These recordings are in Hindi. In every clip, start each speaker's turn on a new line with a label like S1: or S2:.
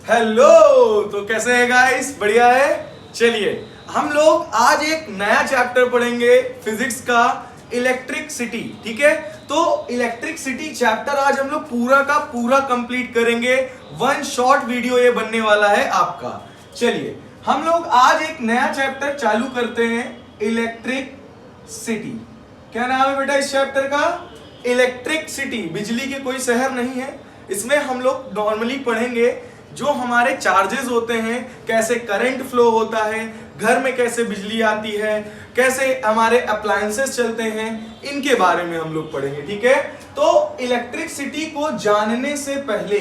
S1: हेलो। तो कैसे है गाइस? बढ़िया है। चलिए हम लोग आज एक नया चैप्टर पढ़ेंगे फिजिक्स का, इलेक्ट्रिसिटी। ठीक है, तो इलेक्ट्रिसिटी चैप्टर आज हम लोग पूरा का पूरा कंप्लीट करेंगे। वन शॉर्ट वीडियो ये बनने वाला है आपका। चलिए हम लोग आज एक नया चैप्टर चालू करते हैं, इलेक्ट्रिसिटी। क्या नाम है बेटा इस चैप्टर का? इलेक्ट्रिसिटी। बिजली के कोई शहर नहीं है। इसमें हम लोग नॉर्मली पढ़ेंगे जो हमारे चार्जेस होते हैं, कैसे करंट फ्लो होता है, घर में कैसे बिजली आती है, कैसे हमारे अप्लायंसेस चलते हैं, इनके बारे में हम लोग पढ़ेंगे। ठीक है, तो इलेक्ट्रिसिटी को जानने से पहले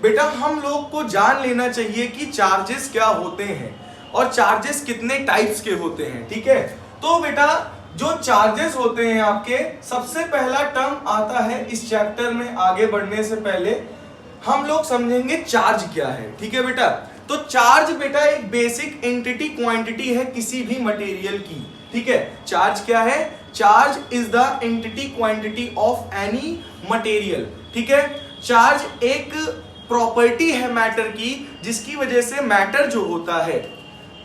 S1: बेटा हम लोग को जान लेना चाहिए कि चार्जेस क्या होते हैं और चार्जेस कितने टाइप्स के होते हैं। ठीक है, तो बेटा जो चार्जेस होते हैं आपके, सबसे पहला टर्म आता है इस चैप्टर में। आगे बढ़ने से पहले हम लोग समझेंगे चार्ज क्या है। ठीक है बेटा, तो चार्ज बेटा एक बेसिक एंटिटी क्वांटिटी है किसी भी मटेरियल की। ठीक है, चार्ज क्या है? Charge is the entity quantity of any material. ठीक है, चार्ज एक प्रॉपर्टी है मैटर की, जिसकी वजह से मैटर जो होता है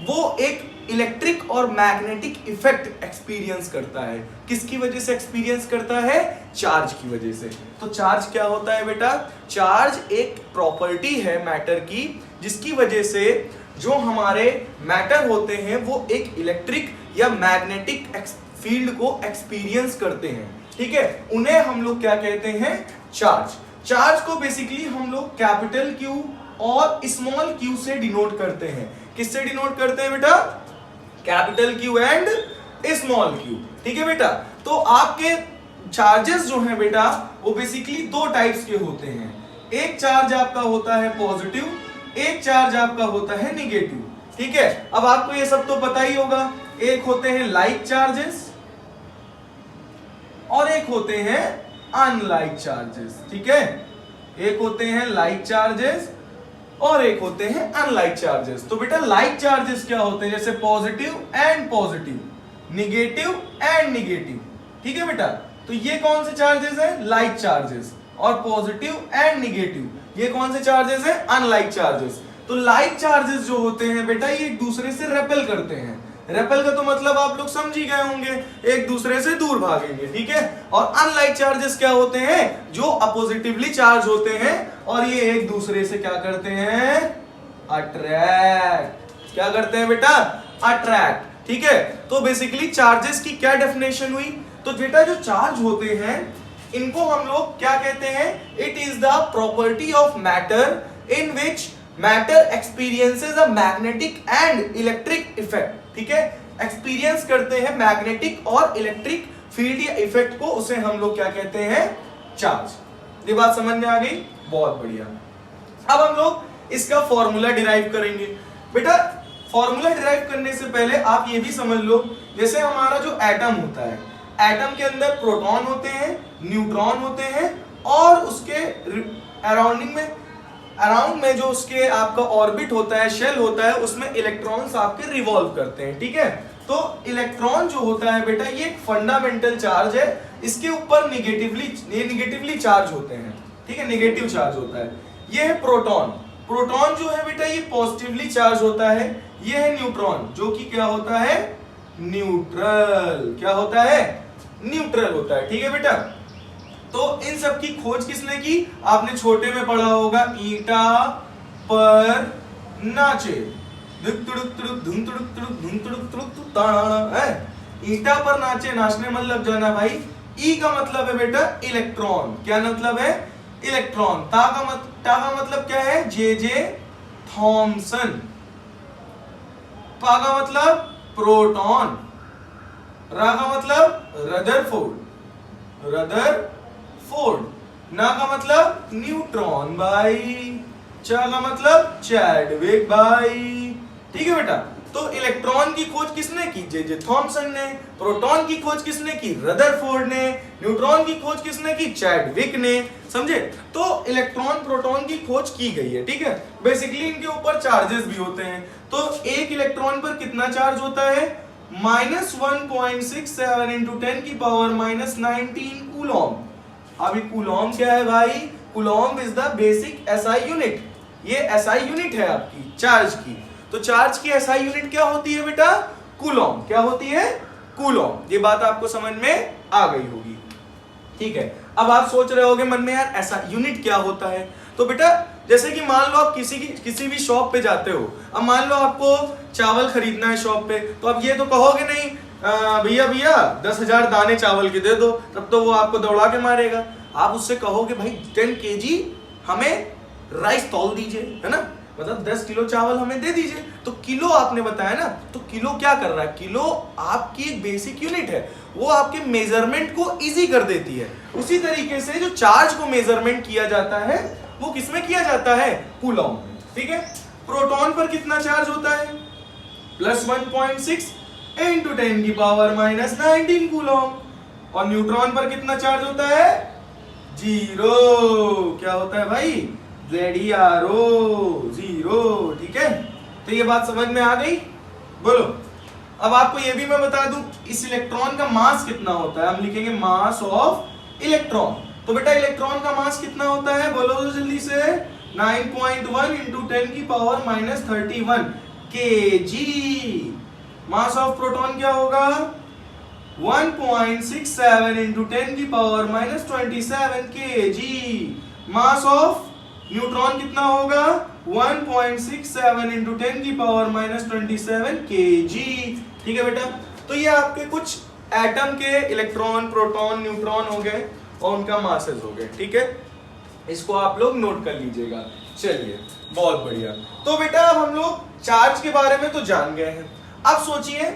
S1: वो एक इलेक्ट्रिक और मैग्नेटिक इफेक्ट एक्सपीरियंस करता है। किसकी वजह से एक्सपीरियंस करता है? चार्ज की वजह से। तो चार्ज क्या होता है बेटा? चार्ज एक प्रॉपर्टी है मैटर की, जिसकी वजह से जो हमारे मैटर होते हैं वो एक इलेक्ट्रिक या मैग्नेटिक फील्ड को एक्सपीरियंस करते हैं। ठीक है, उन्हें हम लोग क्या कहते हैं? चार्ज। चार्ज को बेसिकली हम लोग कैपिटल क्यू और स्मॉल क्यू से डिनोट करते हैं। किससे डिनोट करते हैं बेटा? Capital Q and small Q. ठीक है बेटा, तो आपके चार्जेस जो हैं बेटा वो बेसिकली दो टाइप्स के होते हैं। एक चार्ज आपका होता है पॉजिटिव, एक चार्ज आपका होता है निगेटिव। ठीक है, अब आपको ये सब तो पता ही होगा। एक होते हैं लाइक चार्जेस और एक होते हैं अनलाइक चार्जेस। ठीक है, एक होते हैं लाइक चार्जेस और एक होते हैं अनलाइक चार्जेस। तो बेटा लाइक चार्जेस क्या होते हैं? जैसे positive and positive, negative and negative. ठीक है बेटा, तो ये कौन से चार्जेस हैं? Like charges. और पॉजिटिव एंड निगेटिव ये कौन से चार्जेस हैं? Unlike charges. तो लाइक चार्जेस जो होते हैं बेटा ये एक दूसरे से रेपेल करते हैं। रेपेल का तो मतलब आप लोग समझ ही गए होंगे, एक दूसरे से दूर भागेंगे। ठीक है, और अनलाइक चार्जेस क्या होते हैं? जो अपोजिटिवली चार्ज होते हैं और ये एक दूसरे से क्या करते हैं? अट्रैक्ट। क्या करते हैं बेटा? अट्रैक्ट। ठीक है, तो बेसिकली चार्जेस की क्या डेफिनेशन हुई? तो बेटा जो चार्ज होते हैं इनको हम लोग क्या कहते हैं? It is the property of matter in which matter experiences a magnetic and electric effect. ठीक है, एक्सपीरियंस करते हैं मैग्नेटिक और इलेक्ट्रिक फील्ड या इफेक्ट को, उसे हम लोग क्या कहते हैं? चार्ज। ये बात समझ में आ गई? बहुत बढ़िया। अब हम लोग इसका फॉर्मूला डिराइव करेंगे। बेटा फॉर्मूला डिराइव करने से पहले आप ये भी समझ लो, जैसे हमारा जो एटम होता है, एटम के अंदर प्रोटॉन होते हैं, न्यूट्रॉन होते हैं और उसके अराउंड में जो उसके आपका ऑर्बिट होता है, शेल होता है, उसमें इलेक्ट्रॉन्स आपके रिवॉल्व करते हैं। ठीक है, तो इलेक्ट्रॉन जो होता है बेटा ये एक फंडामेंटल चार्ज है। इसके ऊपर निगेटिवली चार्ज होते हैं। ठीक है, निगेटिव चार्ज होता है। ये है प्रोटॉन। प्रोटॉन जो है बेटा ये पॉजिटिवली चार्ज होता है। ये है न्यूट्रॉन जो कि क्या होता है? न्यूट्रल। क्या होता है? न्यूट्रल होता है। ठीक है बेटा, तो इन सब की खोज किसने की? आपने छोटे में पढ़ा होगा, ईटा पर नाचे। ईटा पर नाचे, नाचने मतलब जो है ना भाई, ई का मतलब है बेटा इलेक्ट्रॉन। क्या मतलब है? इलेक्ट्रॉन। टा का मतलब क्या है? J Thomson. पा का मतलब प्रोटॉन। रा का मतलब रदरफोर्ड। ना का मतलब न्यूट्रॉन भाई। चा का मतलब चैडविक भाई। ठीक है बेटा, तो इलेक्ट्रॉन की खोज किसने की? जे थॉमसन ने। प्रोटॉन की खोज किसने की? रदरफोर्ड ने। न्यूट्रॉन की खोज किसने की? चैडविक ने। समझे? तो इलेक्ट्रॉन प्रोटॉन की खोज की गई है। ठीक है, बेसिकली इनके ऊपर चार्जेस भी होते हैं। तो एक इलेक्ट्रॉन पर कितना चार्ज होता है? -1.67 इंटू 10 की पावर -19 कूलॉम। अभी कूलॉम क्या है भाई? Coulomb is the basic SI unit. ये एसआई यूनिट है आपकी चार्ज की। तो चार्ज की एसआई यूनिट क्या होती है बेटा? कूलॉम। क्या होती है? कूलॉम। ये बात आपको समझ में आ गई होगी, ठीक है। अब आप सोच रहे होगे मन में, यार ऐसा यूनिट क्या होता है? तो बेटा जैसे कि मान लो आप किसी भी शॉप पे जाते हो, अब मान लो आपको चावल खरीदना है शॉप पे, तो अब ये तो कहोगे नहीं भैया भैया 10,000 दाने चावल के दे दो, तब तो वो आपको दौड़ा के मारेगा। आप उससे कहोगे भाई 10 kg हमें राइस तौल दीजिए, है ना, मतलब 10 किलो चावल हमें दे दीजिए। तो किलो आपने बताया ना, तो किलो क्या कर रहा है? किलो आपकी एक बेसिक यूनिट है, वो आपके मेजरमेंट को इजी कर देती है। उसी तरीके से जो चार्ज को मेजरमेंट किया जाता है वो किसमें किया जाता है? कूलॉम में, ठीक है। प्रोटॉन पर कितना चार्ज होता है? प्लस 1.6 इंटू 10 की पावर माइनस 19 कूलॉम। और न्यूट्रॉन पर कितना चार्ज होता है? 0। क्या होता है भाई? ZeRO, 0, ठीक है। तो ये बात समझ में आ गई? बोलो। अब आपको ये भी मैं बता दूं, इस इलेक्ट्रॉन का मास कितना होता है? हम लिखेंगे मास ऑफ इलेक्ट्रॉन। तो बेटा इलेक्ट्रॉन का मास कितना होता है? बोलो तो जल्दी से। 9.1 इंटू 10 की power minus 31 kg। Mass of proton क्या होगा? 1.67 इंटू 10 की power minus 27 kg। Mass of neutron कितना होगा? 1.67 इंटू 10 की पावर माइनस 27 kg, ठीक है बेटा। तो ये आपके कुछ एटम के इलेक्ट्रॉन, प्रोटॉन, न्यूट्रॉन हो गए और उनका मासेस हो गए, ठीक है। इसको आप लोग नोट कर लीजिएगा। चलिए बहुत बढ़िया। तो बेटा अब हम लोग चार्ज के बारे में तो जान गए हैं। अब सोचिए,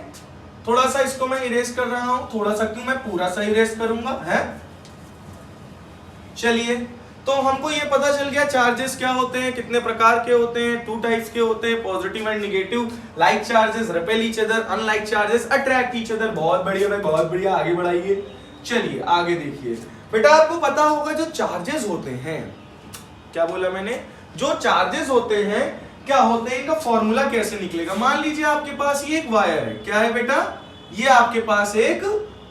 S1: थोड़ा सा इसको मैं इरेज कर रहा हूं, थोड़ा सा क्यों, मैं पूरा सा इरेज करूंगा, है। चलिए, तो हमको ये पता चल गया चार्जेस क्या होते हैं, कितने प्रकार के होते हैं, 2 टाइप्स के होते हैं, positive and negative. Like charges repel each other, unlike charges attract each other. बहुत बढ़िया भाई, बहुत बढ़िया, आगे बढ़ाइए। चलिए आगे देखिए बेटा, आपको पता होगा जो चार्जेस होते हैं, क्या बोला मैंने, जो चार्जेस होते हैं क्या होते हैं, इनका फॉर्मूला कैसे निकलेगा। मान लीजिए आपके पास ये एक वायर है, क्या है बेटा, ये आपके पास एक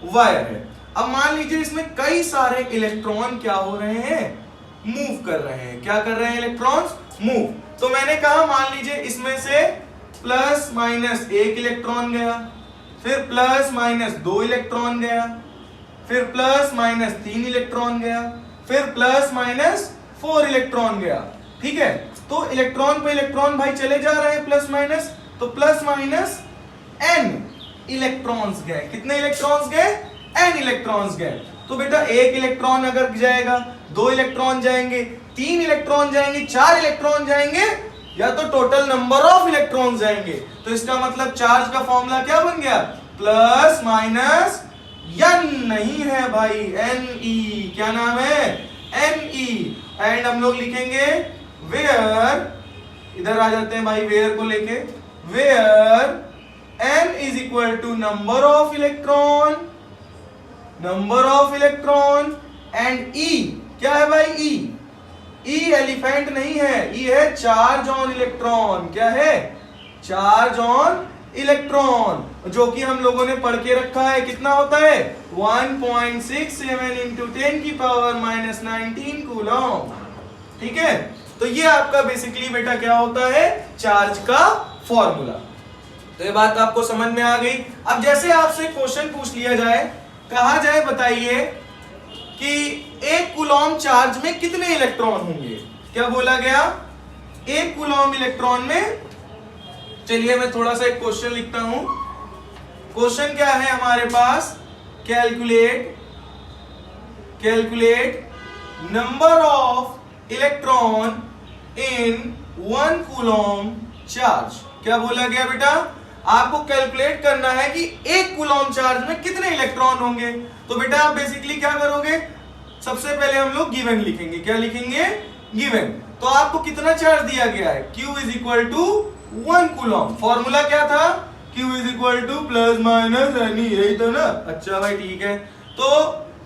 S1: वायर है। अब मान लीजिए इसमें कई सारे इलेक्ट्रॉन क्या हो रहे हैं, मूव कर रहे हैं। क्या कर रहे हैं इलेक्ट्रॉन्स? मूव। तो मैंने कहा मान लीजिए इसमें से प्लस माइनस 1 इलेक्ट्रॉन गया, फिर प्लस माइनस 2 इलेक्ट्रॉन गया, फिर प्लस माइनस 3 इलेक्ट्रॉन गया, फिर प्लस माइनस 4 इलेक्ट्रॉन गया, ठीक है। तो इलेक्ट्रॉन पे इलेक्ट्रॉन भाई चले जा रहे हैं प्लस माइनस, तो प्लस माइनस n इलेक्ट्रॉन्स गए। कितने इलेक्ट्रॉन्स गए? n इलेक्ट्रॉन्स गए। तो बेटा 1 इलेक्ट्रॉन अगर जाएगा, 2 इलेक्ट्रॉन जाएंगे, 3 इलेक्ट्रॉन जाएंगे, 4 इलेक्ट्रॉन जाएंगे, या तो टोटल नंबर ऑफ इलेक्ट्रॉन जाएंगे। तो इसका मतलब चार्ज का फॉर्मूला क्या बन गया? प्लस माइनस n नहीं है भाई, Ne। क्या नाम है? Ne। एंड हम लोग लिखेंगे वेयर, इधर आ जाते हैं भाई वेयर को लेके, where n is equal to number of electron, number of electron, and E क्या है भाई? E एलिफेंट नहीं है, E है चार्ज ऑन इलेक्ट्रॉन। क्या है? चार्ज ऑन इलेक्ट्रॉन, जो कि हम लोगों ने पढ़ के रखा है। कितना होता है? 1.67 इंटू 10 की पावर माइनस 19 कूलॉम, ठीक है। तो ये आपका बेसिकली बेटा क्या होता है? चार्ज का फॉर्मूला। तो ये बात आपको समझ में आ गई। अब जैसे आपसे क्वेश्चन पूछ लिया जाए, कहा जाए बताइए कि 1 कूलॉम चार्ज में कितने इलेक्ट्रॉन होंगे। क्या बोला गया? 1 कूलॉम इलेक्ट्रॉन में, चलिए मैं थोड़ा सा एक क्वेश्चन लिखता हूं। क्वेश्चन क्या है हमारे पास? Calculate number of electron in 1 coulomb charge. क्या बोला गया बेटा? आपको कैलकुलेट करना है कि 1 कूलॉम चार्ज में कितने इलेक्ट्रॉन होंगे। तो बेटा आप बेसिकली क्या करोगे? सबसे पहले हम लोग गिवन लिखेंगे। क्या लिखेंगे? गिवन। तो आपको कितना चार्ज दिया गया है? Q is equal to 1 coulomb. Formula क्या था? Q is equal to plus minus N, यही तो ना। अच्छा भाई ठीक है। तो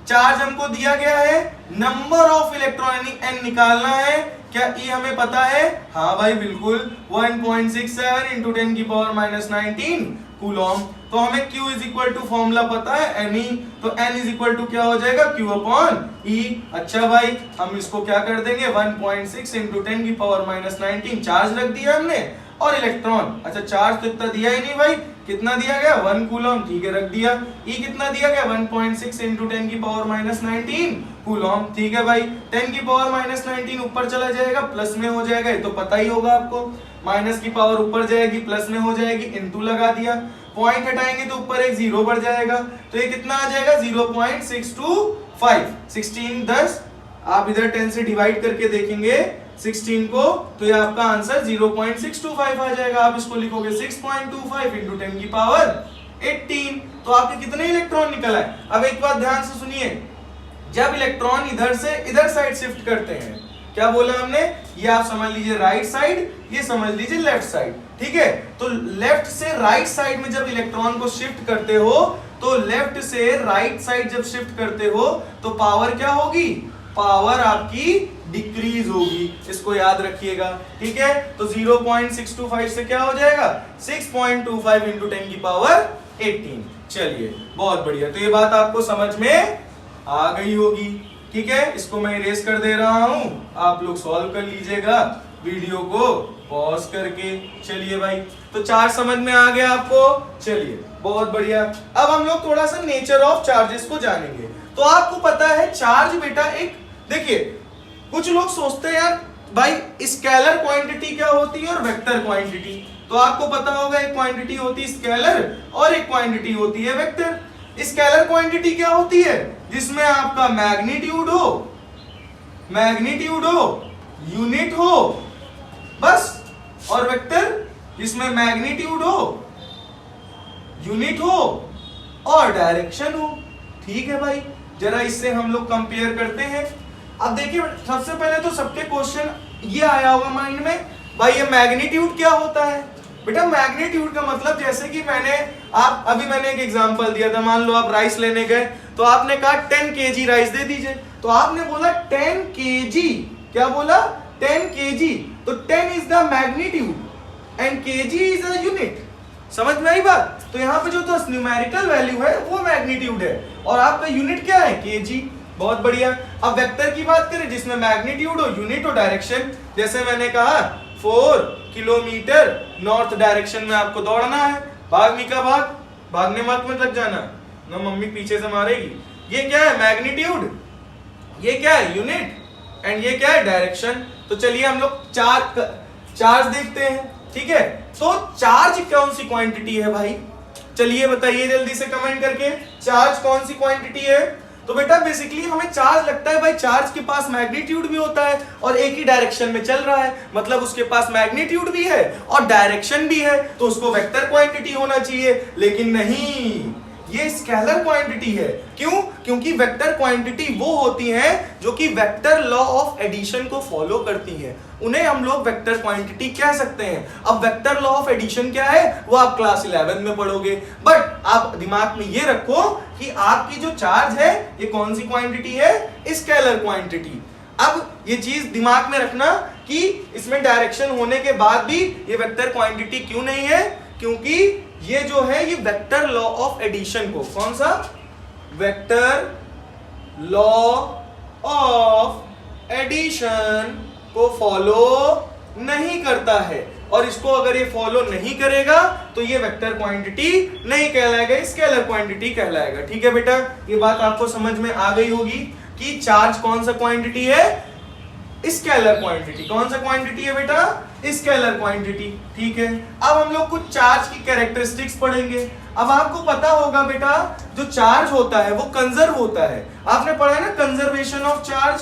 S1: चार्ज हमको दिया गया है, नंबर ऑफ इलेक्ट्रॉन यानी n निकालना है। क्या E हमें पता है? हाँ भाई बिल्कुल, 1.67 इंटू 10 की पावर माइनस 19 कूलॉम। तो हमें Q is equal to formula पता है Ne, तो N इज इक्वल टू क्या हो जाएगा? Q upon E। अच्छा भाई हम इसको क्या कर देंगे, 1.6 इंटू 10 की पावर माइनस 19 चार्ज रख दिया हमने, और इलेक्ट्रॉन, अच्छा चार्ज तो इतना दिया ही नहीं भाई, कितना दिया गया? 1 कूलॉम, ठीक है रख दिया। E कितना दिया गया? 1.6 इंटू 10 की पावर माइनस 19 कूलॉम, ठीक है भाई। 10 की पावर माइनस 19 ऊपर चला जाएगा, प्लस में हो जाएगा, ये तो पता ही होगा आपको। माइनस की पावर ऊपर जाएगी, प्लस में हो जाएगी, इनटू लगा दिया। पॉइंट हटाएंगे तो ऊपर एक जीरो बढ़ जाएगा, तो ये कितना आ जाएगा? 0.625। 16 10, आप इधर 10 से डिवाइड करके देखेंगे 16 को, तो ये आपका आंसर 0.625 आ जाएगा। आप इसको लिखोगे 6.25 इंटू 10 की पावर 18, तो आपके कितने इलेक्ट्रॉन निकल आए? अब एक बात ध्यान से सुनिए, जब इलेक्ट्रॉन इधर से इधर साइड शिफ्ट करते हैं, क्या बोला हमने? ये आप समझ लीजिए राइट साइड, ये समझ लीजिए लेफ्ट साइड, ठीक है। तो लेफ्ट से राइट साइड में जब इलेक्ट्रॉन को शिफ्ट करते हो, तो लेफ्ट से राइट साइड जब शिफ्ट करते हो तो पावर क्या होगी? पावर आपकी डिक्रीज होगी, इसको याद रखिएगा, ठीक है। तो 0.625 से क्या हो जाएगा? 6.25 इंटू 10 की पावर 18। चलिए बहुत बढ़िया, तो ये बात आपको समझ में आ गई होगी, ठीक है। इसको मैं इरेज कर दे रहा हूं, आप लोग सॉल्व कर लीजिएगा वीडियो को पॉज करके। चलिए भाई, तो चार्ज समझ में आ गया आपको? चलिए बहुत बढ़िया। अब हम लोग थोड़ा सा नेचर ऑफ चार्जेस को जानेंगे। तो आपको पता है चार्ज बेटा एक, देखिए कुछ लोग सोचते हैं यार भाई स्केलर क्वांटिटी क्या होती है और वेक्टर क्वांटिटी। तो आपको पता होगा एक क्वांटिटी होती है स्केलर और एक क्वांटिटी होती है वेक्टर। स्केलर क्वांटिटी क्या होती है? जिसमें आपका मैग्नीट्यूड हो, यूनिट हो, बस। और वेक्टर जिसमें मैग्नीट्यूड हो, यूनिट हो और डायरेक्शन हो, ठीक है भाई। जरा इससे हम लोग कंपेयर करते हैं। अब देखिए सबसे पहले तो सबके क्वेश्चन ये आया होगा माइंड में, भाई ये मैग्नीट्यूड क्या होता है? बेटा मैग्नीट्यूड का मतलब, जैसे कि मैंने एक एग्जांपल दिया था, मान लो आप राइस लेने गए, तो आपने कहा 10 kg राइस दे दीजिए, तो आपने बोला 10 kg, क्या बोला? 10 kg, तो 10 is the magnitude and kg is a unit. समझ में आई बात? तो यहाँ पे जो तो न्यूमेरिकल वैल्यू है वो मैग्नीट्यूड है, और आपका यूनिट क्या है? kg। बहुत बढ़िया। अब वेक्टर की बात करें जिसमें मैग्नीट्यूड हो, यूनिट हो, डायरेक्शन, जैसे मैंने कहा 4 किलोमीटर नॉर्थ डायरेक्शन में आपको दौड़ना है, भाग मिका भाग, भागने मत लग जाना ना, मम्मी पीछे से मारेगी। ये क्या है? मैग्नीट्यूड, ये क्या है? यूनिट, एंड ये क्या है? डायरेक्शन। तो चलिए हम लोग चार्ज देखते हैं, ठीक है। तो चार्ज कौन सी क्वांटिटी है भाई? चलिए बताइए जल्दी से कमेंट करके, चार्ज कौन सी क्वांटिटी है? तो बेटा बेसिकली हमें चार्ज लगता है भाई, चार्ज के पास मैग्नीट्यूड भी होता है और एक ही डायरेक्शन में चल रहा है, मतलब उसके पास मैग्नीट्यूड भी है और डायरेक्शन भी है, तो उसको वेक्टर क्वांटिटी होना चाहिए। लेकिन नहीं, ये स्केलर क्वांटिटी है। क्यों? क्योंकि वेक्टर क्वांटिटी वो होती हैं जो कि वेक्टर लॉ ऑफ एडिशन को फॉलो करती हैं, उन्हें हम लोग वेक्टर क्वांटिटी कह सकते हैं। अब वेक्टर लॉ ऑफ एडिशन क्या है वो आप क्लास 11 में पढ़ोगे, बट आप दिमाग में ये रखो कि आपकी जो चार्ज है ये कौन सी क्वांटिटी है? Scalar quantity. अब ये चीज दिमाग में रखना कि इसमें डायरेक्शन होने के बाद भी ये वेक्टर क्वांटिटी क्यों नहीं है, क्योंकि ये जो है ये वेक्टर लॉ ऑफ एडिशन को, कौन सा? वेक्टर लॉ ऑफ एडिशन को फॉलो नहीं करता है, और इसको अगर ये फॉलो नहीं करेगा तो ये वेक्टर क्वांटिटी नहीं कहलाएगा, स्केलर क्वांटिटी कहलाएगा। ठीक है बेटा, ये बात आपको समझ में आ गई होगी कि चार्ज कौन सा क्वांटिटी है? Scalar quantity. कौन सा क्वांटिटी है बेटा? Scalar quantity. ठीक है, अब हम लोग कुछ चार्ज की कैरेक्टरिस्टिक्स पढ़ेंगे। अब आपको पता होगा बेटा जो चार्ज होता है वो कंजर्व होता है, आपने पढ़ा है ना conservation of charge,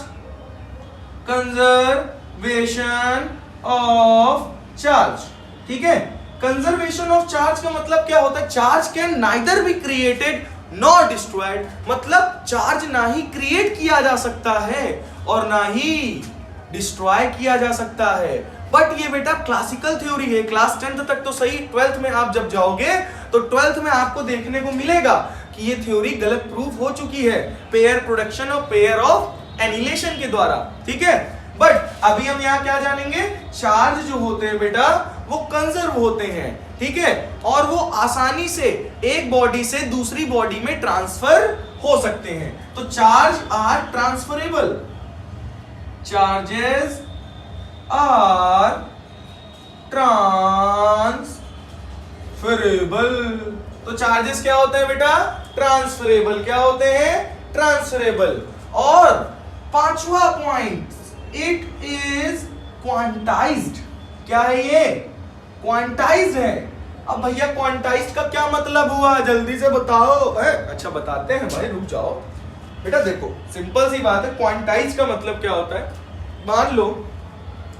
S1: conservation of charge. ठीक है, कंजर्वेशन ऑफ चार्ज का मतलब क्या होता है? Charge can neither be created not destroyed, मतलब चार्ज ना ही क्रिएट किया जा सकता है और ना ही डिस्ट्रॉय किया जा सकता है। बट ये बेटा क्लासिकल थ्योरी है, क्लास 10th तक तो सही, 12th में आप जब जाओगे तो 12th में आपको देखने को मिलेगा कि ये थ्योरी गलत प्रूफ हो चुकी है पेयर प्रोडक्शन और पेयर ऑफ एनिलेशन के द्वारा, ठीक है। बट अभी हम यहाँ क्या जानेंगे, चार्ज जो होते हैं बेटा वो कंजर्व होते हैं, ठीक है, और वो आसानी से एक बॉडी से दूसरी बॉडी में ट्रांसफर हो सकते हैं। तो charge are transferable, charges are transferable. तो चार्जेस क्या होते हैं बेटा, ट्रांसफरेबल। क्या होते हैं, ट्रांसफरेबल। और पांचवा पॉइंट, इट इज क्वांटाइज्ड। क्या है ये, क्वांटाइज्ड है। अब भैया क्वांटाइज्ड का क्या मतलब हुआ, जल्दी से बताओ। अच्छा बताते हैं भाई, रुक जाओ बेटा। देखो सिंपल सी बात है, क्वांटाइज्ड का मतलब क्या होता है। मान लो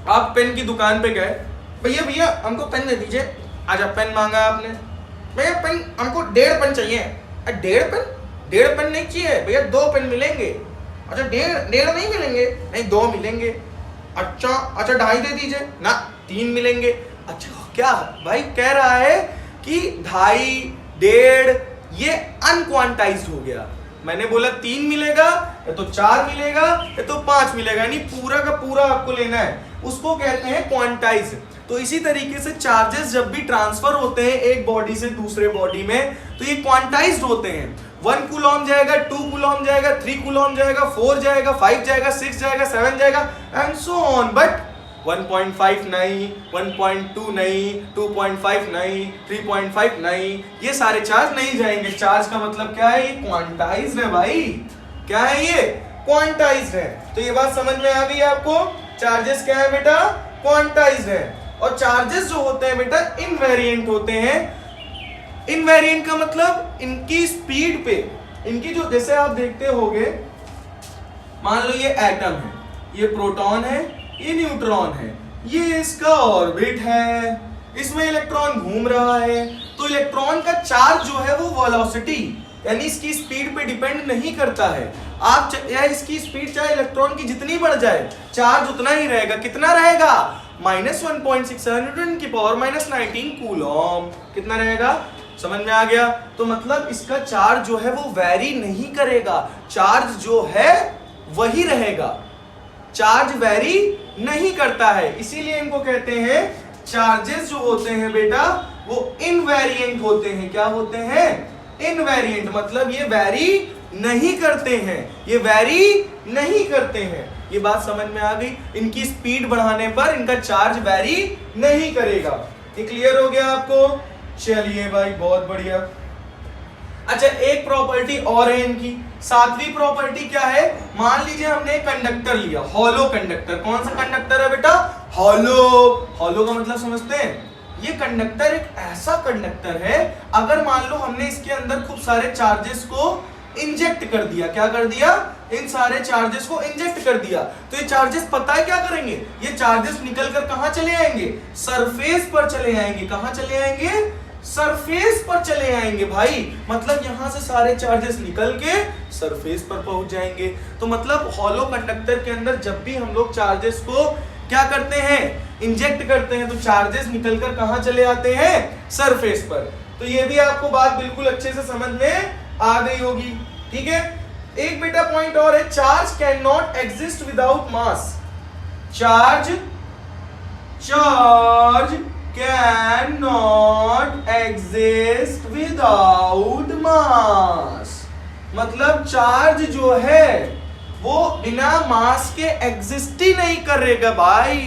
S1: आप पेन की दुकान पे गए, भैया भैया हमको पेन दे दीजिए। अच्छा पेन मांगा आपने, भैया पेन हमको 1.5 पेन चाहिए। 1.5 पेन, 1.5 पेन नहीं चाहिए भैया, 2 पेन मिलेंगे। अच्छा 1.5 नहीं मिलेंगे, नहीं 2 मिलेंगे। अच्छा 2.5 दे दीजिए ना, 3 मिलेंगे। अच्छा क्या भाई कह रहा है कि 2.5, 1.5 ये अनक्वांटाइज्ड हो गया। मैंने बोला 3 मिलेगा या तो 4 मिलेगा या तो 5 मिलेगा, यानी पूरा का पूरा आपको लेना है, उसको कहते हैं क्वांटाइज। तो इसी तरीके से चार्जेस जब भी ट्रांसफर होते हैं एक बॉडी से दूसरे बॉडी में, तो ये क्वांटाइज्ड होते हैं। 1 कूलॉम जाएगा, 2 कूलॉम जाएगा, 3 कूलॉम जाएगा, 4 जाएगा, 5 जाएगा, 6 जाएगा, 7 जाएगा एंड सो ऑन। बट 1.5 नहीं, 1.2 नहीं, 2.5 नहीं, 3.5 नहीं, ये सारे चार्ज नहीं जाएंगे। चार्ज का मतलब क्या है, ये क्वांटाइज्ड है भाई। क्या है ये, क्वांटाइज्ड है। तो ये बात समझ में आ गई आपको, चार्जेस क्या है बेटा, क्वांटाइज्ड है। और चार्जेस जो होते हैं बेटा इनवेरिएंट होते हैं। इनवेरिएंट का मतलब इनकी स्पीड पे, इनकी जो, जैसे आप देखते होगे, मान लो ये एटम है, ये प्रोटॉन है, ये न्यूट्रॉन है, ये इसका ऑर्बिट है, इसमें इलेक्ट्रॉन घूम रहा है। तो इलेक्ट्रॉन का चार्ज जो है वो वेलोसिटी यानी इसकी स्पीड पे डिपेंड नहीं करता है। आप इसकी स्पीड चाहे इलेक्ट्रॉन की जितनी बढ़ जाए, चार्ज उतना ही रहेगा। कितना रहेगा, -1.67 की पावर -19 कूलॉम। कितना रहेगा, समझ में आ गया। तो मतलब इसका चार्ज जो है वो वेरी नहीं करेगा, चार्ज जो है वही रहेगा, चार्ज वेरी नहीं करता है। इसीलिए इनको कहते हैं चार्जेस जो होते हैं बेटा वो इनवेरिएंट होते हैं। क्या होते हैं, इनवेरिएंट। मतलब ये वेरी नहीं करते हैं, ये वेरी नहीं करते हैं। ये बात समझ में आ गई। इनकी स्पीड बढ़ाने पर इनका चार्ज वेरी नहीं करेगा। ये क्लियर हो गया आपको, चलिए भाई बहुत बढ़िया। अच्छा एक प्रॉपर्टी और है इनकी, 7वीं प्रॉपर्टी क्या है, मान लीजिए हमने कंडक्टर लिया, हॉलो कंडक्टर। कौन सा कंडक्टर है बेटा, हॉलो। हॉलो का मतलब समझते हैं, ये कंडक्टर एक ऐसा कंडक्टर है, अगर मान लो हमने इसके अंदर खूब सारे चार्जेस को इंजेक्ट कर दिया। क्या कर दिया, इन सारे चार्जेस को इंजेक्ट कर दिया, तो ये चार्जेस पता है क्या करेंगे, ये चार्जेस निकलकर कहां चले आएंगे, सरफेस पर चले आएंगे। कहां चले आएंगे, सरफेस पर चले आएंगे भाई। मतलब यहां से सारे चार्जेस निकल के सरफेस पर पहुंच जाएंगे। तो मतलब हॉलो कंडक्टर के अंदर जब भी हम लोग चार्जेस को क्या करते हैं, इंजेक्ट करते हैं, तो चार्जेस निकलकर कहां चले आते हैं, सरफेस पर। तो ये भी आपको बात बिल्कुल अच्छे से समझ में आ गई होगी, ठीक है। एक बेटा पॉइंट और है, charge can not exist without mass. Charge can not exist without mass. मतलब चार्ज जो है वो बिना मास के एग्जिस्ट ही नहीं करेगा भाई,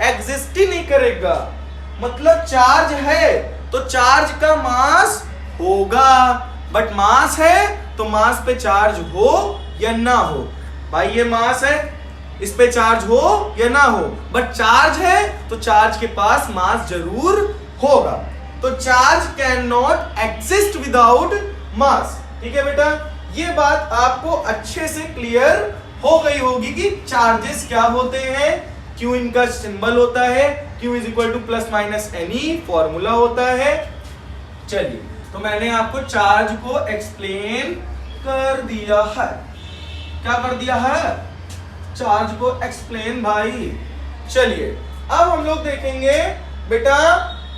S1: एग्जिस्ट ही नहीं करेगा। मतलब चार्ज है तो चार्ज का मास होगा, बट मास है तो मास पे चार्ज हो या ना हो। भाई ये मास है, इस पे चार्ज हो या ना हो, बट चार्ज है तो चार्ज के पास मास जरूर होगा। तो charge can not exist without mass, ठीक है बेटा। ये बात आपको अच्छे से क्लियर हो गई होगी कि चार्जेस क्या होते हैं, क्यों इनका सिंबल होता है, Q = ±ne फॉर्मूला होता है। चलिए, तो मैंने आपको चार्ज को एक्सप्लेन कर दिया है। क्या कर दिया है, चार्ज को एक्सप्लेन भाई। चलिए अब हम लोग देखेंगे बेटा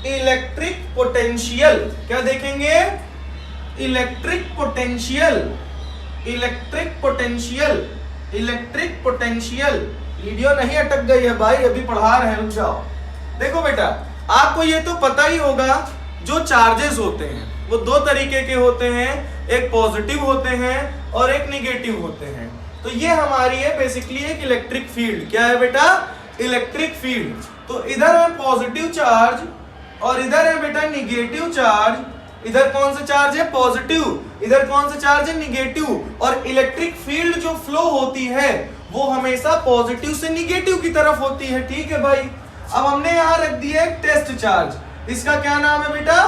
S1: इलेक्ट्रिक पोटेंशियल। क्या देखेंगे, electric potential, electric potential, electric potential. Video नहीं अटक गई है भाई, अभी पढ़ा रहे हैं, रुक जाओ। देखो बेटा, आपको ये तो पता ही होगा, जो चार्जेस होते हैं वो दो तरीके के होते हैं, एक पॉजिटिव होते हैं और एक निगेटिव होते हैं। तो ये हमारी है बेसिकली एक इलेक्ट्रिक फील्ड। क्या है बेटा? Electric field. तो इधर है पॉजिटिव चार्ज और इधर है बेटा निगेटिव चार्ज। इधर कौन सा चार्ज है? पॉजिटिव। इधर कौन सा चार्ज है? निगेटिव। और इलेक्ट्रिक फील्ड जो फ्लो होती है वो हमेशा पॉजिटिव से निगेटिव की तरफ होती है। ठीक है भाई। अब हमने यहां रख दिया है टेस्ट चार्ज। इसका क्या नाम है बेटा?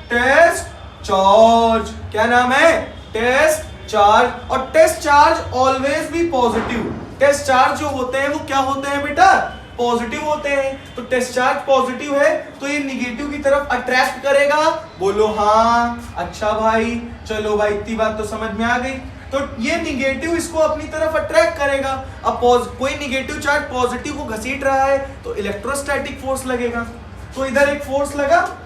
S1: Test charge. क्या नाम है? Test charge. और टेस्ट चार्ज ऑलवेज भी पॉजिटिव। टेस्ट चार्ज जो होते हैं वो क्या होते हैं बेटा? पॉजिटिव होते हैं। तो टेस्ट चार्ज पॉजिटिव है तो ये निगेटिव की तरफ अट्रैक्ट करेगा। बोलो हाँ। अच्छा भाई, चलो भाई, इतनी बात तो समझ में आ गई। तो ये निगेटिव इसको अपनी तरफ अट्रैक्ट करेगा। अब कोई निगेटिव चार्ज पॉजिटिव को घसीट रहा है तो इलेक्ट्रोस्टैटिक फोर्स लगेगा। तो इधर एक फोर्स लगा,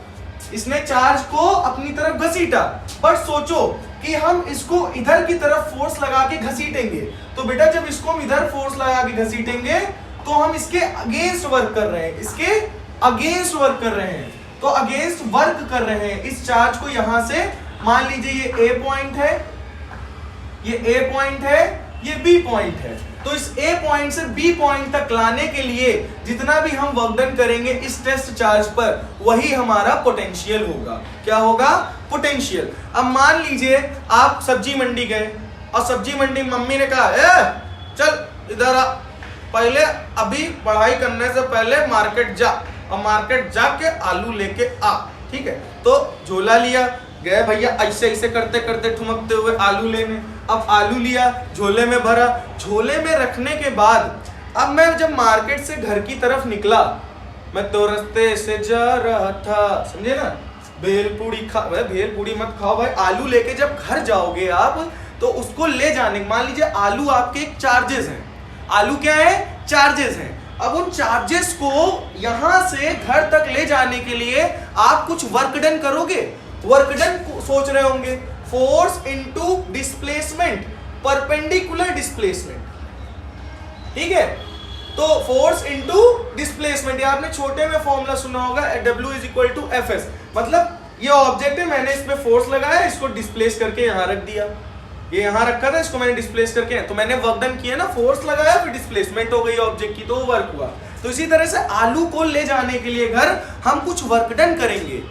S1: इसने चार्ज को अपनी तरफ घसीटा। बट सोचो कि हम इसको इधर की तरफ फोर्स लगा के घसीटेंगे, तो बेटा जब इसको हम इधर फोर्स लगा के घसीटेंगे तो हम इसके अगेंस्ट वर्क कर रहे हैं, इसके अगेंस्ट वर्क कर रहे हैं। तो अगेंस्ट वर्क कर रहे हैं इस चार्ज को। यहां से मान लीजिए ये ए पॉइंट है, ये ए पॉइंट है, ये बी पॉइंट है। तो इस ए पॉइंट से बी पॉइंट तक लाने के लिए जितना भी हम वर्क डन करेंगे इस टेस्ट चार्ज पर, वही हमारा पोटेंशियल होगा। क्या होगा? पोटेंशियल। अब मान लीजिए आप सब्जी मंडी गए और सब्जी मंडी मम्मी ने कहा चल इधर आ, पहले अभी पढ़ाई करने से पहले मार्केट जा और मार्केट जाके आलू लेके आ। ठीक है। तो झोला लिया, गए भैया ऐसे ऐसे करते करते ठुमकते हुए आलू लेने। अब आलू लिया, झोले में भरा, झोले में रखने के बाद अब मैं जब मार्केट से घर की तरफ निकला, मैं तो रास्ते से जा रहा था, समझे ना? भेलपूड़ी भेलपूड़ी मत खाओ भाई। आलू लेके जब घर जाओगे आप तो उसको ले जाने, मान लीजिए आलू आपके एक चार्जेस हैं। आलू क्या है? चार्जेस हैं। अब उन चार्जेस को यहां से घर तक ले जाने के लिए आप कुछ वर्क डन करोगे। वर्क डन सोच रहे होंगे, force into displacement, perpendicular displacement. ठीक है। तो फोर्स इनटू डिस्प्लेसमेंट, ये आपने छोटे में फॉर्मूला सुना होगा, W is equal to Fs। मतलब ये ऑब्जेक्ट है, मैंने इस पे फोर्स लगाया, इसको डिस्प्लेस करके यहां रख दिया। ये यहां रखा था, इसको मैंने डिस्प्लेस करके, तो मैंने वर्क डन किया ना, फोर्स लगाया फिर डिस्प्लेसमेंट हो गई ऑब्जेक्ट की, तो वर्क हुआ। तो इसी तरह से आलू को ले जाने के लिए घर हम कुछ वर्क डन करेंगे,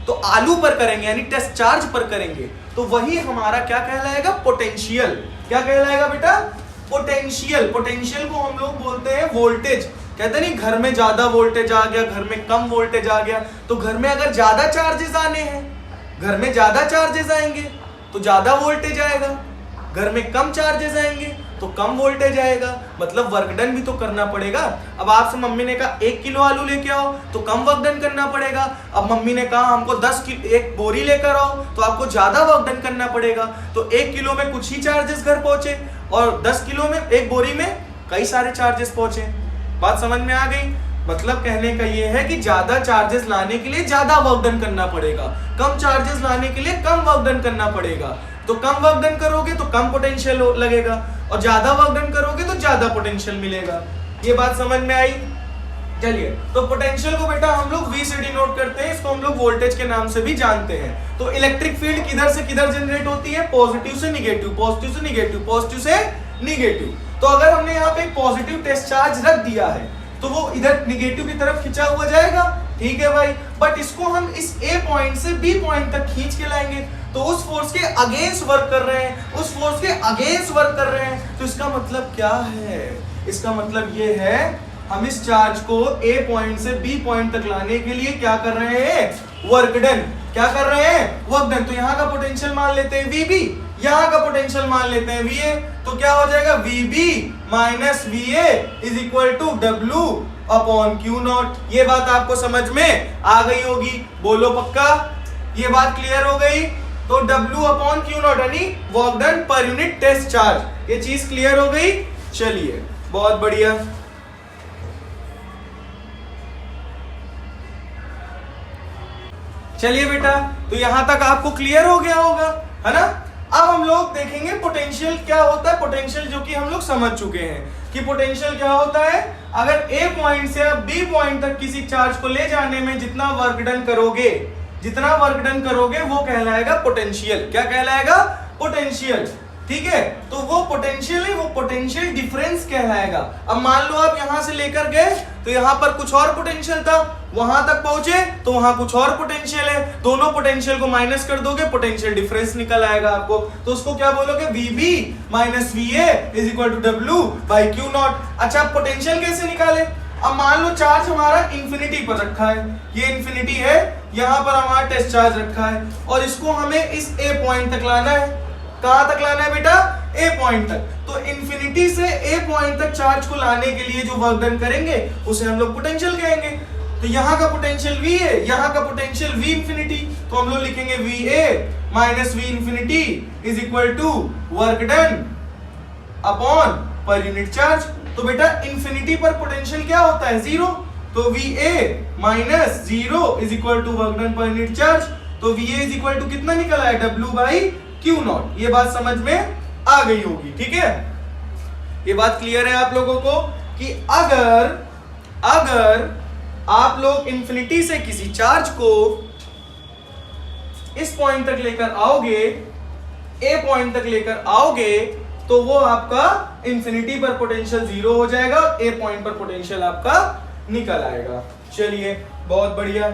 S1: तो आलू पर करेंगे यानी टेस्ट चार्ज पर करेंगे, तो वही हमारा क्या कहलाएगा? पोटेंशियल। क्या कहलाएगा बेटा? पोटेंशियल। पोटेंशियल को हम लोग बोलते हैं वोल्टेज। कहते नहीं घर में ज्यादा वोल्टेज आ गया, घर में कम वोल्टेज आ गया। तो घर में अगर ज्यादा चार्जेस आने हैं, घर में ज्यादा चार्जेस आएंगे तो ज्यादा वोल्टेज आएगा, घर में कम चार्जेस आएंगे तो कम वोल्टेज आएगा। मतलब वर्क डन भी तो करना पड़ेगा। अब आपसे मम्मी ने कहा 1 किलो आलू लेके आओ, तो कम वर्क डन करना पड़ेगा। अब मम्मी ने कहा हमको 10 किलो एक बोरी लेकर आओ, तो आपको ज्यादा वर्क डन करना पड़ेगा। तो 1 किलो में कुछ ही चार्जेस घर पहुंचे और 10 किलो में, एक बोरी में कई सारे चार्जेस पहुंचे। बात समझ में आ गई? मतलब कहने का ये है कि ज्यादा चार्जेस लाने के लिए ज्यादा वर्क डन करना पड़ेगा, कम चार्जेस लाने के लिए कम वर्क डन करना पड़ेगा। तो कम वर्क डन करोगे तो कम पोटेंशियल लगेगा और ज्यादा वर्क डन करोगे तो ज्यादा पोटेंशियल मिलेगा। ये बात समझ में आई? चलिए, तो पोटेंशियल को बेटा हम लोग V से डिनोट करते हैं, इसको हम लोग वोल्टेज के नाम से भी जानते हैं। तो इलेक्ट्रिक फील्ड किधर से किधर जनरेट होती है? पॉजिटिव से निगेटिव, पॉजिटिव से निगेटिव, पॉजिटिव से निगेटिव। तो अगर हमने यहाँ पे एक पॉजिटिव टेस्ट चार्ज रख दिया है तो वो इधर निगेटिव की तरफ खिंचा हुआ जाएगा। ठीक है भाई। बट इसको हम इस A पॉइंट से B पॉइंट तक खींच के लाएंगे, तो उस फोर्स के अगेंस्ट वर्क कर रहे हैं, उस फोर्स के अगेंस्ट वर्क कर रहे हैं। तो इसका मतलब क्या है? इसका मतलब ये है हम इस चार्ज को A पॉइंट से B पॉइंट तक लाने के लिए क्या कर रहे हैं? Work done. क्या कर रहे हैं? Work done. तो यहाँ का पोटेंशियल मान लेते हैं VB, यहाँ का पोटेंशियल मान लेते हैं VA। तो क्या हो जाएगा? VB minus VA is equal to W upon Q0। ये बात आपको समझ में आ गई होगी, बोलो पक्का? ये बात क्लियर हो गई? तो W अपॉन Q0 यानी वर्क डन पर यूनिट टेस्ट चार्ज, ये चीज क्लियर हो गई? चलिए, बहुत बढ़िया। चलिए बेटा, तो यहां तक आपको क्लियर हो गया होगा। है ना। अब हम लोग देखेंगे पोटेंशियल क्या होता है। पोटेंशियल जो कि हम लोग समझ चुके हैं कि पोटेंशियल क्या होता है। अगर ए पॉइंट से आप बी पॉइंट तक किसी चार्ज को ले जाने में जितना वर्क डन करोगे वो कहलाएगा पोटेंशियल। क्या कहलाएगा? पोटेंशियल। ठीक है, तो वो पोटेंशियल है, वो पोटेंशियल डिफरेंस कहलाएगा। अब मान लो आप यहां से लेकर गए तो यहां पर कुछ और पोटेंशियल था, वहां तक पहुंचे तो वहां कुछ और पोटेंशियल है, दोनों पोटेंशियल को माइनस कर दोगे, पोटेंशियल डिफरेंस निकल आएगा आपको। तो उसको क्या बोलोगे? VB minus VA is equal to W by Q naught. अच्छा, पोटेंशियल कैसे निकाले? अब मान लो चार्ज हमारा इंफिनिटी पर रखा है, ये इंफिनिटी है, यहां पर हमारा टेस्ट चार्ज रखा है और इसको हमें इस A पॉइंट तक लाना है। कहां तक लाना है बेटा? A पॉइंट तक। तो इंफिनिटी से A पॉइंट तक चार्ज को लाने के लिए जो वर्क डन करेंगे उसे हम लोग पोटेंशियल कहेंगे। तो यहां का पोटेंशियल V है, यहां का पोटेंशियल V इंफिनिटी, तो हम लोग लिखेंगे VA minus V infinity is equal to work done upon per unit charge. तो बेटा इंफिनिटी पर पोटेंशियल क्या होता है? 0। तो VA minus 0 is equal to work done पर यूनिट चार्ज। तो VA इज इक्वल टू कितना निकला है? W by Q naught. ये बात समझ में आ गई होगी। ठीक है, ये बात क्लियर है आप लोगों को कि अगर आप लोग इंफिनिटी से किसी चार्ज को इस पॉइंट तक लेकर आओगे, A पॉइंट तक लेकर आओगे, तो वो आपका इंफिनिटी पर पोटेंशियल 0 हो जाएगा, A पॉइंट पर पोटेंशियल आपका निकल आएगा। चलिए, बहुत बढ़िया।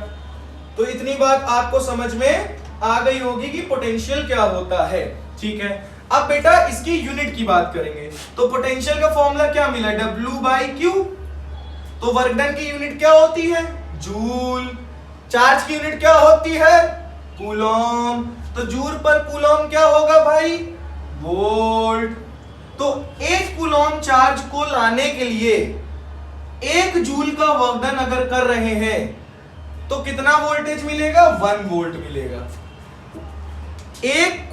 S1: तो इतनी बात आपको समझ में आ गई होगी कि पोटेंशियल क्या होता है। ठीक है, अब बेटा इसकी यूनिट की बात करेंगे। तो पोटेंशियल का फॉर्मूला क्या मिला? W by Q। तो वर्क डन की यूनिट क्या होती है? जूल। चार्ज की यूनिट क्या होती है? कूलॉम। तो जूल पर कूलॉम क्या होगा भाई? वोल्ट। तो एक कूलॉम चार्ज को लाने के लिए 1 जूल का वर्क डन अगर कर रहे हैं तो कितना वोल्टेज मिलेगा? 1 वोल्ट मिलेगा। एक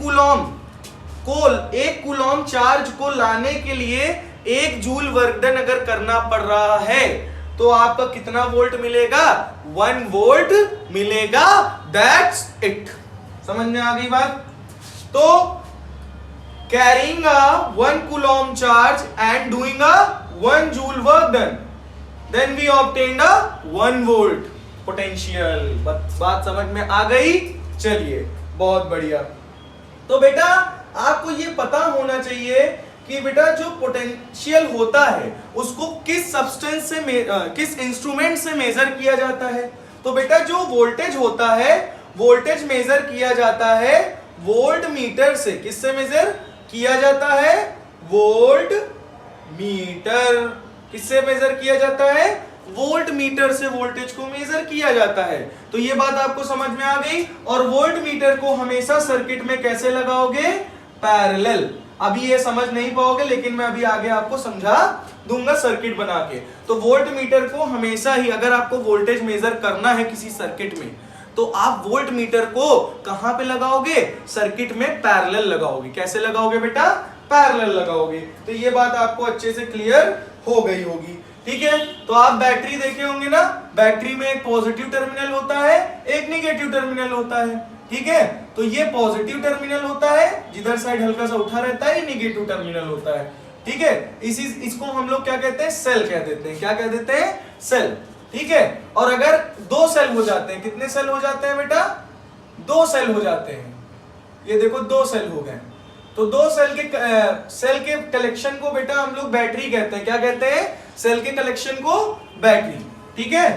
S1: कूलॉम चार्ज को लाने के लिए 1 जूल वर्क डन अगर करना पड़ रहा है तो आपका कितना वोल्ट मिलेगा? 1 वोल्ट मिलेगा। That's it. समझ में आ गई बात? तो carrying a 1 coulomb charge and doing a 1 joule work done, then we obtained a 1 volt potential। बात समझ में आ गई? चलिए, बहुत बढ़िया। तो बेटा आपको ये पता होना चाहिए कि बेटा जो पोटेंशियल होता है उसको किस सब्सटेंस से किस इंस्ट्रूमेंट से मेजर किया जाता है। तो बेटा जो वोल्टेज होता है, वोल्टेज मेजर किया जाता है वोल्ट मीटर से। किससे मेजर किया जाता है? Volt meter. किससे मेजर किया जाता है? वोल्ट मीटर से वोल्टेज को मेजर किया जाता है। तो ये बात आपको समझ में आ गई। और वोल्ट मीटर को हमेशा सर्किट में कैसे लगाओगे? पैरेलल। अभी ये समझ नहीं पाओगे, लेकिन मैं अभी आगे आपको समझा दूंगा सर्किट बना के। तो वोल्ट मीटर को हमेशा ही, अगर आपको वोल्टेज मेजर करना है किसी सर्किट में, तो आप वोल्ट मीटर को कहां पे लगाओगे? सर्किट में पैरेलल लगाओगे। कैसे लगाओगे बेटा? पैरेलल लगाओगे। तो ये बात आपको अच्छे से क्लियर हो गई होगी। ठीक है, तो आप बैटरी देखे होंगे ना, बैटरी में एक पॉजिटिव टर्मिनल होता है, एक नेगेटिव टर्मिनल होता है। ठीक है, तो ये पॉजिटिव टर्मिनल होता है, जिधर साइड हल्का सा उठा रहता है, ये नेगेटिव टर्मिनल होता है। ठीक है, इसको हम लोग क्या कहते हैं? सेल कह देते हैं। क्या कह देते हैं? सेल। ठीक है, और अगर 2 सेल हो जाते हैं, कितने सेल हो जाते हैं बेटा? 2 सेल हो जाते हैं। ये देखो 2 सेल हो गए। तो 2 सेल के कलेक्शन को बेटा हम लोग बैटरी कहते हैं। क्या कहते हैं? सेल के कलेक्शन को बैटरी। ठीक है,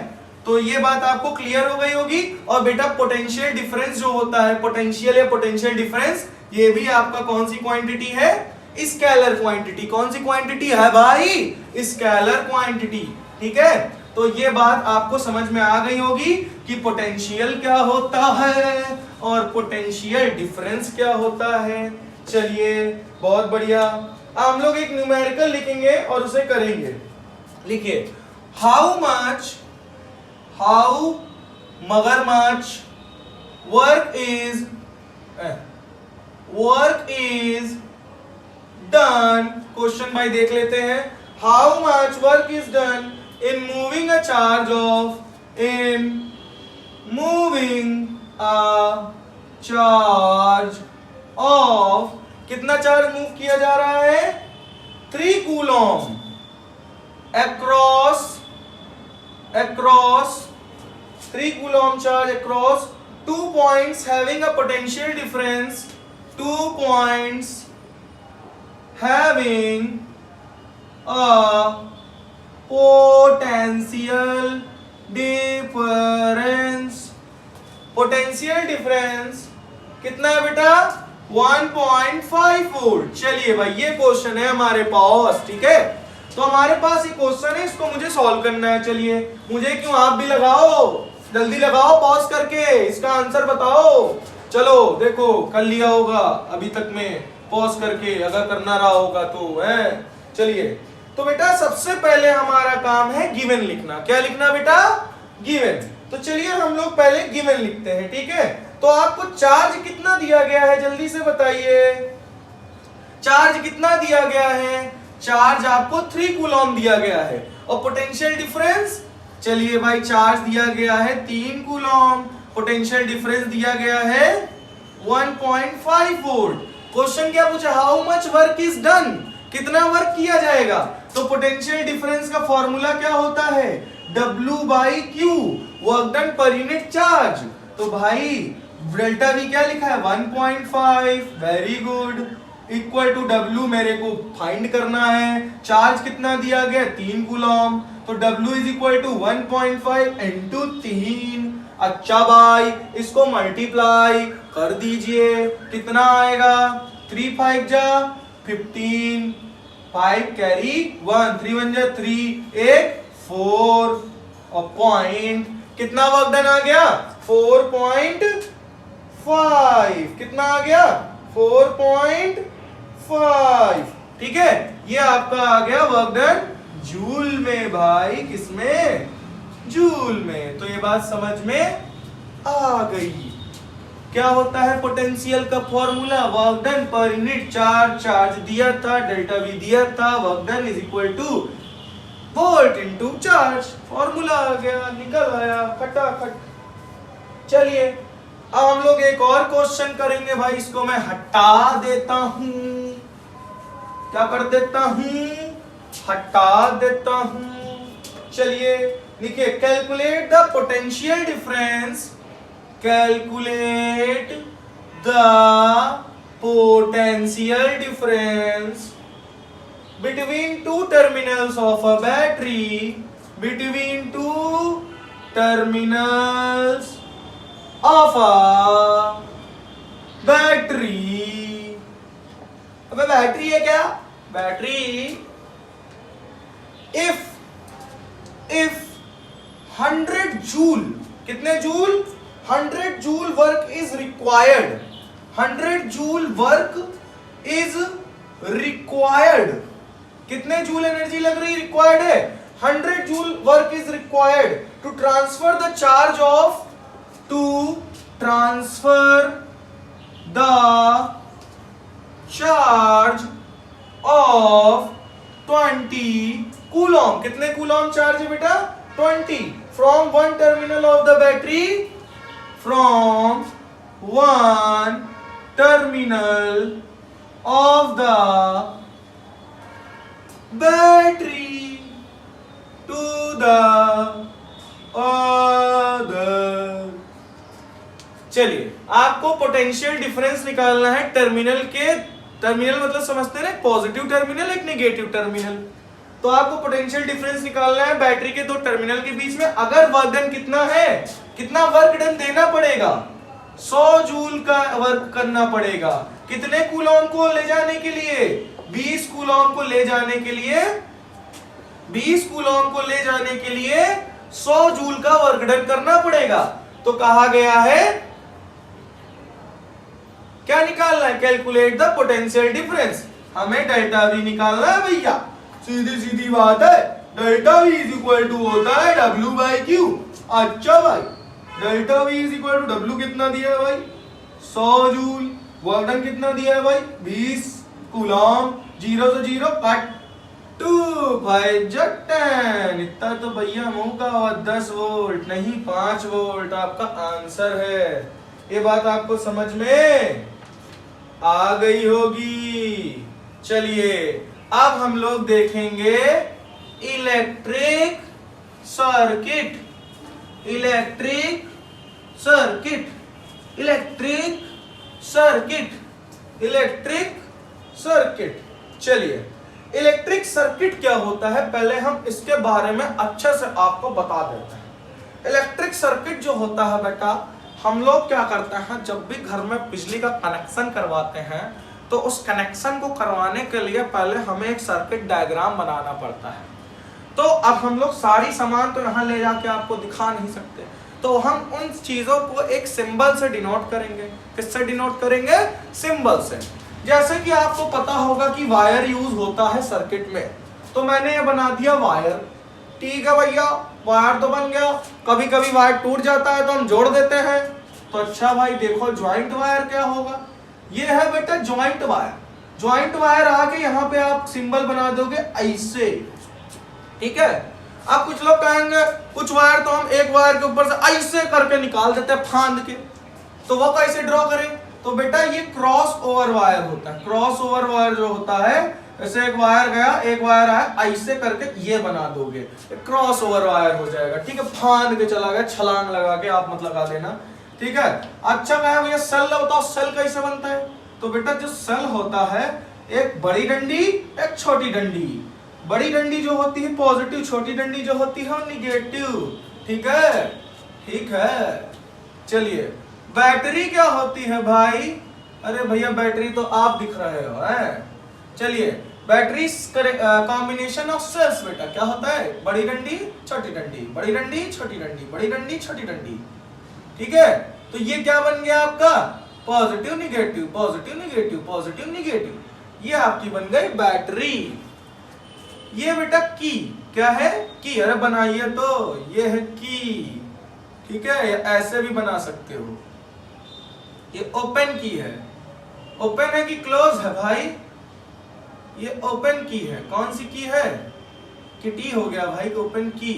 S1: तो ये बात आपको क्लियर हो गई होगी। और बेटा पोटेंशियल डिफरेंस जो होता है, पोटेंशियल या पोटेंशियल डिफरेंस, ये भी आपका कौन सी क्वांटिटी है? Scalar quantity. कौन सी क्वांटिटी है भाई? Scalar quantity. ठीक है, तो ये बात आपको समझ में आ गई होगी कि पोटेंशियल क्या होता है और पोटेंशियल डिफरेंस क्या होता है। चलिए, बहुत बढ़िया। हम लोग एक न्यूमेरिकल लिखेंगे और उसे करेंगे। लिखिए, हाउ मगरमच्छ वर्क इज डन। क्वेश्चन भाई देख लेते हैं। How much work is done in moving a charge of कितना चार्ज मूव किया जा रहा है 3 coulomb across 3 coulomb charge across 2 points having a potential difference 2 points having a potential difference कितना है बेटा 1.5 वोल्ट। चलिए भाई ये क्वेश्चन है हमारे पास, ठीक है। तो हमारे पास ये क्वेश्चन है, इसको मुझे सॉल्व करना है। चलिए मुझे क्यों, आप भी लगाओ, जल्दी लगाओ पॉज करके, इसका आंसर बताओ। चलो देखो कर लिया होगा अभी तक में पॉज करके, अगर करना रहा होगा तो है। चलिए तो बेटा सबसे पहले हमारा काम है गिवन लिखना। क्या लिखना बेटा? गिवन। तो चलिए हम लोग पहले गिवन लिखते हैं, ठीक है। तो आपको चार्ज कितना दिया गया है जल्दी से बताइए। चार्ज कितना दिया गया है? चार्ज आपको 3 कूलम दिया गया है। और पोटेंशियल डिफरेंस, चलिए भाई चार्ज दिया गया है 3 कूलम, पोटेंशियल डिफरेंस दिया गया है 1.5 वोल्ट। क्वेश्चन क्या पूछा? How much work is done, कितना वर्क किया जाएगा। तो पोटेंशियल डिफरेंस का फॉर्मूला क्या होता है? W/Q, वर्क डन पर यूनिट चार्ज। तो भाई डेल्टा V क्या लिखा है? 1.5। Very good. Equal to W मेरे को फाइंड करना है। चार्ज कितना दिया गया? 3 कूलम। तो W is equal to 1.5 into 3। अच्छा भाई इसको मल्टीप्लाई कर दीजिए, कितना आएगा? 3 5 जा 15, 5 कैरी 1, 3 1 जा 3, 1 4 और पॉइंट, कितना वर्क डन आ गया? 4.5। कितना आ गया? 4.5। ठीक है, ये आपका आ गया वर्क डन जूल में भाई। किसमें? जूल में। तो ये बात समझ में आ गई। क्या होता है पोटेंशियल का फॉर्मूला? वर्क डन पर यूनिट चार्ज। चार्ज दिया था, डेल्टा V दिया था, work done is equal to volt into charge. Formula आ गया, निकल आया फटाफट। चलिए अब हम लोग एक और क्वेश्चन करेंगे भाई। इसको मैं हटा देता हूं, क्या कर देता हूं? हटा देता हूं। चलिए लिखिए calculate the potential difference, calculate the potential difference between two terminals of a battery, between two terminals of a battery। अबे बैटरी है क्या? बैटरी if 100 जूल, कितने joule? 100 joule work is required. 100 joule work is required. कितने जूल एनर्जी लग रही? रिक्वायर्ड है 100 joule work is required to transfer the charge of, to transfer the charge of 20 coulomb. कितने कूलम चार्ज है बेटा? 20 from one terminal of the battery, from one terminal of the battery to the other। चलिए आपको पोटेंशियल डिफरेंस निकालना है टर्मिनल के। टर्मिनल मतलब समझते हैं, पॉजिटिव टर्मिनल एक नेगेटिव टर्मिनल। तो आपको पोटेंशियल डिफरेंस निकालना है बैटरी के 2 टर्मिनल के बीच में। अगर वर्क डन कितना है, कितना वर्क डन देना पड़ेगा? 100 जूल का वर्क करना पड़ेगा। कितने कूलम को ले जाने के लिए? 20 कूलम को ले जाने के लिए, 20 कूलम को ले जाने के लिए 100 जूल का वर्क डन करना पड़ेगा। तो कहा गया है क्या निकालना है? Calculate the potential difference. हमें डेल्टा V निकालना है भैया, सीधी सीधी बात है। Delta V is equal to होता है W/Q। अच्छा भाई delta V is equal to W कितना दिया है भाई? 100 जूल। वर्क डन कितना दिया है भाई? 20 कूलम। 0 से 0 कट, 2 5 10। इतना तो भैया मुंह का, और 10 वोल्ट नहीं 5 वोल्ट आपका आंसर है। ये बात आपको समझ में आ गई होगी। चलिए अब हम लोग देखेंगे electric circuit, electric circuit, electric circuit, electric circuit. चलिए इलेक्ट्रिक सर्किट क्या होता है पहले हम इसके बारे में अच्छे से आपको बता देते हैं। इलेक्ट्रिक सर्किट जो होता है बेटा, हम लोग क्या करते हैं जब भी घर में बिजली का कनेक्शन करवाते हैं तो उस कनेक्शन को करवाने के लिए पहले हमें एक सर्किट डायग्राम बनाना पड़ता है। तो अब हम लोग सारी सामान तो यहाँ ले जाके आपको दिखा नहीं सकते, तो हम उन चीजों को एक सिंबल से डिनोट करेंगे। किससे डिनोट करेंगे? सिंबल से। जैसे कि आपको पता होगा कि वायर यूज होता है सर्किट में, तो मैंने ये बना दिया वायर। ठीक है भैया, वायर तो बन गया। कभी कभी वायर टूट जाता है तो हम जोड़ देते हैं। तो अच्छा भाई देखो ज्वाइंट वायर क्या होगा, ये है बेटा ज्वाइंट वायर। ज्वाइंट वायर आके यहाँ पे आप सिंबल बना दोगे ऐसे, ठीक है। अब कुछ लोग कहेंगे कुछ वायर तो हम एक वायर के ऊपर से ऐसे करके निकाल देते हैं फांद के, तो वो कैसे ड्रॉ करें? तो बेटा ये क्रॉस ओवर वायर होता है। क्रॉस ओवर वायर जो होता है, ऐसे एक वायर गया एक वायर आया, ऐसे करके ये बना दोगे, क्रॉस ओवर वायर हो जाएगा। ठीक है, फांद के चला गया, छलांग लगा के आप मत लगा देना। ठीक है। अच्छा कहा भैया सेल बताओ, सेल कैसे बनता है? तो बेटा जो सेल होता है, एक बड़ी डंडी एक छोटी डंडी। बड़ी डंडी जो होती है पॉजिटिव, छोटी डंडी जो होती है निगेटिव। ठीक है, ठीक है। चलिए बैटरी क्या होती है भाई? अरे भैया बैटरी तो आप दिख रहे हो हैं। चलिए बैटरी कॉम्बिनेशन ऑफ सेल्स बेटा क्या होता है? बड़ी डंडी छोटी डंडी, बड़ी डंडी छोटी डंडी, बड़ी डंडी छोटी डंडी। ठीक है, तो ये क्या बन गया आपका? Positive negative, positive negative, positive negative. ये आपकी बन गई बैटरी। ये बेटा की क्या है? की। अरे बनाइए तो, ये है की। ठीक है, ऐसे भी बना सकते हो। ये ओपन की है। ओपन है कि क्लोज है भाई? ये ओपन की है। कौन सी की है? कि टी हो गया भाई, ओपन की।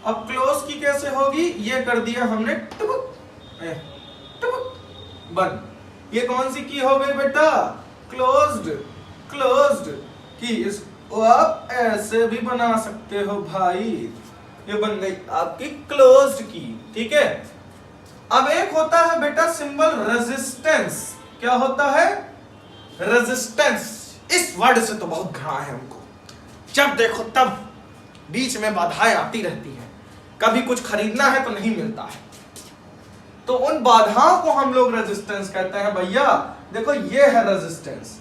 S1: अब क्लोज की कैसे होगी? ये कर दिया हमने टुक टुक बंद। ये कौन सी की हो गई बेटा? क्लोज्ड, क्लोज्ड की। इसको आप ऐसे भी बना सकते हो भाई। ये बन गई आपकी क्लोज्ड की। ठीक है। अब एक होता है बेटा सिंबल रेजिस्टेंस। क्या होता है? रेजिस्टेंस। इस वर्ड से तो बहुत घृणा है हमको। जब देखो तब बीच में बाधाएं आती रहती हैं। कभी कुछ खरीदना है तो नहीं मिलता है, तो उन बाधाओं को हम लोग रेजिस्टेंस कहते हैं। भैया देखो ये है रेजिस्टेंस।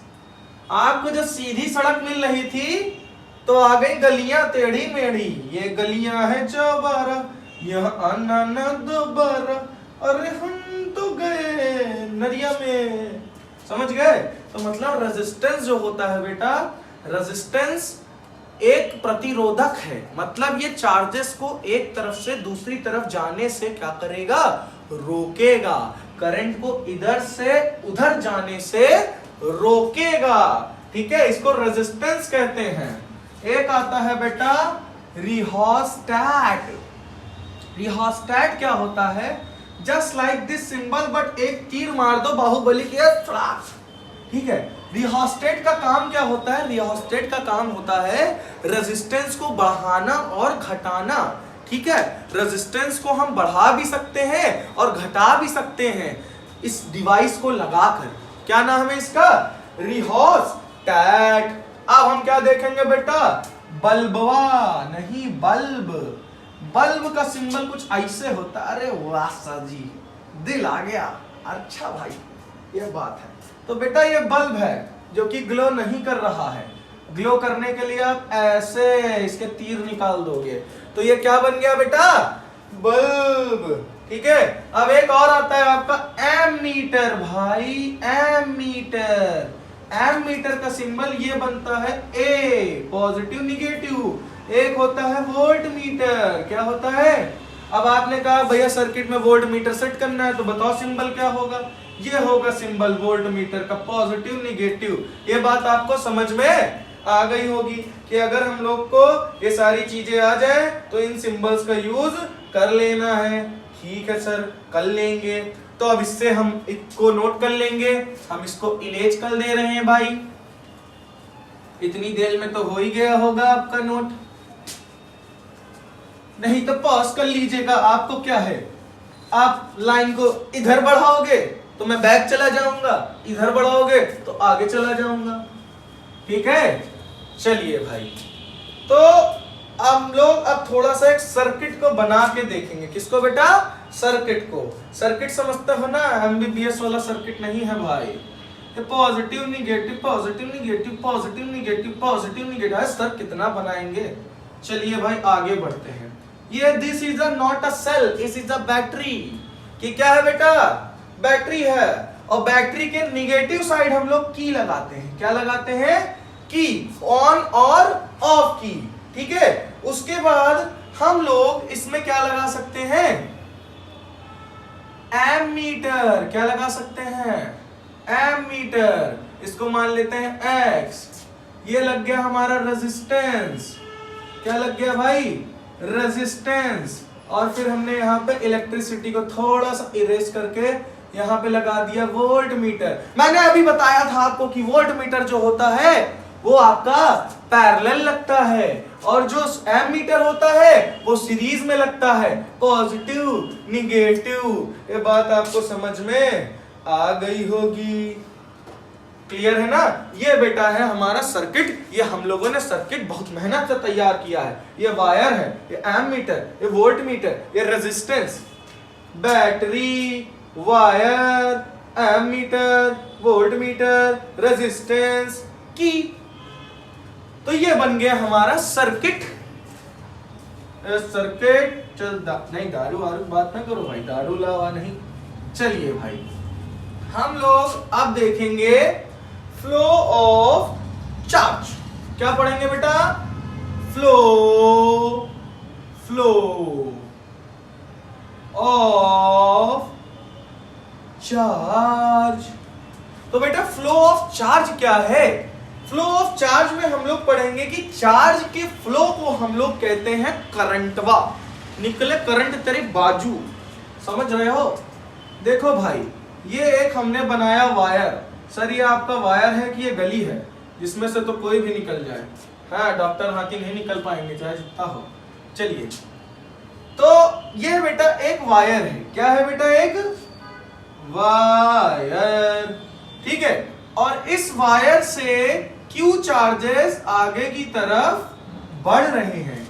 S1: आपको जब सीधी सड़क मिल रही थी तो आ गई गलियां टेढ़ी मेढ़ी। ये गलियां है चौबारा, यह आना न दोबारा, अरे हम तो गए नरिया में। समझ गए? तो मतलब रेजिस्टेंस जो होता है बेटा, रेजिस्टेंस एक प्रतिरोधक है। मतलब ये चार्जेस को एक तरफ से दूसरी तरफ जाने से क्या करेगा? रोकेगा। करंट को इधर से उधर जाने से रोकेगा। ठीक है, इसको रेजिस्टेंस कहते हैं। एक आता है बेटा रिहोस्टैट। रिहोस्टैट क्या होता है? Just like this symbol, but एक तीर मार दो बाहुबली की। ठीक है। रिहोस्टेट का काम क्या होता है? रिहोस्टेट का काम होता है रेजिस्टेंस को बढ़ाना और घटाना। ठीक है, रेजिस्टेंस को हम बढ़ा भी सकते हैं और घटा भी सकते हैं इस डिवाइस को लगाकर। क्या नाम है इसका? रिहोस्टैट। अब हम क्या देखेंगे बेटा? बल्बवा नहीं, बल्ब। बल्ब का सिंबल कुछ ऐसे होता है। अरे वाह साजी, दिल आ गया। अच्छा भाई ये बात है। तो बेटा ये बल्ब है जो कि ग्लो नहीं कर रहा है। ग्लो करने के लिए आप ऐसे इसके तीर निकाल दोगे तो ये क्या बन गया बेटा? बल्ब। ठीक है। अब एक और आता है आपका एमीटर भाई, एमीटर। एमीटर का सिंबल ये बनता है ए, पॉजिटिव निगेटिव। एक होता है वोल्ट मीटर। क्या होता है? अब आपने कहा भैया सर्किट में वोल्ट मीटर सेट करना है, तो बताओ सिंबल क्या होगा? ये होगा सिंबल वोल्ट मीटर का, पॉजिटिव निगेटिव। ये बात आपको समझ में आ गई होगी कि अगर हम लोग को ये सारी चीजें आ जाए तो इन सिंबल्स का यूज कर लेना है। ठीक है सर, कर लेंगे। तो अब इससे हम इसको नोट कर लेंगे, हम इसको इरेज कर दे रहे हैं भाई। इतनी देर में तो हो ही गया होगा आपका नोट, नहीं तो पॉज कर लीजिएगा। आपको क्या है, आप लाइन को इधर बढ़ाओगे तो मैं बैक चला जाऊंगा, इधर बढ़ाओगे तो आगे चला जाऊंगा, ठीक है। चलिए भाई, तो हम लोग अब थोड़ा सा एक सर्किट को बना के देखेंगे। किसको बेटा, सर्किट को। सर्किट समझते हो ना, एमबीबीएस वाला सर्किट नहीं है भाई। Positive negative positive negative positive negative positive negative, sir कितना बनाएंगे। चलिए भाई आगे बढ़ते हैं। ये this is not a cell, this is a battery. कि क्या है बेटा, बैटरी है। और बैटरी के निगेटिव साइड हम लोग की लगाते हैं। क्या लगाते हैं, की, ऑन और ऑफ की, ठीक है। उसके बाद हम लोग इसमें क्या लगा सकते हैं, एमीटर। क्या लगा सकते हैं, एमीटर। इसको मान लेते हैं एक्स। ये लग गया हमारा रेजिस्टेंस। क्या लग गया भाई, रेजिस्टेंस। और फिर हमने यहाँ पे इलेक्ट्रिसिटी को थोड़ा सा इरेज करके यहाँ पे लगा दिया वोल्ट मीटर। मैंने अभी बताया था आपको कि वोल्ट मीटर जो होता है वो आपका पैरेलल लगता है, और जो एमीटर होता है वो सीरीज में लगता है, पॉजिटिव निगेटिव। ये बात आपको समझ में आ गई होगी, क्लियर है ना। ये बेटा है हमारा सर्किट। ये हम लोगों ने सर्किट बहुत मेहनत से तैयार किया है। ये वायर है, ये एमीटर, ये वोल्ट मीटर, ये resistance, battery, wire, ammeter, voltmeter, resistance, की। तो ये बन गया हमारा सर्किट। सर्किट नहीं, दारू वारू बात ना करो भाई, दारू लावा नहीं। चलिए भाई, हम लोग अब देखेंगे फ्लो ऑफ चार्ज। क्या पढ़ेंगे बेटा, फ्लो ऑफ चार्ज। तो बेटा फ्लो ऑफ चार्ज क्या है, फ्लो ऑफ चार्ज में हम लोग पढ़ेंगे कि चार्ज के फ्लो को हम लोग कहते हैं करंटवा। निकले करंट तेरे बाजू, समझ रहे हो। देखो भाई, ये एक हमने बनाया वायर। सर ये आपका वायर है कि ये गली है, जिसमें से तो कोई भी निकल जाए। हाँ, डॉक्टर हाथी नहीं निकल पाएंगे चाहे जितना हो। चलिए, तो ये बेटा एक वायर है। क्या है बेटा, एक वायर, ठीक है। और इस वायर से क्यू चार्जेस आगे की तरफ बढ़ रहे हैं,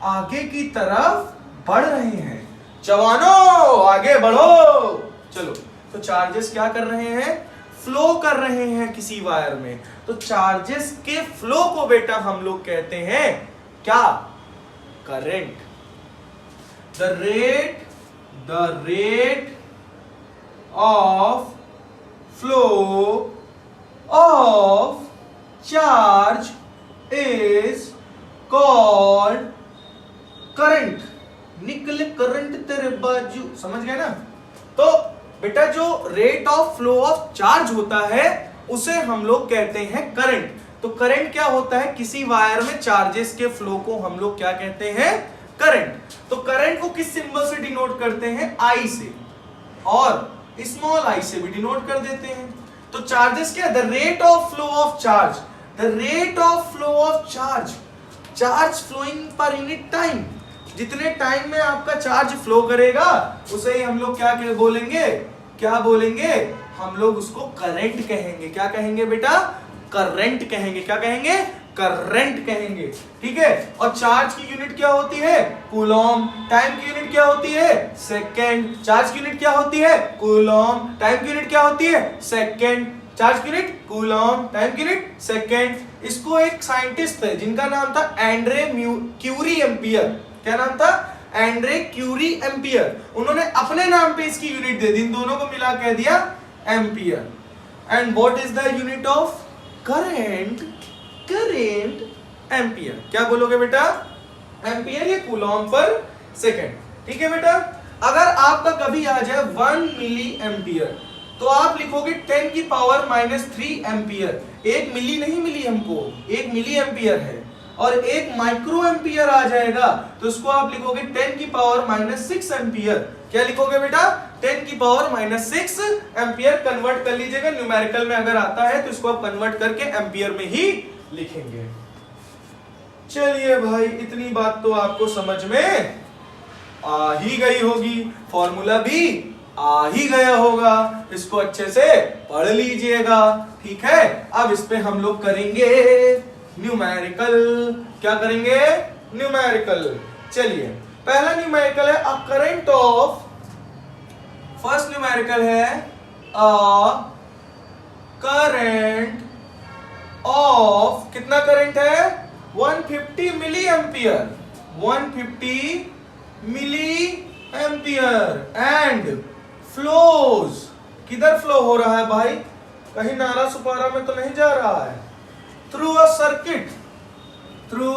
S1: आगे की तरफ बढ़ रहे हैं। जवानों आगे बढ़ो। चलो, तो चार्जेस क्या कर रहे हैं, फ्लो कर रहे हैं किसी वायर में। तो चार्जेस के फ्लो को बेटा हम लोग कहते हैं क्या, current. The rate of flow of charge is called current. निकले करंट तेरे बाजू, समझ गए ना। तो बेटा जो rate of flow of charge होता है उसे हम लोग कहते हैं करंट। तो करंट क्या होता है, किसी वायर में चार्जेस के फ्लो को हम लोग क्या कहते हैं, करंट। तो करंट को किस सिंबल से डिनोट करते हैं, आई से, और स्मॉल आई से भी डिनोट कर देते हैं। तो चार्जेस क्या, the rate of flow of charge, the rate of flow of charge, charge flowing per unit time. जितने टाइम में आपका चार्ज फ्लो करेगा उसे ही हम लोग क्या बोलेंगे, क्या बोलेंगे, हम लोग उसको करंट कहेंगे। क्या कहेंगे बेटा, करंट कहेंगे। क्या कहेंगे, करंट कहेंगे, ठीक है। और चार्ज की यूनिट क्या होती है, कूलॉम। टाइम की यूनिट क्या होती है, सेकंड। चार्ज की यूनिट क्या होती है, कूलॉम। टाइम की यूनिट क्या होती है, सेकंड। चार्ज की यूनिट कूलॉम, टाइम की यूनिट सेकंड। इसको एक साइंटिस्ट थे जिनका नाम था एंड्रे क्यूरी एम्पियर। क्या नाम था, एंड्रे क्यूरी एम्पियर। उन्होंने अपने नाम पे इसकी यूनिट दे दी, इन दोनों को मिला कह दिया ampere. And what is the unit of current, current ampere. क्या बोलोगे बेटा, एम्पियर या कूलॉम पर सेकंड, ठीक है बेटा। अगर आपका कभी आ जाए 1 मिली एम्पियर तो आप लिखोगे 10 की पावर -3 एम्पियर। 1 मिली नहीं मिली हमको, 1 मिली एम्पियर है। और एक माइक्रो एम्पियर आ जाएगा तो उसको आप लिखोगे 10 की पावर -6 एम्पियर। क्या लिखोगे बेटा? 10 की पावर -6 एम्पियर। कन्वर्ट कर लीजिएगा, न्यूमेरिकल में अगर आता है तो इसको आप कन्वर्ट करके एम्पियर में ही लिखेंगे। चलिए भाई, इतनी बात तो आपको समझ में आ ही गई होगी, फॉर्मूला भी आ ही गया होगा, इसको अच्छे से पढ़ लीजिएगा। ठीक है, अब इस पे हम लोग करेंगे न्यूमेरिकल। क्या करेंगे? न्यूमेरिकल। चलिए, पहला न्यूमेरिकल है a current of, first numerical है अ करंट ऑफ, कितना करंट है? 150 milliampere, 150 milliampere and flows, किधर फ्लो हो रहा है भाई? कहीं नाला सुपारा में तो नहीं जा रहा है। Through a circuit, through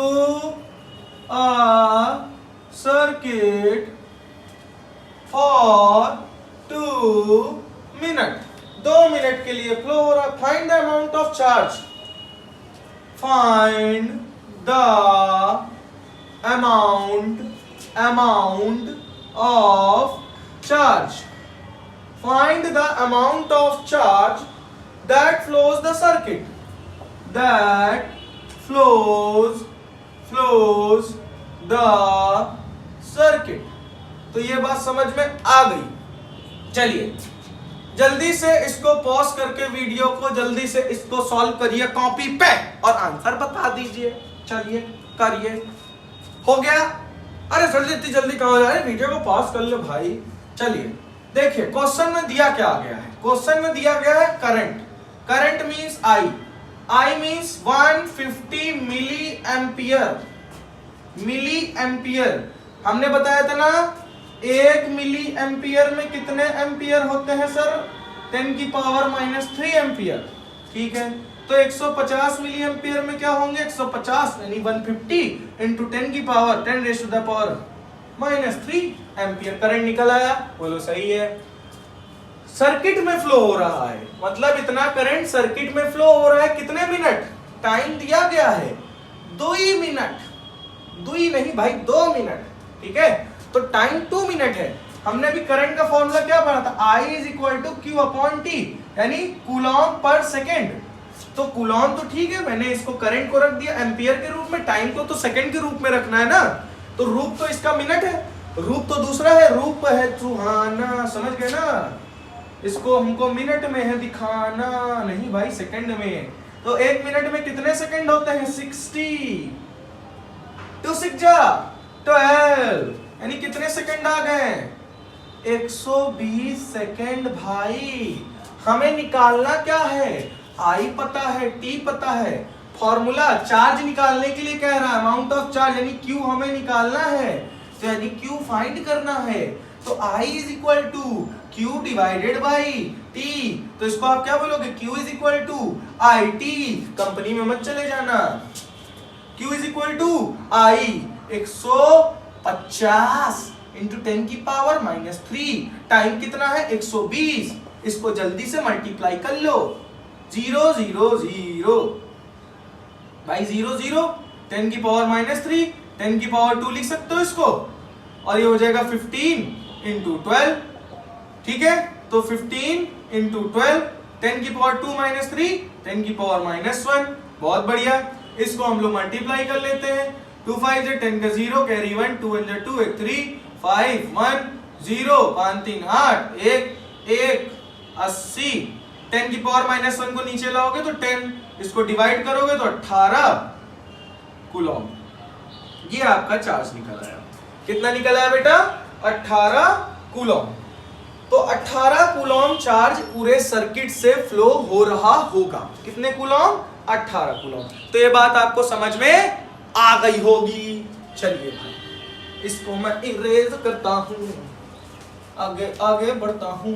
S1: a circuit for 2 minute, 2 minute के लिए फ्लो हो रहा है। Find the amount of charge, find the amount of charge, find the amount of charge that flows the circuit, that flows the circuit। तो ये बात समझ में आ गई। चलिए जल्दी से इसको पॉज करके वीडियो को जल्दी से इसको सॉल्व करिए कॉपी पे और आंसर बता दीजिए। चलिए करिए। हो गया? अरे सर इतनी जल्दी कहाँ जा रहे हैं? वीडियो को पॉज कर लो भाई। चलिए देखिए क्वेश्चन में दिया क्या आ गया है। क्वेश्चन में दिया गया है current, current means I means 150 milliampere, milliampere. हमने बताया था ना 1 मिली एम्पियर में कितने एम्पियर होते हैं सर? 10 की पावर -3 एम्पियर। ठीक है, तो 150 मिली एम्पियर में क्या होंगे? 150 यानी 150 इंटू 10 की power 10 raise to the power -3 ampere current निकल आया। बोलो सही है। सर्किट में फ्लो हो रहा है, मतलब इतना करंट सर्किट में फ्लो हो रहा है। कितने मिनट? टाइम दिया गया है 2 मिनट, 2 नहीं भाई 2 मिनट। ठीक है, तो टाइम 2 मिनट है। हमने अभी करंट का फॉर्मूला क्या पढ़ा था? I = Q/T, यानी कूलॉम पर सेकेंड। तो कूलॉम तो ठीक है, मैंने इसको करंट को रख दिया एम्पियर के रूप में, टाइम को तो सेकंड के रूप में रखना है ना। तो रूप तो इसका मिनट है, रूप तो दूसरा है, रूप है सुहाना, समझ गए ना? इसको हमको मिनट में है दिखाना, नहीं भाई सेकंड में। तो 1 मिनट में कितने सेकंड होते हैं? 60, 2 6 जा 12, यानी कितने सेकंड आ गए? 120 सेकंड भाई। हमें निकालना क्या है? आई पता है, टी पता है, फॉर्मूला चार्ज निकालने के लिए कह रहा है, अमाउंट ऑफ चार्ज यानी क्यू हमें निकालना है, तो यानी क्यू फाइंड करना है। तो I = Q divided by T। तो इसको आप क्या बोलोगे? Q = IT। कंपनी में मत चले जाना। Q = I 150 इंटू 10 की पावर -3। टाइम कितना है? 120। इसको जल्दी से मल्टीप्लाई कर लो। 0 0 0 भाई 0 0, 10 की पावर -3, 10 की पावर 2 लिख सकते हो इसको, और ये हो जाएगा 15 इंटू 12। ठीक है, तो 15 इंटू 12, 10 की पावर 2 -3, 10 की पावर -1। बहुत बढ़िया, इसको हम लोग मल्टीप्लाई कर लेते हैं। 2 5 से 10 का 0, कैरी 1, 2 1 2 1 3 5 1 0 5 3 8 1 1 80। 10 की पावर -1 को नीचे लाओगे तो 10, इसको डिवाइड करोगे तो 18 कूलॉम। ये आपका चार्ज निकल आया। कितना निकल आया बेटा? 18 कूलॉम। तो 18 कूलॉम चार्ज पूरे सर्किट से फ्लो हो रहा होगा। कितने कूलॉम? 18 कूलॉम। तो ये बात आपको समझ में आ गई होगी। चलिए भाई, इसको मैं इरेज करता हूं, आगे आगे बढ़ता हूं।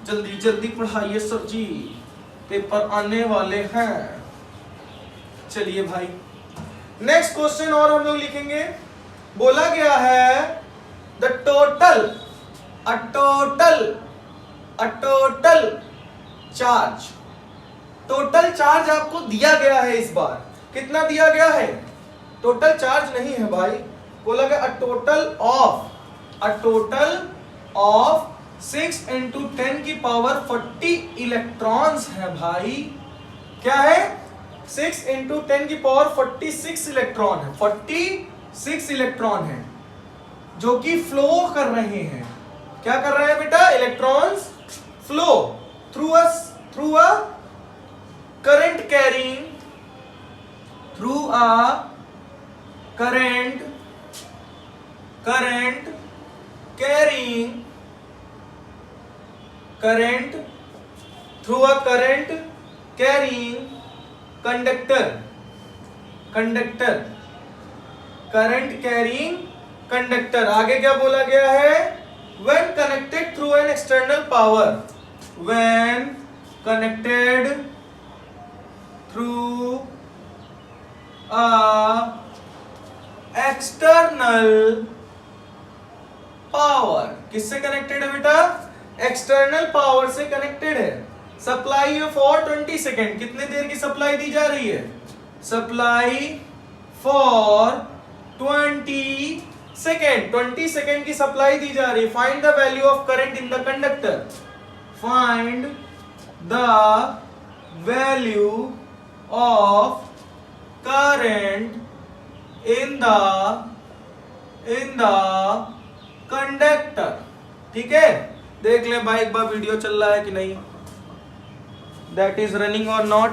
S1: जल्दी जल्दी पढ़ाइए सर जी, पेपर आने वाले हैं। चलिए भाई, नेक्स्ट क्वेश्चन और हम लोग लिखेंगे। बोला गया है the total charge, total charge आपको दिया गया है इस बार। कितना दिया गया है, टोटल चार्ज नहीं है भाई, बोला गया अ टोटल ऑफ 6 × 10⁻40 इलेक्ट्रॉन्स है भाई। क्या है, 6 × 10⁻46 इलेक्ट्रॉन है, 46 इलेक्ट्रॉन है जो कि फ्लो कर रहे हैं। क्या कर रहे हैं बेटा, electrons flow through a current carrying, through a current carrying conductor, current carrying conductor। आगे क्या बोला गया है, when connected through an external power, when connected through a external power, किससे कनेक्टेड है बेटा, एक्सटर्नल पावर से कनेक्टेड है। सप्लाई फॉर 20 सेकेंड, कितने देर की सप्लाई दी जा रही है, सप्लाई फॉर 20 सेकेंड, 20 सेकेंड की सप्लाई दी जा रही है। Find the value of current in the conductor, find the value of current in the conductor। ठीक है, देख ले भाई एक बार वीडियो चल रहा है कि नहीं, that is running or not।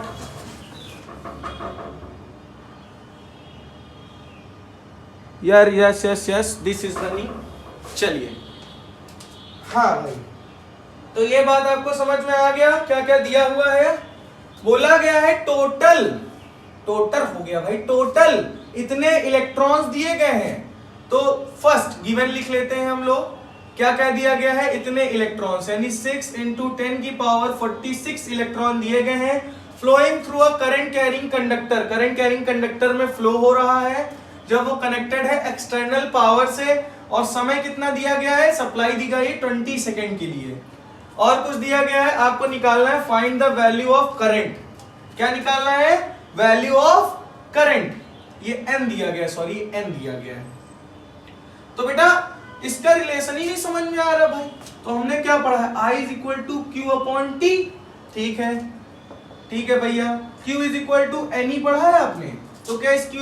S1: यार यस दिस इज रनिंग। चलिए हाँ भाई, तो ये बात आपको समझ में आ गया, क्या क्या दिया हुआ है। बोला गया है टोटल हो गया भाई, टोटल इतने इलेक्ट्रॉन्स दिए गए हैं। तो फर्स्ट गिवन लिख लेते हैं हम लोग, क्या क्या दिया गया है, इतने इलेक्ट्रॉन्स यानी 6 × 10⁻46 इलेक्ट्रॉन दिए गए हैं, flowing through a current carrying conductor. Current carrying conductor में फ्लो हो रहा है जब वो कनेक्टेड है एक्सटर्नल पावर से, और समय कितना दिया गया है, सप्लाई दी गई है 20 सेकेंड के लिए। और कुछ दिया गया है, आपको निकालना है find the value of current. क्या निकालना है, वैल्यू ऑफ करंट। ये n दिया गया, सॉरी n दिया गया है। तो बेटा इसका रिलेशन ही नहीं समझ में आ रहा भाई, तो हमने क्या पढ़ा है, I = Q/T। ठीक है भैया, Q = NE पढ़ा है आपने, तो क्या इस Q =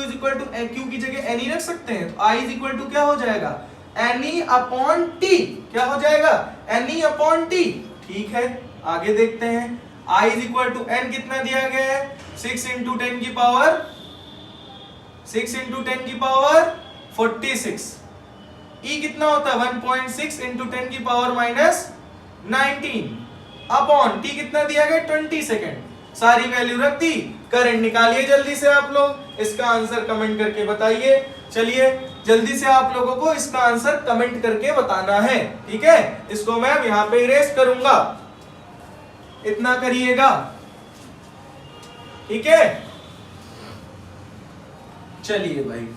S1: Q की जगह NE रख सकते हैं, तो I = क्या हो जाएगा, NE/T। क्या हो जाएगा, NE/T। ठीक है, आगे देखते हैं। I = N कितना दिया गया है, 6 × 10⁻46। E कितना होता है, 1.6 × 10⁻19 अपॉन T कितना दिया गया, 20 सेकेंड। सारी वैल्यू रख दी, करंट निकालिए जल्दी से आप लोग, इसका आंसर कमेंट करके बताइए। चलिए जल्दी से आप लोगों को इसका आंसर कमेंट करके बताना है। ठीक है, इसको मैं यहां पे इरेज करूंगा, इतना करिएगा। ठीक है, चलिए भाई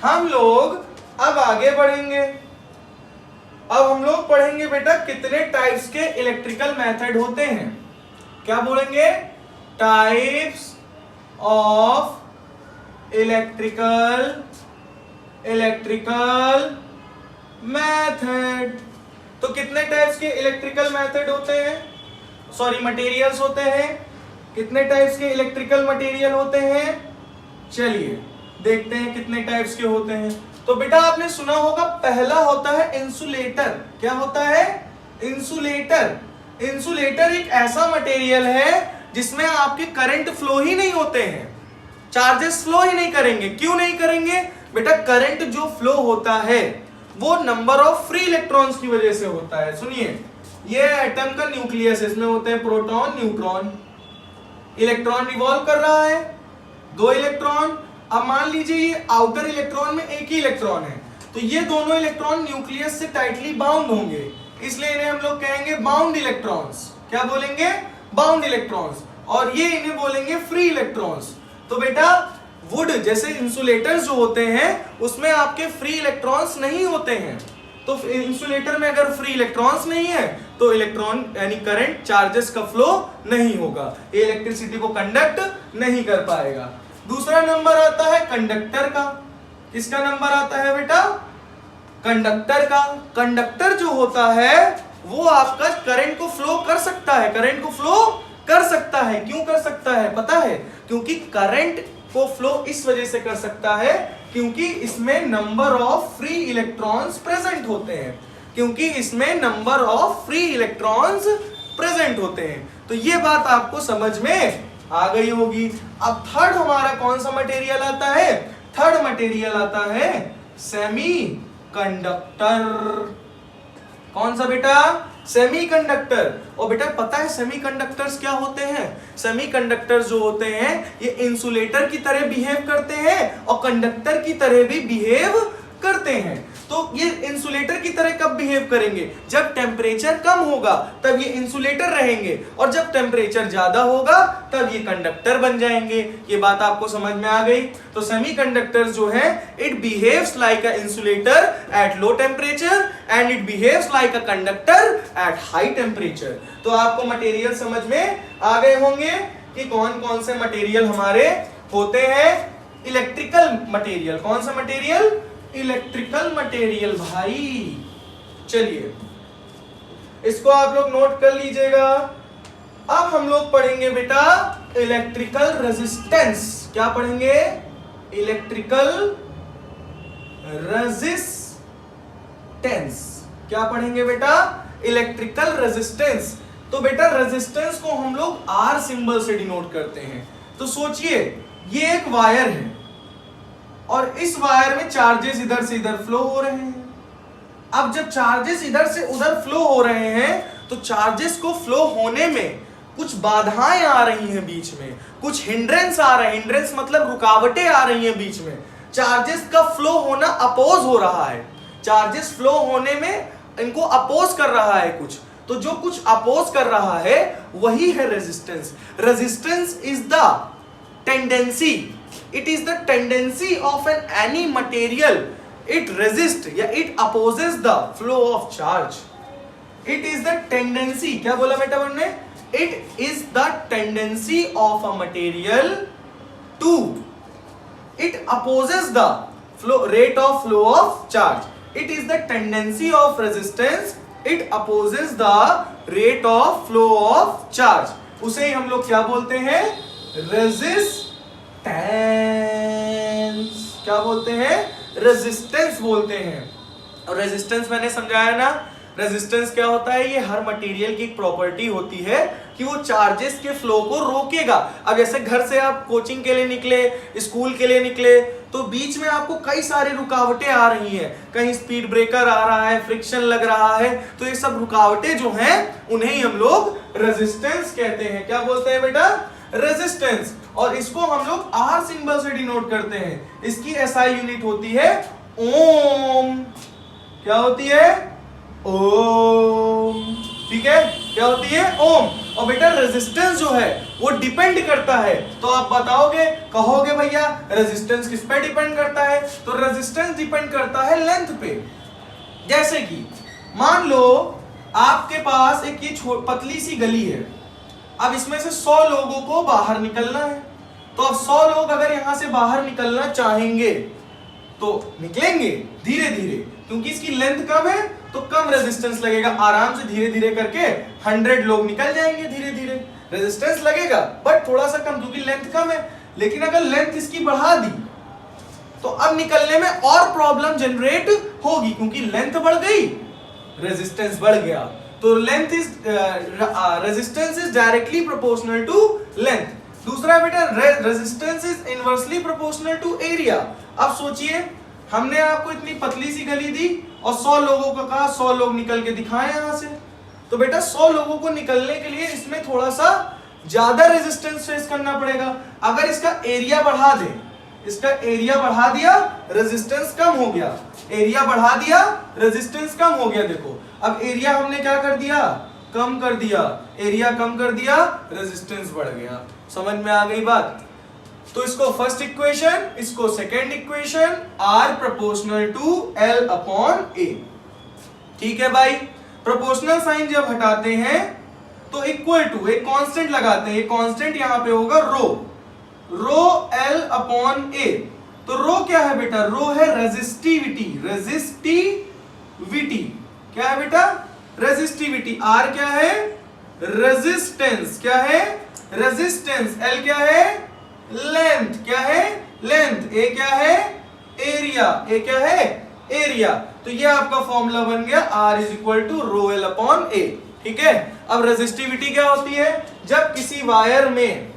S1: हम लोग अब आगे बढ़ेंगे। अब हम लोग पढ़ेंगे बेटा कितने टाइप्स के इलेक्ट्रिकल मेथड होते हैं। क्या बोलेंगे, टाइप्स ऑफ इलेक्ट्रिकल मेथड। तो कितने टाइप्स के इलेक्ट्रिकल मेथड होते हैं, सॉरी मटेरियल्स होते हैं, कितने टाइप्स के इलेक्ट्रिकल मटेरियल होते हैं। चलिए देखते हैं कितने टाइप्स के होते हैं। तो बेटा आपने सुना होगा, पहला होता है इंसुलेटर। क्या होता है, इंसुलेटर। इंसुलेटर एक ऐसा मटेरियल है जिसमें आपके करंट फ्लो ही नहीं होते हैं, चार्जेस फ्लो ही नहीं करेंगे। क्यों नहीं करेंगे बेटा, करंट जो फ्लो होता है वो नंबर ऑफ फ्री इलेक्ट्रॉन्स की वजह से होता है। सुनिए, ये एटम का न्यूक्लियस, इसमें होते हैं प्रोटॉन न्यूट्रॉन, इलेक्ट्रॉन रिवॉल्व कर रहा है, 2 इलेक्ट्रॉन। अब मान लीजिए ये आउटर इलेक्ट्रॉन में एक ही इलेक्ट्रॉन है, तो ये दोनों इलेक्ट्रॉन न्यूक्लियस से टाइटली बाउंड होंगे, इसलिए इन्हें हम लोग कहेंगे बाउंड इलेक्ट्रॉन्स। क्या बोलेंगे, बाउंड इलेक्ट्रॉन्स। और ये इन्हें बोलेंगे फ्री इलेक्ट्रॉन्स। तो बेटा वुड जैसे इंसुलेटर्स जो होते हैं उसमें आपके फ्री इलेक्ट्रॉन्स नहीं होते हैं, तो इंसुलेटर में अगर फ्री इलेक्ट्रॉन्स नहीं है तो इलेक्ट्रॉन यानी करंट चार्जेस का फ्लो नहीं होगा, ये इलेक्ट्रिसिटी को कंडक्ट नहीं कर पाएगा। दूसरा नंबर आता है कंडक्टर का। किसका नंबर आता है बेटा? कंडक्टर का। कंडक्टर जो होता है वो आपका करंट को फ्लो कर सकता है, करंट को फ्लो कर सकता है। क्यों कर सकता है पता है? क्योंकि करंट को फ्लो इस वजह से कर सकता है क्योंकि इसमें number of free electrons present होते हैं, क्योंकि इसमें number of free electrons present होते हैं। तो ये बात आपको समझ में आ गई होगी। अब थर्ड हमारा कौन सा मटेरियल आता है? थर्ड मटेरियल आता है सेमी कंडक्टर। कौन सा बेटा? सेमीकंडक्टर। और बेटा पता है सेमीकंडक्टर्स क्या होते हैं? सेमीकंडक्टर्स जो होते हैं ये इंसुलेटर की तरह बिहेव करते हैं और कंडक्टर की तरह भी बिहेव करते हैं। तो ये इंसुलेटर की तरह कब बिहेव करेंगे? जब टेम्परेचर कम होगा तब ये इंसुलेटर रहेंगे, और जब टेम्परेचर ज्यादा होगा तब ये कंडक्टर बन जाएंगे। ये बात आपको समझ में आ गई? तो सेमीकंडक्टर जो है it behaves like a insulator at low temperature and it behaves like a conductor at high temperature. तो आपको मटेरियल समझ में आ गए होंगे कि कौन कौन से मटेरियल हमारे होते हैं। इलेक्ट्रिकल मटेरियल, कौन सा मटेरियल? इलेक्ट्रिकल मटेरियल भाई। चलिए इसको आप लोग नोट कर लीजिएगा। अब हम लोग पढ़ेंगे बेटा इलेक्ट्रिकल रेजिस्टेंस। क्या पढ़ेंगे? Electrical resistance. क्या पढ़ेंगे बेटा? Electrical resistance. तो बेटा रेजिस्टेंस को हम लोग आर सिंबल से डिनोट करते हैं। तो सोचिए ये एक वायर है और इस वायर में चार्जेस इधर से इधर फ्लो हो रहे हैं। अब जब चार्जेस इधर से उधर फ्लो हो रहे हैं तो चार्जेस को फ्लो होने में कुछ बाधाएं आ रही हैं बीच में, कुछ हिंड्रेंस आ रहे हैं। हिंड्रेंस मतलब रुकावटें आ रही हैं बीच में। चार्जेस का फ्लो होना अपोज हो रहा है। चार्जेस फ्लो होने में इनको अपोज कर रहा है कुछ। तो जो कुछ अपोज कर रहा है वही है resistance. Resistance is the tendency, it is the tendency of any material, it resists या it opposes the flow of charge. It is the tendency, क्या बोला बेटा हमने? It is the tendency of a material to, it opposes the rate of flow of charge. It is the tendency of resistance, it opposes the rate of flow of charge. उसे ही हम लोग क्या बोलते हैं? रेजिस्टेंस। क्या बोलते हैं? रेजिस्टेंस बोलते हैं। और रेजिस्टेंस मैंने समझाया ना, रेजिस्टेंस क्या होता है? ये हर मटेरियल की एक प्रॉपर्टी होती है कि वो चार्जेस के फ्लो को रोकेगा। अब जैसे घर से आप कोचिंग के लिए निकले, स्कूल के लिए निकले, तो बीच में आपको कई सारी रुकावटें आ रही हैं। कहीं स्पीड ब्रेकर आ रहा है, फ्रिक्शन लग रहा है, तो ये सब रुकावटें जो हैं उन्हें ही हम लोग रेजिस्टेंस कहते हैं। क्या बोलते हैं बेटा? रेजिस्टेंस। और इसको हम लोग आर सिंबल से डिनोट करते हैं। इसकी एसआई यूनिट होती है ओम। क्या होती है? ओम। ठीक है, क्या होती है? ओम। और बेटा रेजिस्टेंस जो है वो डिपेंड करता है। तो आप बताओगे, कहोगे भैया रेजिस्टेंस किस पे डिपेंड करता है? तो रेजिस्टेंस डिपेंड करता है लेंथ पे। जैसे कि मान लो आपके पास एक ये पतली सी गली है। अब इसमें से 100 लोगों को बाहर निकलना है। तो अब 100 लोग अगर यहां से बाहर निकलना चाहेंगे तो निकलेंगे धीरे धीरे, क्योंकि इसकी लेंथ कम है तो कम रेजिस्टेंस लगेगा। आराम से धीरे धीरे करके 100 लोग निकल जाएंगे धीरे धीरे। रेजिस्टेंस लगेगा बट थोड़ा सा कम, क्योंकि लेंथ कम है। लेकिन अगर लेंथ इसकी बढ़ा दी तो अब निकलने में और प्रॉब्लम जनरेट होगी, क्योंकि लेंथ बढ़ गई, रेजिस्टेंस बढ़ गया। तो length is resistance is directly proportional to length. दूसरा बेटा resistance is inversely proportional to area. अब सोचिए हमने आपको इतनी पतली सी गली दी और 100 लोगों को कहा 100 लोग निकल के दिखाएं यहां से। तो बेटा 100 लोगों को निकलने के लिए इसमें थोड़ा सा ज्यादा रेजिस्टेंस फेस करना पड़ेगा। अगर इसका एरिया बढ़ा दे, इसका एरिया बढ़ा दिया, रेजिस्टेंस कम हो गया। एरिया बढ़ा दिया, रेजिस्टेंस कम हो गया। देखो अब एरिया हमने क्या कर दिया? कम कर दिया। एरिया कम कर दिया, रेजिस्टेंस बढ़ गया। समझ में आ गई बात? तो इसको फर्स्ट इक्वेशन, इसको second equation, R proportional to L upon A. ठीक है भाई। प्रोपोर्शनल साइन जब हटाते हैं तो इक्वल टू एक कांस्टेंट लगाते हैं। कांस्टेंट यहां पे होगा रो। रो एल अपॉन ए। तो रो क्या है बेटा? रो है रेजिस्टिविटी, रेजिस्टिविटी क्या है बेटा? रेजिस्टिविटी। आर क्या है? रेजिस्टेंस। क्या है? रेजिस्टेंस। एल क्या है? लेंथ। क्या है? लेंथ। ए क्या है? एरिया। ए क्या है? एरिया। तो ये आपका फॉर्मूला बन गया R is equal to rho L upon A. ठीक है। अब रेजिस्टिविटी क्या होती है? जब किसी वायर में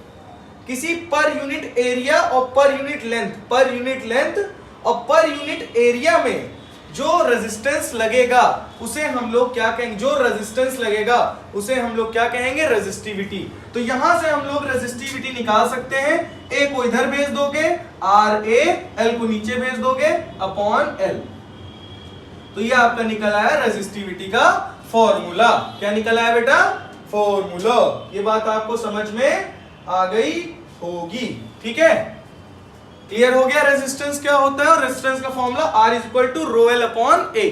S1: किसी पर यूनिट एरिया और पर यूनिट लेंथ और पर यूनिट एरिया में जो रेजिस्टेंस लगेगा उसे हम लोग क्या कहेंगे? जो रेजिस्टेंस लगेगा उसे हम लोग क्या कहेंगे? रेजिस्टिविटी। तो यहां से हम लोग रेजिस्टिविटी निकाल सकते हैं। ए को इधर भेज दोगे आर ए, एल को नीचे भेज दोगे अपॉन एल। तो ये आपका निकल आया रेजिस्टिविटी का फॉर्मूला। क्या निकल आया बेटा? फॉर्मूला। ये बात आपको समझ में आ गई होगी। ठीक है, क्लियर हो गया रेजिस्टेंस क्या होता है और रेजिस्टेंस का formula R is equal to rho L upon A.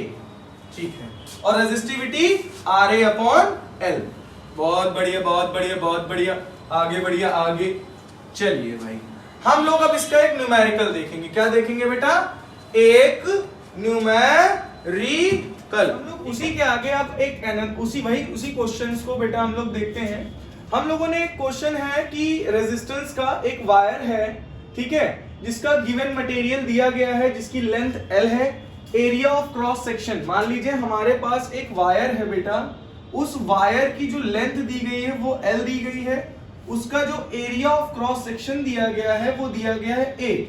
S1: ठीक है, और resistivity R A upon L. बहुत बढ़िया, बहुत बढ़िया, बहुत बढ़िया। आगे बढ़िया, आगे चलिए भाई, हम लोग अब इसका एक न्यूमेरिकल देखेंगे। क्या देखेंगे बेटा? एक न्यूमेरिकल। हम लोग उसी के आगे आप एक उसी क्वेश्चन को बेटा हम लोग देखते हैं। हम लोगों ने एक क्वेश्चन है कि रेजिस्टेंस का एक वायर है, ठीक है, जिसका गिवन मटेरियल दिया गया है, जिसकी लेंथ L है, एरिया ऑफ क्रॉस सेक्शन। मान लीजिए हमारे पास एक वायर है बेटा, उस वायर की जो लेंथ दी गई है वो L दी गई है, उसका जो एरिया ऑफ क्रॉस सेक्शन दिया गया है वो दिया गया है 8,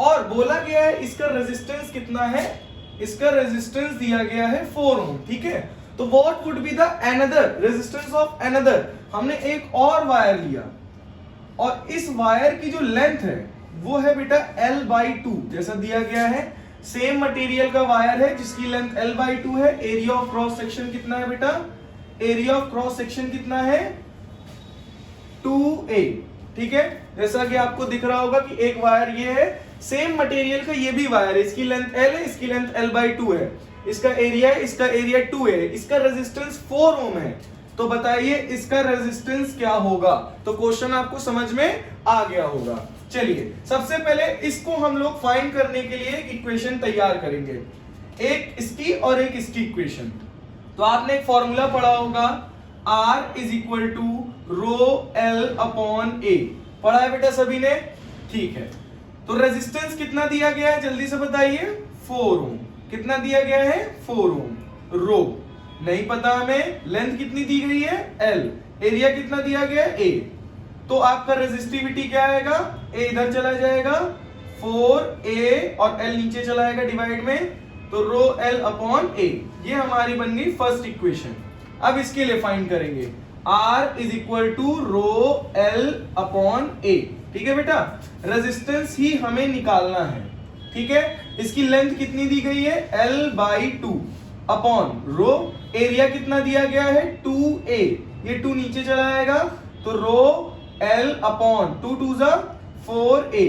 S1: और बोला गया है इसका रेजिस्टेंस कितना है? इसका रेजिस्टेंस दिया गया है 4 ओम। ठीक है, तो what would be the another resistance of another? हमने एक और वायर लिया और इस वायर की जो लेंथ है वो है बेटा L/2 जैसा दिया गया है। सेम मटेरियल का वायर है जिसकी लेंथ L/2 है। एरिया ऑफ क्रॉस सेक्शन कितना है बेटा? एरिया ऑफ क्रॉस सेक्शन कितना है? 2a। ठीक है, जैसा कि आपको दिख रहा होगा कि एक वायर ये है, सेम मटेरियल का ये भी वायर है, इसकी लेंथ L है, इसकी लेंथ L/2 है, इसका एरिया है, इसका एरिया 2 है, इसका रेजिस्टेंस 4 ओम है। तो बताइए इसका रेजिस्टेंस क्या होगा? तो क्वेश्चन आपको समझ में आ गया होगा। चलिए, सबसे पहले इसको हम लोग फाइंड करने के लिए एक इक्वेशन तैयार करेंगे, एक इसकी और एक इसकी इक्वेशन। तो आपने एक फॉर्मूला पढ़ा होगा, R is equal to rho L upon A. पढ़ा है बेटा सभी ने? ठीक है, तो रेजिस्टेंस कितना दिया गया है जल्दी से बताइए? 4 ओम। कितना दिया गया है? 4 ओम। रो नहीं पता हमें, लेंथ कितनी दी गई है? L। एरिया कितना दिया गया है? A। तो आपका रेजिस्टिविटी क्या आएगा? A इधर चला जाएगा, 4a और L नीचे चला जाएगा डिवाइड में, तो रो L अपॉन A। ये हमारी बन गई फर्स्ट इक्वेशन। अब इसके लिए फाइंड करेंगे R is equal to rho L upon A। ठीक है बेटा, रेजिस्टेंस ही हमें निकालना है। ठीक है, इसकी लेंथ कितनी दी गई है? L/2 अपॉन रो, एरिया कितना दिया गया है? 2a। ये 2 नीचे चला जाएगा, तो रो L अपॉन 2 2 4a।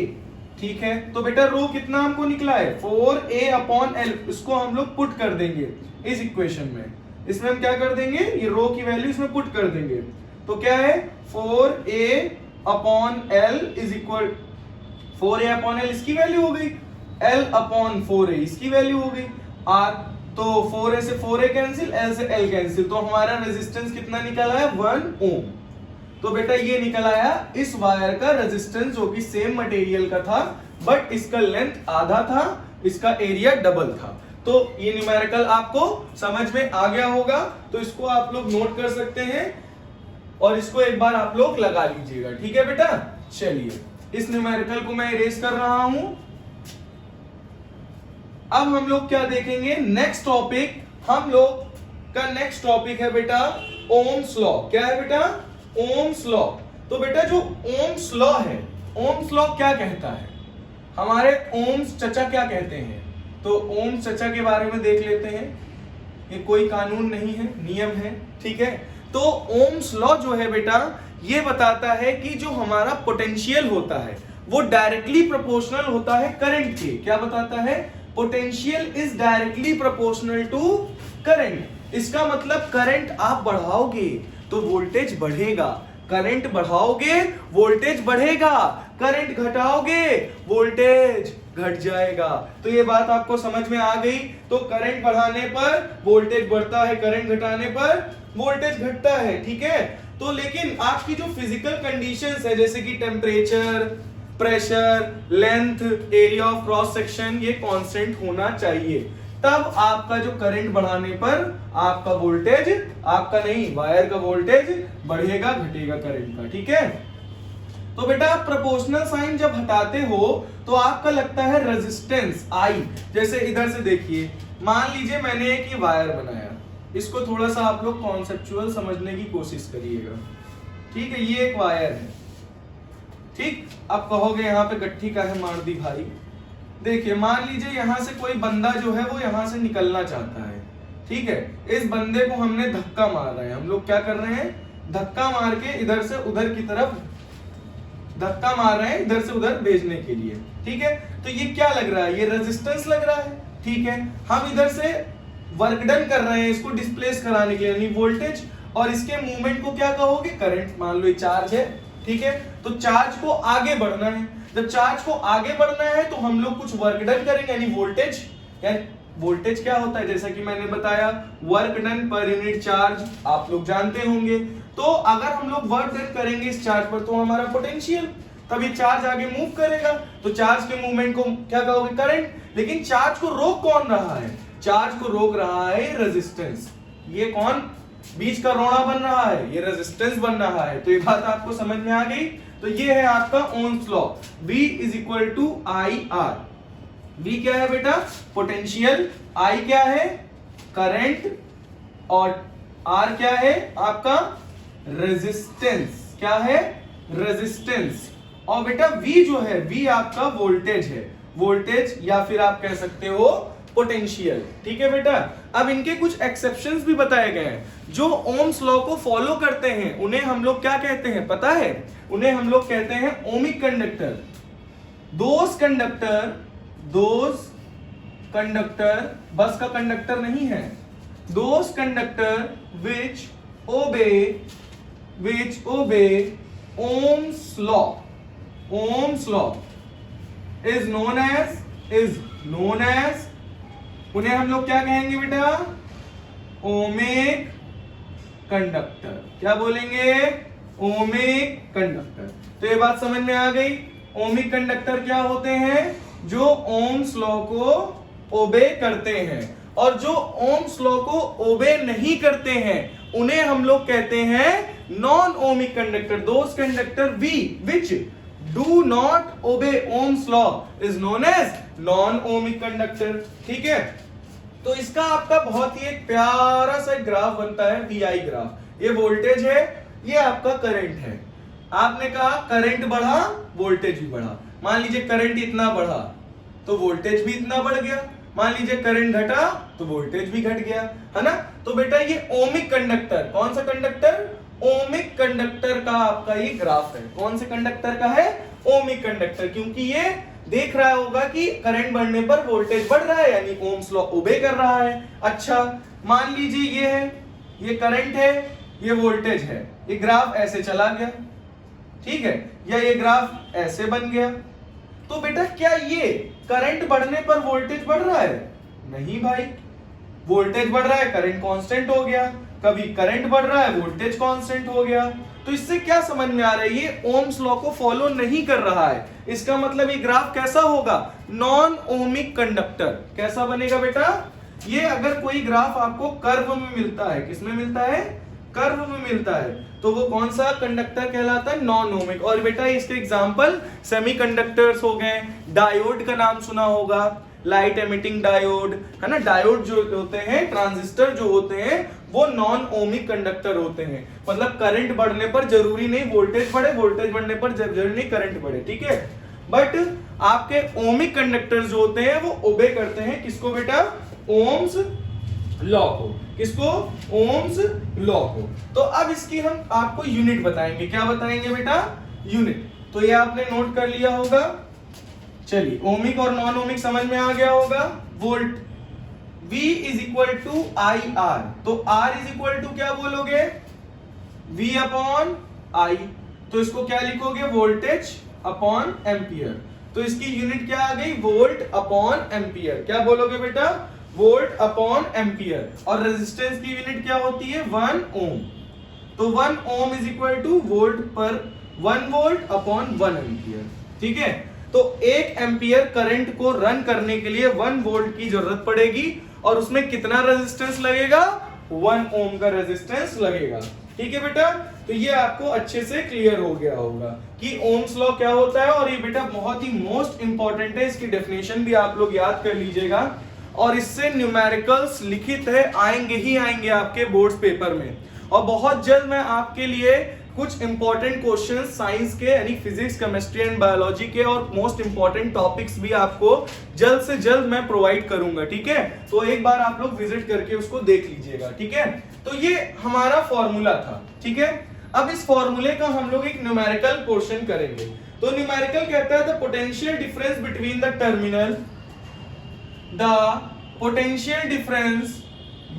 S1: ठीक है, तो बेटा रो कितना हमको निकला है? 4a upon L। इसको हम लोग पुट कर देंगे इस इक्वेशन में। इसमें हम क्या कर देंगे? ये रो की वैल्यू इसमें पुट कर देंगे। तो क्या है? 4a upon L is equal 4a upon L इसकी वैल्यू हो गई, L अपॉन 4a इसकी वैल्यू हो गई R। तो 4a से 4a कैंसिल, L से L कैंसिल, तो हमारा रेजिस्टेंस कितना निकल आया? 1 ओम। तो बेटा ये निकल आया इस वायर का रेजिस्टेंस, जो कि सेम मटेरियल का था, बट इसका लेंथ आधा था, इसका एरिया डबल था। तो ये न्यूमेरिकल आपको समझ में आ गया होगा, तो इसको आप लोग नोट कर सकते हैं और इसको एक बार आप लोग लगा लीजिएगा। ठीक है बेटा, चलिए इस न्यूमेरिकल को मैं इरेज कर रहा हूं। अब हम लोग क्या देखेंगे? नेक्स्ट टॉपिक, हम लोग का नेक्स्ट टॉपिक है बेटा ओम्स लॉ। क्या है बेटा? Ohms law. तो बेटा जो ओम्स लॉ है, ओम्स लॉ क्या कहता है? हमारे ओम्स चचा क्या कहते हैं? तो ओम्स चचा के बारे में देख लेते हैं। ये कोई कानून नहीं है, नियम है। ठीक है, तो ओम्स लॉ जो है बेटा, ये बताता है कि जो हमारा पोटेंशियल होता है वो डायरेक्टली प्रोपोर्शनल होता है करंट के। क्या बताता है? Potential is directly proportional to current. इसका मतलब करंट आप बढ़ाओगे तो वोल्टेज बढ़ेगा, करंट बढ़ाओगे वोल्टेज बढ़ेगा, करंट घटाओगे वोल्टेज घट जाएगा। तो ये बात आपको समझ में आ गई। तो करंट बढ़ाने पर वोल्टेज बढ़ता है, करंट घटाने पर वोल्टेज घटता है, ठीक है। तो लेकिन आपकी जो फिजिकल कंडीशंस है जैसे कि temperature, pressure, length, area of cross section, ये कांस्टेंट होना चाहिए, तब आपका जो करंट बढ़ाने पर आपका वोल्टेज, आपका नहीं वायर का वोल्टेज बढ़ेगा घटेगा करंट का, ठीक है। तो बेटा आप प्रोपोर्शनल साइन जब हटाते हो तो आपका लगता है रेजिस्टेंस आई। जैसे इधर से देखिए, मान लीजिए मैंने एक ये वायर बनाया, इसको थोड़ा सा आप लोग कॉन्सेप्चुअल समझने की कोशिश करिएगा, ठीक है। ये एक वायर है, ठीक। अब कहोगे यहाँ पे गट्ठी का है मार दी भाई। देखिए मान लीजिए यहाँ से कोई बंदा जो है वो यहाँ से निकलना चाहता है, ठीक है। इस बंदे को हमने धक्का मार रहे हैं, हम लोग क्या कर रहे हैं, धक्का मार के इधर से उधर की तरफ धक्का मार रहे हैं, इधर से उधर भेजने के लिए, ठीक है। तो ये क्या लग रहा है, ये रेजिस्टेंस लग रहा है, ठीक है। हम इधर से वर्क डन कर रहे हैं इसको डिस्प्लेस कराने के लिए, यानी वोल्टेज, और इसके मूवमेंट को क्या कहोगे, करंट। मान लो ये चार्ज है, ठीक है। तो चार्ज को आगे बढ़ना है, जब चार्ज को आगे बढ़ना है तो हम लोग कुछ वर्क डन करेंगे, यानी वोल्टेज। यानी वोल्टेज क्या होता है, जैसा कि मैंने बताया, वर्क डन पर यूनिट चार्ज, आप लोग जानते होंगे। तो अगर हम लोग वर्क डन करेंगे इस चार्ज पर तो हमारा पोटेंशियल, तब ये चार्ज आगे मूव करेगा, तो चार्ज के मूवमेंट को क्या कहोगे, करंट। लेकिन चार्ज को रोक कौन रहा है, चार्ज को रोक रहा है रेजिस्टेंस। ये कौन बीच का रोड़ा बन रहा है, ये रेजिस्टेंस बन रहा है। तो ये बात आपको समझ में आ गई। तो ये है आपका Ohm's law, V is equal to I R. V क्या है बेटा, पोटेंशियल, I क्या है, करंट, और R क्या है आपका रेजिस्टेंस। क्या है, रेजिस्टेंस। और बेटा V जो है, V आपका वोल्टेज है, वोल्टेज, या फिर आप कह सकते हो पोटेंशियल, ठीक है बेटा। अब इनके कुछ एक्सेप्शंस भी बताए गए हैं। जो ओम्स लॉ को फॉलो करते हैं उन्हें हम लोग क्या कहते हैं पता है, उन्हें हम लोग कहते हैं ohmic conductor. Those conductor bus का कंडक्टर नहीं है, those conductor which obey Ohm's law is known as उन्हें हम लोग क्या कहेंगे बेटा, ओमिक कंडक्टर। क्या बोलेंगे, ओमिक कंडक्टर। तो ये बात समझ में आ गई। ओमिक कंडक्टर क्या होते हैं, जो ओम्स लॉ को ओबे करते हैं, और जो ओम्स लॉ को ओबे नहीं करते हैं उन्हें हम लोग कहते हैं non ohmic conductor. Those conductor which do not obey Ohm's law is known as non ohmic conductor, ठीक है। तो इसका आपका बहुत ही एक प्यारा सा ग्राफ बनता है, VI ग्राफ। ये वोल्टेज है, ये आपका करंट है। आपने कहा करंट बढ़ा वोल्टेज भी बढ़ा। मान लीजिए करंट इतना बढ़ा तो वोल्टेज भी इतना बढ़ गया, मान लीजिए करंट घटा तो वोल्टेज भी घट गया, है ना। तो बेटा ये ओमिक कंडक्टर, कौन सा कंडक्टर, ओमिक कंडक्टर का आपका ये ग्राफ है। कौन से कंडक्टर का है, ओमिक कंडक्टर, क्योंकि ये देख रहा होगा कि करंट बढ़ने पर वोल्टेज बढ़ रहा है, यानी ओम्स लॉ ओबे कर रहा है। अच्छा मान लीजिए ये है, ये करंट है, ये वोल्टेज है, ये ग्राफ ऐसे चला गया, ठीक है, या ये ग्राफ ऐसे बन गया। तो बेटा क्या ये करंट बढ़ने पर वोल्टेज बढ़ रहा है, नहीं भाई, वोल्टेज बढ़ रहा है करंट कांस्टेंट हो गया, कभी करंट बढ़ रहा है वोल्टेज कांस्टेंट हो गया। तो इससे क्या समझ में आ रहा है, ये ओम्स लॉ को फॉलो नहीं कर रहा है। इसका मतलब ये ग्राफ कैसा होगा, नॉन ओमिक कंडक्टर। कैसा बनेगा बेटा, ये अगर कोई ग्राफ आपको कर्व में मिलता है, किसमें मिलता है, कर्व में मिलता है, तो वो कौन सा कंडक्टर कहलाता है, नॉन ओमिक। और बेटा इसके एग्जांपल सेमीकंडक्टर्स हो गए, डायोड का नाम सुना होगा, लाइट एमिटिंग डायोड, है ना। डायोड जो होते हैं, ट्रांजिस्टर जो होते हैं, वो नॉन ओमिक कंडक्टर होते हैं। मतलब करंट बढ़ने पर जरूरी नहीं वोल्टेज बढ़े, वोल्टेज बढ़ने पर जरूरी नहीं करंट बढ़े, ठीक है। बट आपके ओमिक कंडक्टर जो होते हैं वो ओबे करते हैं किसको बेटा, ओम्स लॉ को। किसको, ओम्स लॉ को। तो अब इसकी हम आपको यूनिट बताएंगे। क्या बताएंगे बेटा, यूनिट। तो ये आपने नोट कर लिया होगा। चलिए ओमिक और नॉन ओमिक समझ में आ गया होगा। Volt V is equal to I R, तो R इज इक्वल टू क्या बोलोगे, V अपॉन I। तो इसको क्या लिखोगे, वोल्टेज अपॉन एम्पियर। तो इसकी यूनिट क्या आ गई, वोल्ट अपॉन एम्पियर। क्या बोलोगे बेटा, वोल्ट अपॉन एम्पियर। और रेजिस्टेंस की यूनिट क्या होती है, 1 ओम। तो 1 ओम इज इक्वल टू वोल्ट पर 1 वोल्ट अपॉन 1 एम्पियर। ठीक है, तो 1 एम्पियर करंट को रन करने के लिए 1 वोल्ट की जरूरत पड़ेगी, और उसमें कितना रेजिस्टेंस लगेगा, 1 ओम का रेजिस्टेंस लगेगा। ठीक है बेटा, तो ये आपको अच्छे से क्लियर हो गया होगा कि ओम्स लॉ क्या होता है। और ये बेटा बहुत ही मोस्ट इंपॉर्टेंट है, इसकी डेफिनेशन भी आप लोग याद कर लीजिएगा, और इससे न्यूमेरिकल्स लिखित है आएंगे ही आएंगे आपके बोर्ड्स पेपर में। और बहुत जल्द मैं आपके लिए कुछ इंपॉर्टेंट क्वेश्चंस साइंस के यानी फिजिक्स, केमिस्ट्री एंड बायोलॉजी के और मोस्ट इंपॉर्टेंट टॉपिक्स भी आपको जल्द से जल्द मैं प्रोवाइड करूंगा। ठीक है, तो एक बार आप लोग विजिट करके उसको देख लीजिएगा। ठीक है, तो ये हमारा फॉर्मूला था। ठीक है, अब इस फॉर्मूले का हम लोग एक न्यूमेरिकल क्वेश्चन करेंगे। तो न्यूमेरिकल कहता है the potential difference between the terminal, the potential difference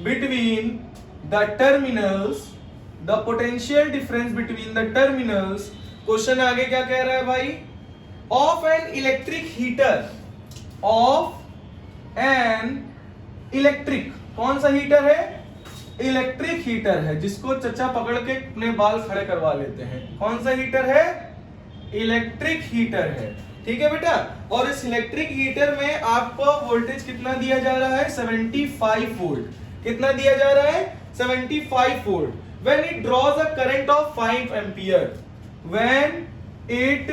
S1: between the terminals, the potential difference between the terminals. Question आगे क्या कह रहा है भाई, of an electric heater, of an electric, कौन सा हीटर है, इलेक्ट्रिक हीटर है, जिसको चचा पकड़ के अपने बाल खड़े करवा लेते हैं। कौन सा हीटर है, इलेक्ट्रिक हीटर है। ठीक है बेटा, और इस इलेक्ट्रिक हीटर में आपको वोल्टेज कितना दिया जा रहा है, 75 वोल्ट। कितना दिया जा रहा है, 75 volt. when it draws a current of 5 ampere, when it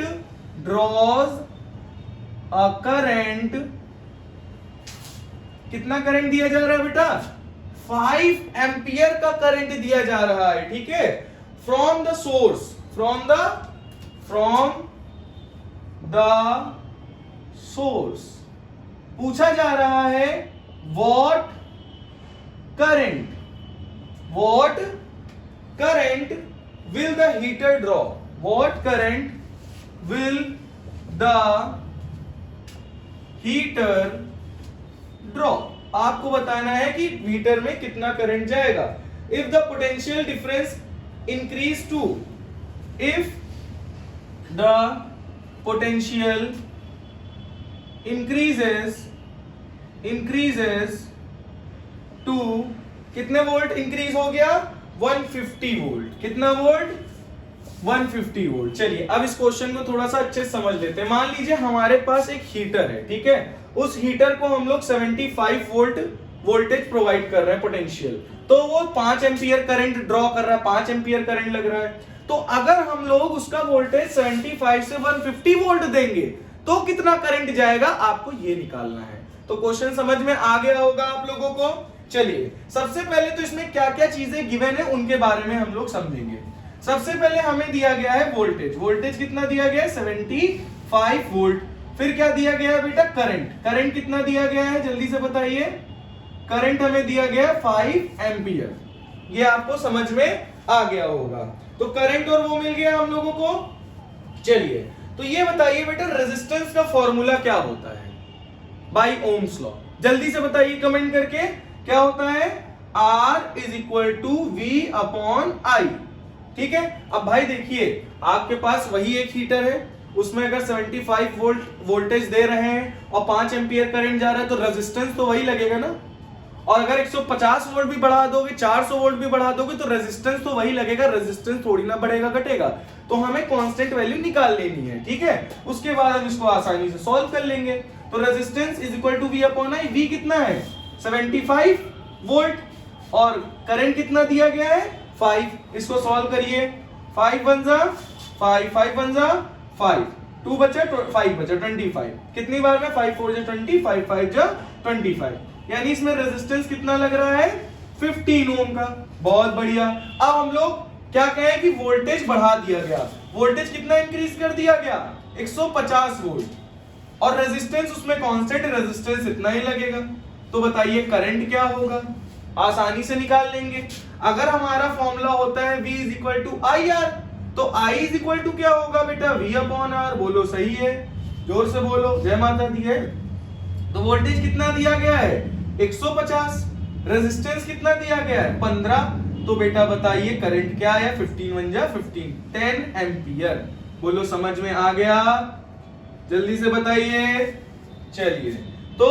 S1: draws a current, कितना करंट दिया जा रहा है बेटा, 5 एम्पियर का करंट दिया जा रहा है। ठीक है, from the source, from the source पूछा जा रहा है what current will the heater draw, what current will the heater draw। आपको बताना है कि हीटर में कितना करंट जाएगा। if the potential difference increase to, if the potential increases to, कितने वोल्ट इंक्रीज हो गया, 150 वोल्ट। कितना वोल्ट, 150 वोल्ट। चलिए अब इस क्वेश्चन को थोड़ा सा अच्छे से समझ लेते हैं। मान लीजिए हमारे पास एक हीटर है। ठीक है, उस हीटर को हम लोग 75 वोल्ट वोल्टेज प्रोवाइड कर रहे हैं पोटेंशियल, तो वो 5 एम्पियर करंट ड्रॉ कर रहा है, 5 एम्पियर करंट लग रहा है। तो अगर हम लोग उसका वोल्टेज 75 से 150 वोल्ट देंगे तो कितना करंट जाएगा, आपको ये निकालना है। तो क्वेश्चन समझ में आ गया होगा आप लोगों को। चलिए सबसे पहले तो इसमें क्या क्या चीजें गिवन है उनके बारे में हम लोग समझेंगे। सबसे पहले हमें दिया गया है वोल्टेज, वोल्टेज कितना दिया गया है, 75 वोल्ट। फिर क्या दिया गया है बेटा, करंट, करंट कितना दिया गया है, जल्दी से बताइए। करंट हमें दिया गया है 5 एम्पियर, ये आपको समझ में आ गया होगा। तो करंट और वो मिल गया हम लोगों को। चलिए तो ये बताइए बेटा रेजिस्टेंस का फॉर्मूला क्या होता है बाय ओम्स लॉ, जल्दी से बताइए कमेंट करके। क्या होता है, R is equal to V upon I। ठीक है, अब भाई देखिए आपके पास वही एक हीटर है, उसमें अगर 75 वोल्ट वोल्टेज दे रहे हैं और 5 एम्पियर करंट जा रहा है तो रेजिस्टेंस तो वही लगेगा ना। और अगर 150 वोल्ट भी बढ़ा दोगे, 400 वोल्ट भी बढ़ा दोगे तो रेजिस्टेंस तो वही लगेगा, रेजिस्टेंस थोड़ी ना बढ़ेगा घटेगा। तो हमें कांस्टेंट वैल्यू निकाल लेनी है। ठीक है, उसके बाद हम इसको आसानी से सॉल्व कर लेंगे। तो resistance is equal to V upon I। V कितना है, 75 वोल्ट, और करंट कितना दिया गया है, 5। इसको सॉल्व करिए, 5 1 जा 5, 5 1 जा 5, 2 बचा 5 बचा 25। कितनी बार में, 5 4 जा 20, 5 5 जा 25। यानी इसमें रेजिस्टेंस कितना लग रहा है, 15 ओम का। बहुत बढ़िया। अब हम लोग क्या कहें कि वोल्टेज बढ़ा दिया गया, वोल्टेज कितना इंक्रीज कर दिया गया, 150 वोल्ट, और रेजिस्टेंस उसमें कांस्टेंट, रेजिस्टेंस इतना ही लगेगा। तो बताइए करंट क्या होगा, आसानी से निकाल लेंगे। अगर हमारा फॉर्मूला होता है V is equal to I R, तो I इज इक्वल टू क्या होगा बेटा, V अपॉन आर। बोलो सही है, जोर से बोलो, जय माता दी है। तो वोल्टेज कितना दिया गया है, 150, रेजिस्टेंस कितना दिया गया है, 15। तो बेटा बताइए करंट क्या है, 15 1 जा 15, 10 एम्पियर। बोलो समझ में आ गया? जल्दी से बताइए। चलिए, तो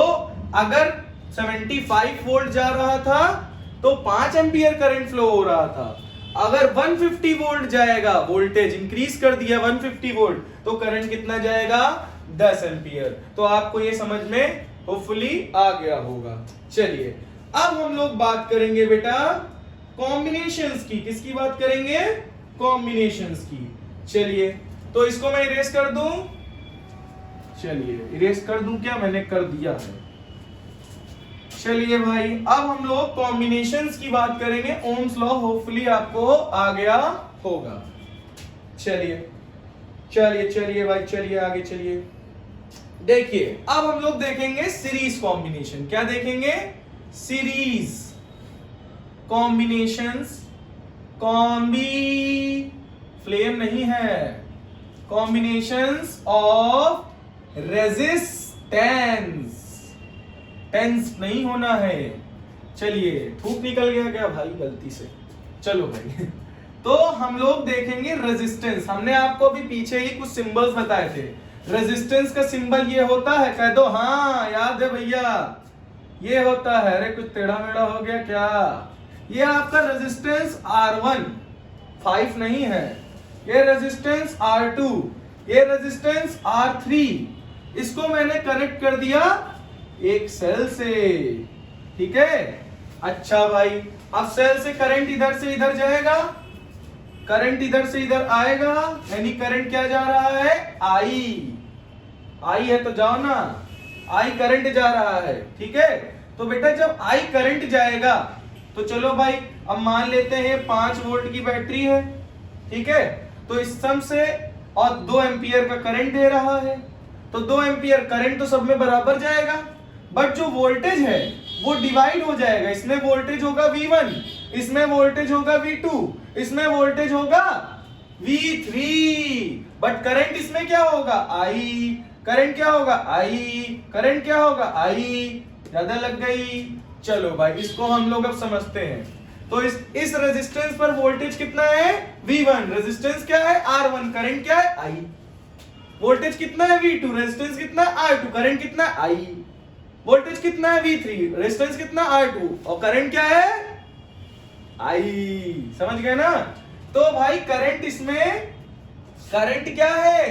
S1: अगर 75 वोल्ट जा रहा था तो 5 एम्पियर करंट फ्लो हो रहा था। अगर 150 वोल्ट जाएगा, वोल्टेज इंक्रीज कर दिया 150 वोल्ट, तो करंट कितना जाएगा? 10 एम्पियर। तो आपको ये समझ में होपफुली आ गया होगा। चलिए, अब हम लोग बात करेंगे बेटा कॉम्बिनेशंस की। किसकी बात करेंगे? कॉम्बिनेशंस की। चलिए, तो इसको मैं इरेज कर दूं। चलिए, इरेज कर दूं क्या? मैंने कर दिया है। चलिए भाई, अब हम लोग कॉम्बिनेशंस की बात करेंगे। ओम्स लॉ होपफुली आपको आ गया होगा। चलिए चलिए चलिए भाई, चलिए आगे चलिए। देखिए, अब हम लोग देखेंगे सीरीज कॉम्बिनेशन। क्या देखेंगे? Series combinations. कॉम्बी फ्लेम नहीं है, कॉम्बिनेशंस ऑफ रेजिस्टेंस। टेंस नहीं होना है। चलिए, थूक निकल गया क्या भाई गलती से? चलो भाई तो हम लोग देखेंगे रेजिस्टेंस। हमने आपको भी पीछे ही कुछ सिंबल्स बताए थे। रेजिस्टेंस का सिंबल ये होता है, कह दो हाँ, याद है भैया, ये होता है। अरे कुछ टेढ़ा मेढ़ा हो गया क्या? ये आपका रेजिस्टेंस R1 5 नहीं है, ये रेजिस्टेंस R2, ये रेजिस्टेंस R3। इसको मैंने कनेक्ट कर दिया एक सेल से, ठीक है? अच्छा भाई, अब सेल से करंट इधर से इधर जाएगा, करंट इधर से इधर आएगा, यानी करंट क्या जा रहा है? आई है तो जाओ ना, आई करंट जा रहा है, ठीक है? तो बेटा जब आई करंट जाएगा तो चलो भाई, अब मान लेते हैं 5 वोल्ट की बैटरी है, ठीक है? तो इस सम से और 2 एम्पियर का करंट दे रहा है, तो 2 एम्पियर करंट तो सब में बराबर जाएगा, बट जो वोल्टेज है वो डिवाइड हो जाएगा। इसमें वोल्टेज होगा V1, इसमें वोल्टेज होगा V2, इसमें वोल्टेज होगा V3, बट करंट इसमें क्या होगा? I। करंट क्या होगा? I। करंट क्या होगा? I। ज्यादा लग गई? चलो भाई, इसको हम लोग अब समझते हैं। तो इस रेजिस्टेंस पर वोल्टेज कितना है? V1। रेजिस्टेंस क्या है? R1। करंट क्या है? I। वोल्टेज कितना है? V2। रेजिस्टेंस कितना है? R2। करंट कितना है? I। वोल्टेज कितना है? V3। रेजिस्टेंस कितना? R2। और करंट क्या है? I। समझ गए ना? तो भाई करंट इसमें, करंट क्या है?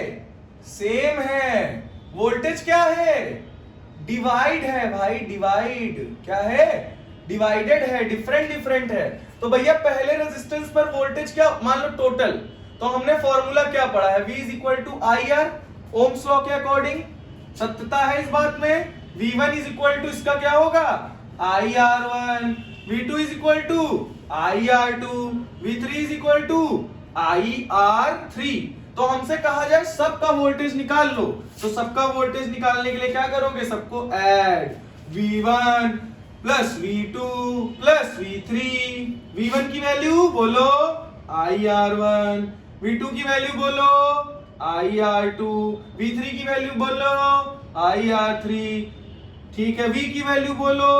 S1: सेम है। वोल्टेज क्या है? डिवाइड है भाई, डिवाइड क्या है? डिवाइडेड है, डिफरेंट है। तो भैया पहले रेजिस्टेंस पर वोल्टेज क्या, मान लो टोटल, तो हमने फॉर्मूला क्या पढ़ा है? V is equal to IR, Ohm's law के अकॉर्डिंग। सत्यता है इस बात में। V1 इज इक्वल टू इसका क्या होगा? IR1। V2 is equal to IR2। V3 is equal to IR3। तो हमसे कहा जाए सबका वोल्टेज निकाल लो, तो सबका वोल्टेज निकालने के लिए क्या करोगे? सबको add, V1 plus V2 plus V3। V1 की वैल्यू बोलो IR1, V2 की वैल्यू बोलो IR2, V3 की वैल्यू बोलो IR3, ठीक है? V की वैल्यू बोलो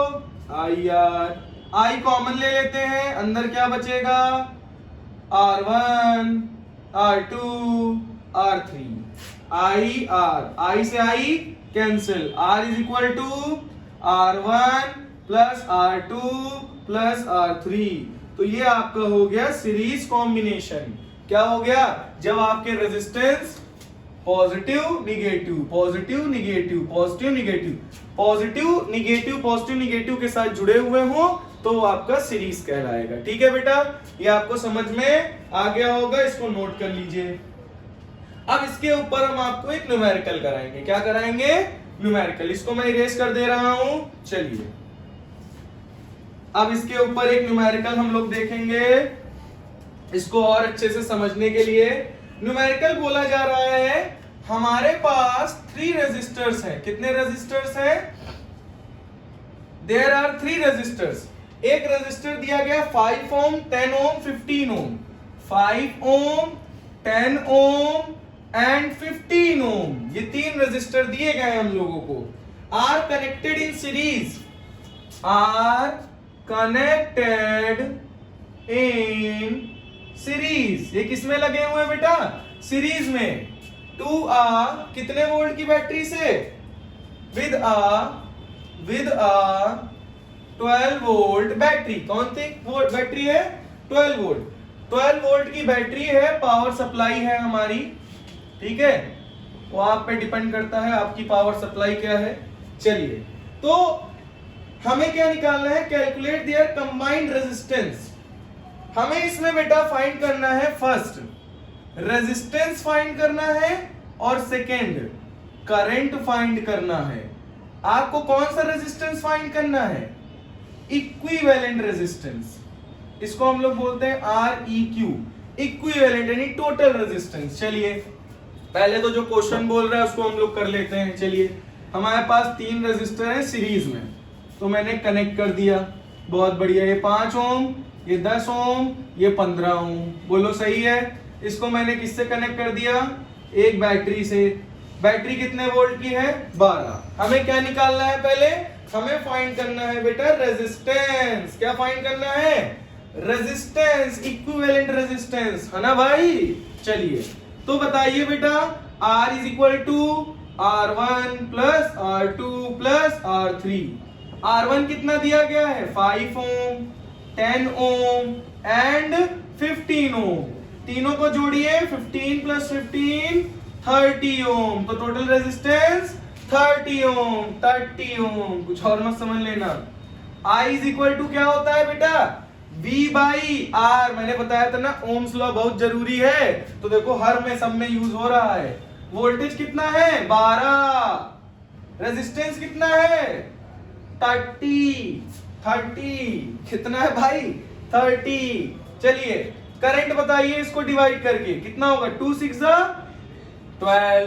S1: IR। I कॉमन ले लेते हैं, अंदर क्या बचेगा? R1, R2, R3, I से I cancel, R is equal to R1 plus R2 plus R3। तो ये आपका हो गया सीरीज कॉम्बिनेशन। क्या हो गया? जब आपके resistance positive negative, positive negative, positive negative, positive negative, positive negative के साथ जुड़े हुए हो तो वो आपका सीरीज कहलाएगा। ठीक है बेटा, ये आपको समझ में आ गया होगा, इसको नोट कर लीजिए। अब इसके ऊपर हम आपको एक न्यूमेरिकल कराएंगे। क्या कराएंगे? न्यूमेरिकल। इसको मैं इरेज कर दे रहा हूं। चलिए, अब इसके ऊपर एक न्यूमेरिकल हम लोग देखेंगे, इसको और अच्छे से समझने के लिए। न्यूमेरिकल बोला जा रहा है हमारे पास 3 रेजिस्टर्स हैं। कितने रेजिस्टर्स हैं? There are 3 resistors. एक रेजिस्टर दिया गया 5 ओम, 10 ओम, 15 ओम। 5 ओम, 10 ओम एंड 15 ओम, ये 3 रेजिस्टर दिए गए हम लोगों को। Are connected in series, are connected in series. ये किसमें लगे हुए हैं बेटा? सीरीज में। टू आ कितने वोल्ट की बैटरी से, विद आ 12 वोल्ट बैटरी। कौन सी बैटरी है, 12 वोल्ट। 12 वोल्ट की बैटरी है, पावर सप्लाई है हमारी, ठीक है। वो आप पे डिपेंड करता है आपकी पावर सप्लाई क्या है। चलिए, तो हमें क्या निकालना है, कैलकुलेट देयर कंबाइंड रेजिस्टेंस। हमें इसमें बेटा फाइंड करना है फर्स्ट रेजिस्टेंस फाइंड करना है और सेकेंड करंट फाइंड करना है। आपको कौन सा रेजिस्टेंस फाइंड करना है, इक्विवेलेंट रेजिस्टेंस। इसको हम लोग बोलते हैं REQ, इक्विवेलेंट यानी टोटल रेजिस्टेंस। चलिए पहले तो जो क्वेश्चन बोल रहा है उसको हम लोग कर लेते हैं। चलिए, हमारे पास 3 रेजिस्टर हैं सीरीज में, तो मैंने कनेक्ट कर दिया, बहुत बढ़िया। ये 5 ओम, ये 10 ओम, ये 15 ओम, बोलो सही है। इसको मैंने किससे कनेक्ट कर दिया, एक बैटरी से। बैटरी कितने वोल्ट की है, 12। हमें क्या निकालना है, पहले हमें फाइंड करना है बेटा रेजिस्टेंस। क्या फाइंड करना है, रेजिस्टेंस, इक्विवेलेंट रेजिस्टेंस, है ना भाई। चलिए, तो बताइए बेटा, R is equal to R1 plus R2 plus R3। R1 कितना दिया गया है, 5 ओम, 10 ओम एंड 15 ओम। तीनों को जोड़िए, 15 प्लस 15 30 ओम, तो टोटल रेजिस्टेंस 30 ओम, 30 ओम। कुछ और मत समझ लेना। I इज इक्वल टू क्या होता है बेटा, V बाई R। मैंने बताया था ना ओम्स लॉ बहुत जरूरी है, तो देखो हर में सब में यूज हो रहा है। वोल्टेज कितना है, 12। रेजिस्टेंस कितना है, 30 कितना है भाई, 30। चलिए, करंट बताइए इसको डिवाइड करके कितना होगा, 2 6 जा 12,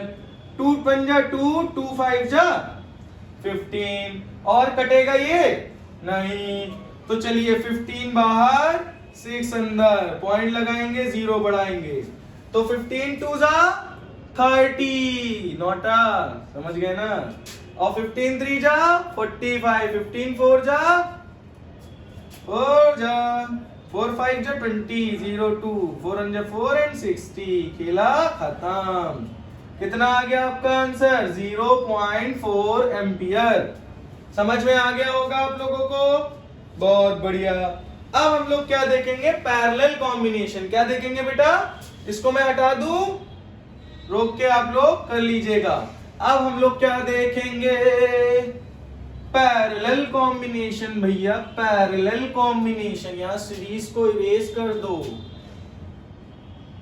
S1: 2 1 जा 2, 2 5 जा 15, और कटेगा ये नहीं। तो चलिए 15 बाहर 6 अंदर, पॉइंट लगाएंगे, 0 बढ़ाएंगे, तो 15 2 जा 30, नोटा, समझ गए ना। और 15 3 जा 45, 15 4 जा 4 5 जा 20, 0 2, 4 1 जा 4 एंड 60। खेला खत्म। कितना आ गया आपका आंसर, 0.4 एम्पियर। समझ में आ गया होगा आप लोगों को, बहुत बढ़िया। अब हम लोग क्या देखेंगे, पैरेलल कॉम्बिनेशन। क्या देखेंगे बेटा, इसको मैं हटा दूं, रोक के आप लोग कर लीजिएगा। अब हम लोग क्या देखेंगे, पैरेलल कॉम्बिनेशन। भैया पैरेलल कॉम्बिनेशन, यहां सीरीज को इरेज कर दो।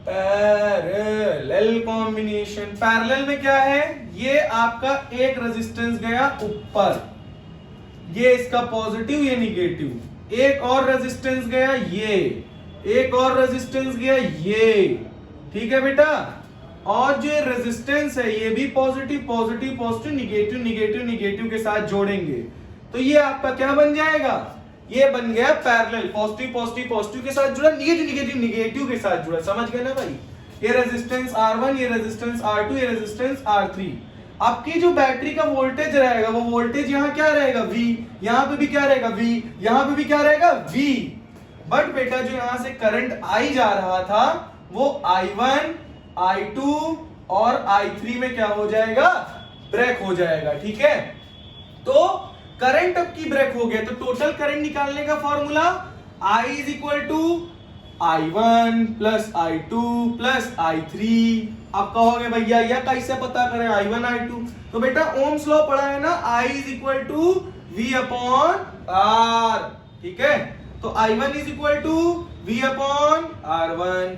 S1: पैरेलल कॉम्बिनेशन, पैरेलल में क्या है, ये आपका एक रेजिस्टेंस गया ऊपर, ये इसका पॉजिटिव, ये निगेटिव। एक और रेजिस्टेंस गया, ये एक और रेजिस्टेंस गया, ये, ठीक है बेटा। और जो रेजिस्टेंस है ये भी positive positive positive, negative negative negative के साथ जोड़ेंगे, तो ये आपका क्या बन जाएगा, ये बन गया पैरेलल। पॉजिटिव पॉजिटिव पॉजिटिव के साथ जुड़ा, निगेटिव निगेटिव निगेटिव के साथ जुड़ा। समझ गए ना भाई। ये रेजिस्टेंस R1, ये रेजिस्टेंस R2, ये रेजिस्टेंस R3। आपकी जो बैटरी का वोल्टेज रहेगा, वो वोल्टेज यहाँ क्या रहेगा, V। यहाँ पे भी क्या रहेगा, V। यहाँ पे भी क्या रहेगा, V। बट बेटा जो यहाँ से करंट I जा रहा था, वो I1, I2 और I3 में क्या हो जाएगा, ब्रेक हो जाएगा, ठीक है। तो करंट अब की ब्रेक हो गया, तो टोटल करंट निकालने का formula I is equal to I1 plus I2 plus I3। आप कहोगे भैया यह कैसे पता करें I1 I2, तो बेटा ओम्स लॉ पढ़ा है ना, I is equal to V upon R, ठीक है। तो I1 is equal to V upon R1,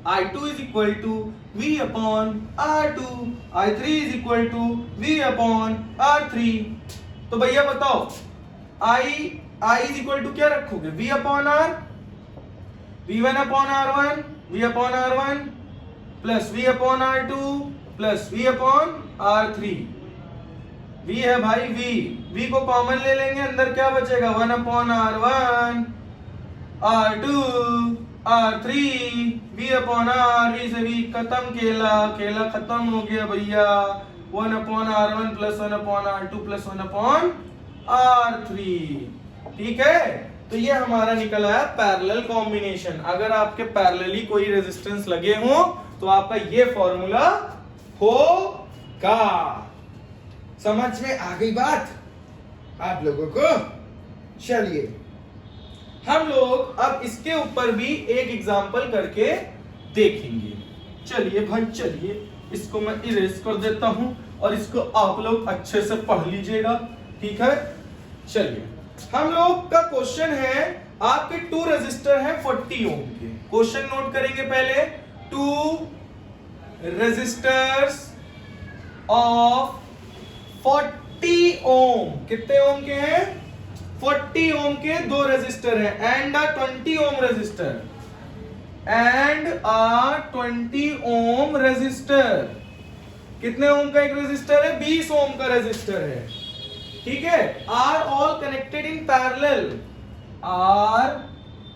S1: I2 is equal to V upon R2, I3 is equal to V upon R3। तो भैया बताओ I इज इक्वल टू क्या रखोगे, V upon R, V1 upon R1, V upon R1 plus V upon R2 plus V upon R3। V है भाई, V को कॉमन ले लेंगे, अंदर क्या बचेगा, 1 upon R1, R2, R3, V upon R से V खत्म, खेला खत्म हो गया भैया। 1 upon R1 plus 1 upon R2 plus 1 upon R3, ठीक है। तो ये हमारा निकला है पैरेलल कॉम्बिनेशन। अगर आपके पैरेलली कोई रेजिस्टेंस लगे हो तो आपका ये फॉर्मूला होगा। समझ में आ गई बात आप लोगों को? चलिए हम लोग अब इसके ऊपर भी एक एग्जांपल करके देखेंगे। चलिए भाई चलिए, इसको मैं इरेज कर देता हूं और इसको आप लोग अच्छे से पढ़ लीजिएगा, ठीक है? चलिए हम लोग का क्वेश्चन है, आपके 2 रेजिस्टर हैं 40 ओम के। क्वेश्चन नोट करेंगे पहले। 2 रेजिस्टर्स ऑफ 40 ओम, कितने ओम के हैं? 40 ओम के 2 रेजिस्टर हैं and a 20 ohm resistor, and a 20 ohm resistor. कितने ओम का एक रेजिस्टर है? 20 ओम का रेजिस्टर है, ठीक है? Are all connected in parallel, are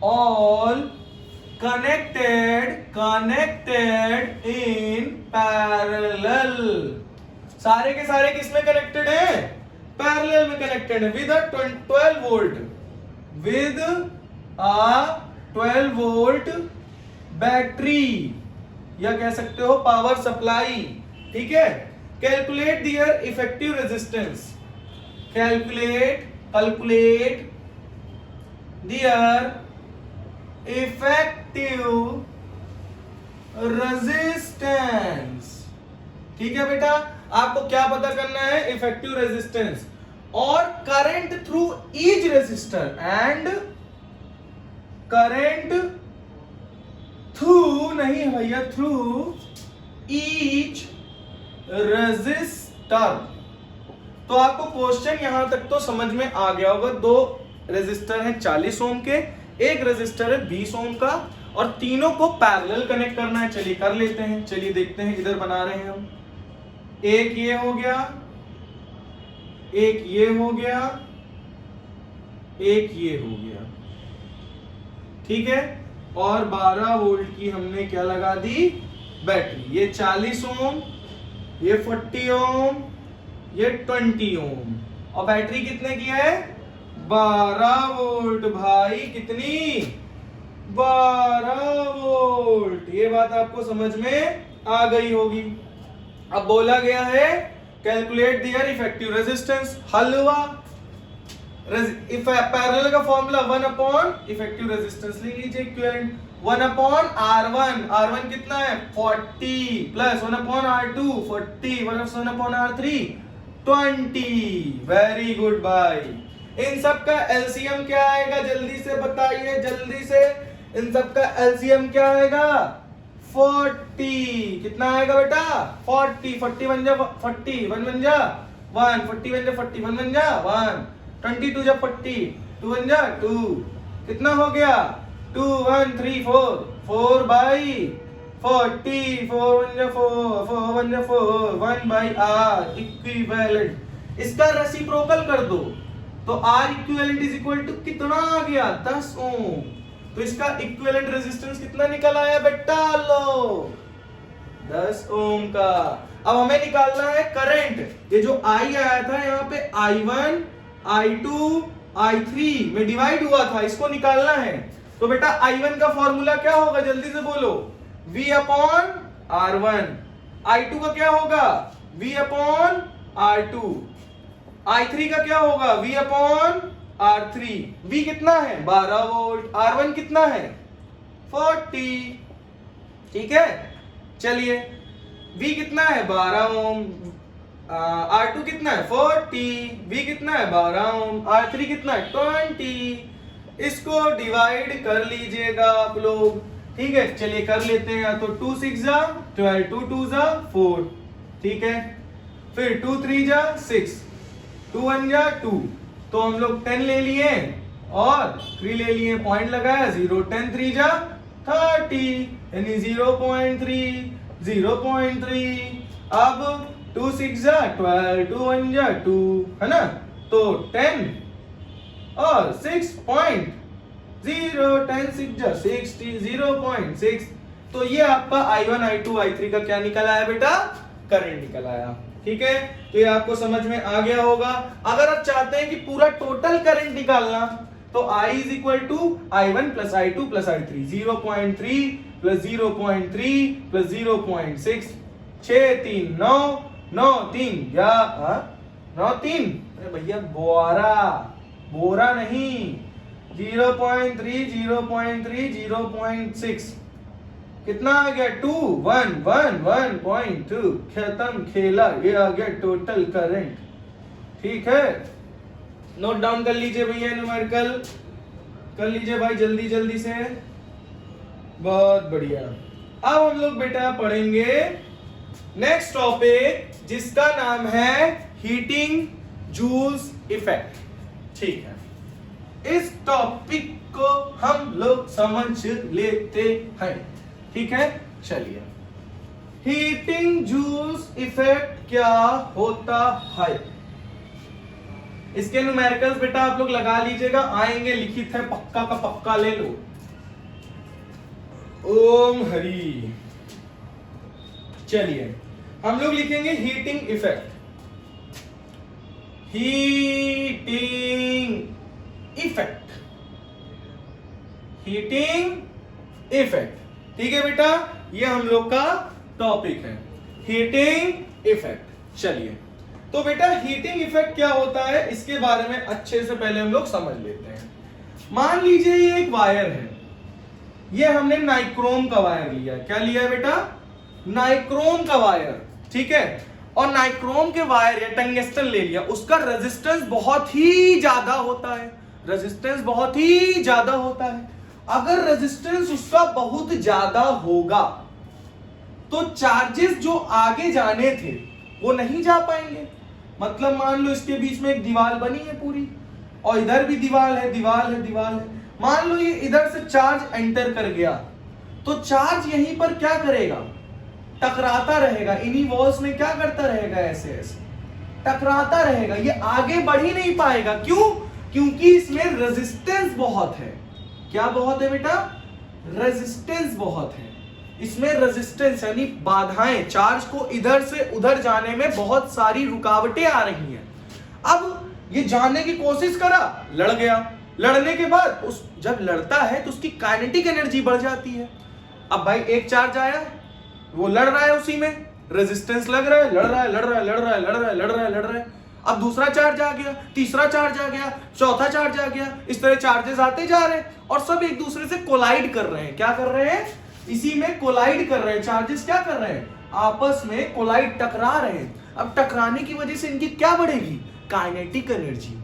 S1: all connected in parallel. सारे के सारे किसमें कनेक्टेड है? पैरेलल में कनेक्टेड है with a 12 volt, with a 12 volt battery, या कह सकते हो पावर सप्लाई, ठीक है? Calculate their effective resistance, calculate their effective resistance. ठीक है बेटा, आपको क्या पता करना है? इफेक्टिव रेजिस्टेंस और current through each resistor, and current through नहीं भैया, थ्रू ईच रेजिस्टर। तो आपको क्वेश्चन यहां तक तो समझ में आ गया होगा। 2 रेजिस्टर हैं 40 ओम के, एक रेजिस्टर है 20 ओम का, और तीनों को पैरेलल कनेक्ट करना है। चलिए कर लेते हैं, चलिए देखते हैं। इधर बना रहे हैं हम, एक ये हो गया, एक ये हो गया, एक ये हो गया, ठीक है? और 12 वोल्ट की हमने क्या लगा दी? बैटरी। ये 40 ओम, ये 40 ओम, ये 20 ओम, और बैटरी कितने की है? 12 वोल्ट भाई। कितनी? 12 वोल्ट। ये बात आपको समझ में आ गई होगी। अब बोला गया है कैलकुलेट दियर इफेक्टिव रेजिस्टेंस। हल हुआ। पैरेलल का फॉर्मूला 1 अपॉन इफेक्टिव रेजिस्टेंस लिख लीजिए, इक्विवेलेंट 1 अपॉन R1। R1 कितना है? 40 plus 1 upon R2 40, 1 upon R3 20। Very good भाई। इन सब का एलसीएम क्या आएगा? जल्दी से बताइए, जल्दी से। इन सब का एलसीएम क्या आएगा? 40। कितना आएगा बेटा? 40। 40 बन जा 40, 1 बन जा 1, 40 बन जा 40, 1 बन जा 1, 22 जा 40, 2 बन जा 2। कितना हो गया? 2 1 3 4, 4 बाई 40, 4 बन जा 4, 4 बन जा 4, 1 बाई R इक्विवेलेंट। इसका रेसिप्रोकल कर दो तो R equivalent is equal to कितना आ गया? 10 ओम। तो इसका इक्विवेलेंट रेजिस्टेंस कितना निकल आया बेटा? लो 10 ओम का। अब हमें निकालना है करंट। ये जो I आया था यहाँ पे I1, I2, I3 में डिवाइड हुआ था, इसको निकालना है। तो बेटा I1 का फॉर्मूला क्या होगा? जल्दी से बोलो। V upon R1। I2 का क्या होगा? V upon R2। I3 का क्या होगा? V upon R3। V कितना है? 12 वोल्ट। R1 कितना है? 40। ठीक है, चलिए V कितना है? 12 ओम। R2 कितना है? 40। V कितना है? 12 ओम। R3 कितना है? 20। इसको डिवाइड कर लीजिएगा आप लोग, ठीक है? चलिए कर लेते हैं। तो 2 6 जा 12, 2 2 जा 4, ठीक है? फिर 2 3 जा 6, 2 1 जा 2। तो हम लोग 10 ले लिए और 3 ले लिए, पॉइंट लगाया 0, 10 3 जा 30, यानी 0.3, 0.3। अब 2 6 जा 12, 2 1 जा 2, है ना? तो 10 और 6.0, 10 6 जा 60, 0.6। तो ये आपका I1, I2, I3 का क्या निकल आया बेटा? करंट निकल आया, ठीक है? तो ये आपको समझ में आ गया होगा। अगर आप चाहते हैं कि पूरा टोटल करंट निकालना, तो I is equal to I1 plus I2 plus I3, 0.3 plus 0.3 plus 0.6। 6 3 9 9 3 या 9 3, अरे भैया बोरा नहीं, 0.3 0.3 0.6 कितना आ गया 2 1 1 1.2 खत्म खेला, ये आ गया टोटल करंट। ठीक है, नोट डाउन कर लीजिए भैया, न्यूमेरिकल कर लीजिए भाई जल्दी से। बहुत बढ़िया। अब हम लोग बेटा पढ़ेंगे नेक्स्ट टॉपिक जिसका नाम है हीटिंग जूल्स इफेक्ट। ठीक है, इस टॉपिक को हम लोग समझ लेते हैं। ठीक है, चलिए हीटिंग जूल्स इफेक्ट क्या होता है, इसके न्यूमेरिकल्स बेटा आप लोग लगा लीजिएगा, आएंगे लिखित है, पक्का का पक्का ले लो। ओम हरि। चलिए हम लोग लिखेंगे heating effect, heating effect, heating effect. ठीक है बेटा, ये हम लोग का टॉपिक है हीटिंग इफेक्ट। चलिए तो बेटा हीटिंग इफेक्ट क्या होता है इसके बारे में अच्छे से पहले हम लोग समझ लेते हैं। मान लीजिए ये एक वायर है, ये हमने नाइक्रोम का वायर लिया है। क्या लिया है बेटा? नाइक्रोम का वायर। ठीक है, और नाइक्रोम के वायर या टंगस्टन ले लिया, उसका रेजिस्टेंस बहुत ही ज्यादा होता है, रेजिस्टेंस बहुत ही ज्यादा होता है। अगर रेजिस्टेंस उसका बहुत ज्यादा होगा तो चार्जेस जो आगे जाने थे वो नहीं जा पाएंगे। मतलब मान लो इसके बीच में एक दीवार बनी है पूरी, और इधर भी दीवार है, दीवार है, दीवार है। मान लो ये इधर से चार्ज एंटर कर गया तो चार्ज यहीं पर क्या करेगा? टकराता रहेगा, इन्हीं वॉल्स में क्या करता रहेगा? ऐसे ऐसे टकराता रहेगा, ये आगे बढ़ ही नहीं पाएगा। क्यों? क्योंकि इसमें रेजिस्टेंस बहुत है। क्या बहुत है बेटा? रेजिस्टेंस बहुत है। इसमें रेजिस्टेंस यानी बाधाएं, चार्ज को इधर से उधर जाने में बहुत सारी रुकावटें आ रही हैं। अब ये जाने की कोशिश करा, लड़ गया, लड़ने के बाद उस जब लड़ता है तो उसकी काइनेटिक एनर्जी बढ़ जाती है। अब भाई एक चार्ज आया, वो लड़ रहा है, उसी में रेजिस्टेंस लग रहा है, लड़ रहा है, लड़ रहा है, लड़ रहा है, लड़ रहा है, लड़ रहा है, लड़ रहा है। अब दूसरा चार्ज आ गया, तीसरा चार्ज आ गया, चौथा चार्ज आ गया, इस तरह चार्जेस आते जा रहे हैं और सब एक दूसरे से कोलाइड कर रहे हैं। क्या कर रहे हैं? इसी में कोलाइड कर रहे हैं। चार्जेस क्या कर रहे हैं? आपस में कोलाइड, टकरा रहे हैं। अब टकराने की वजह से इनकी क्या बढ़ेगी? Kinetic energy.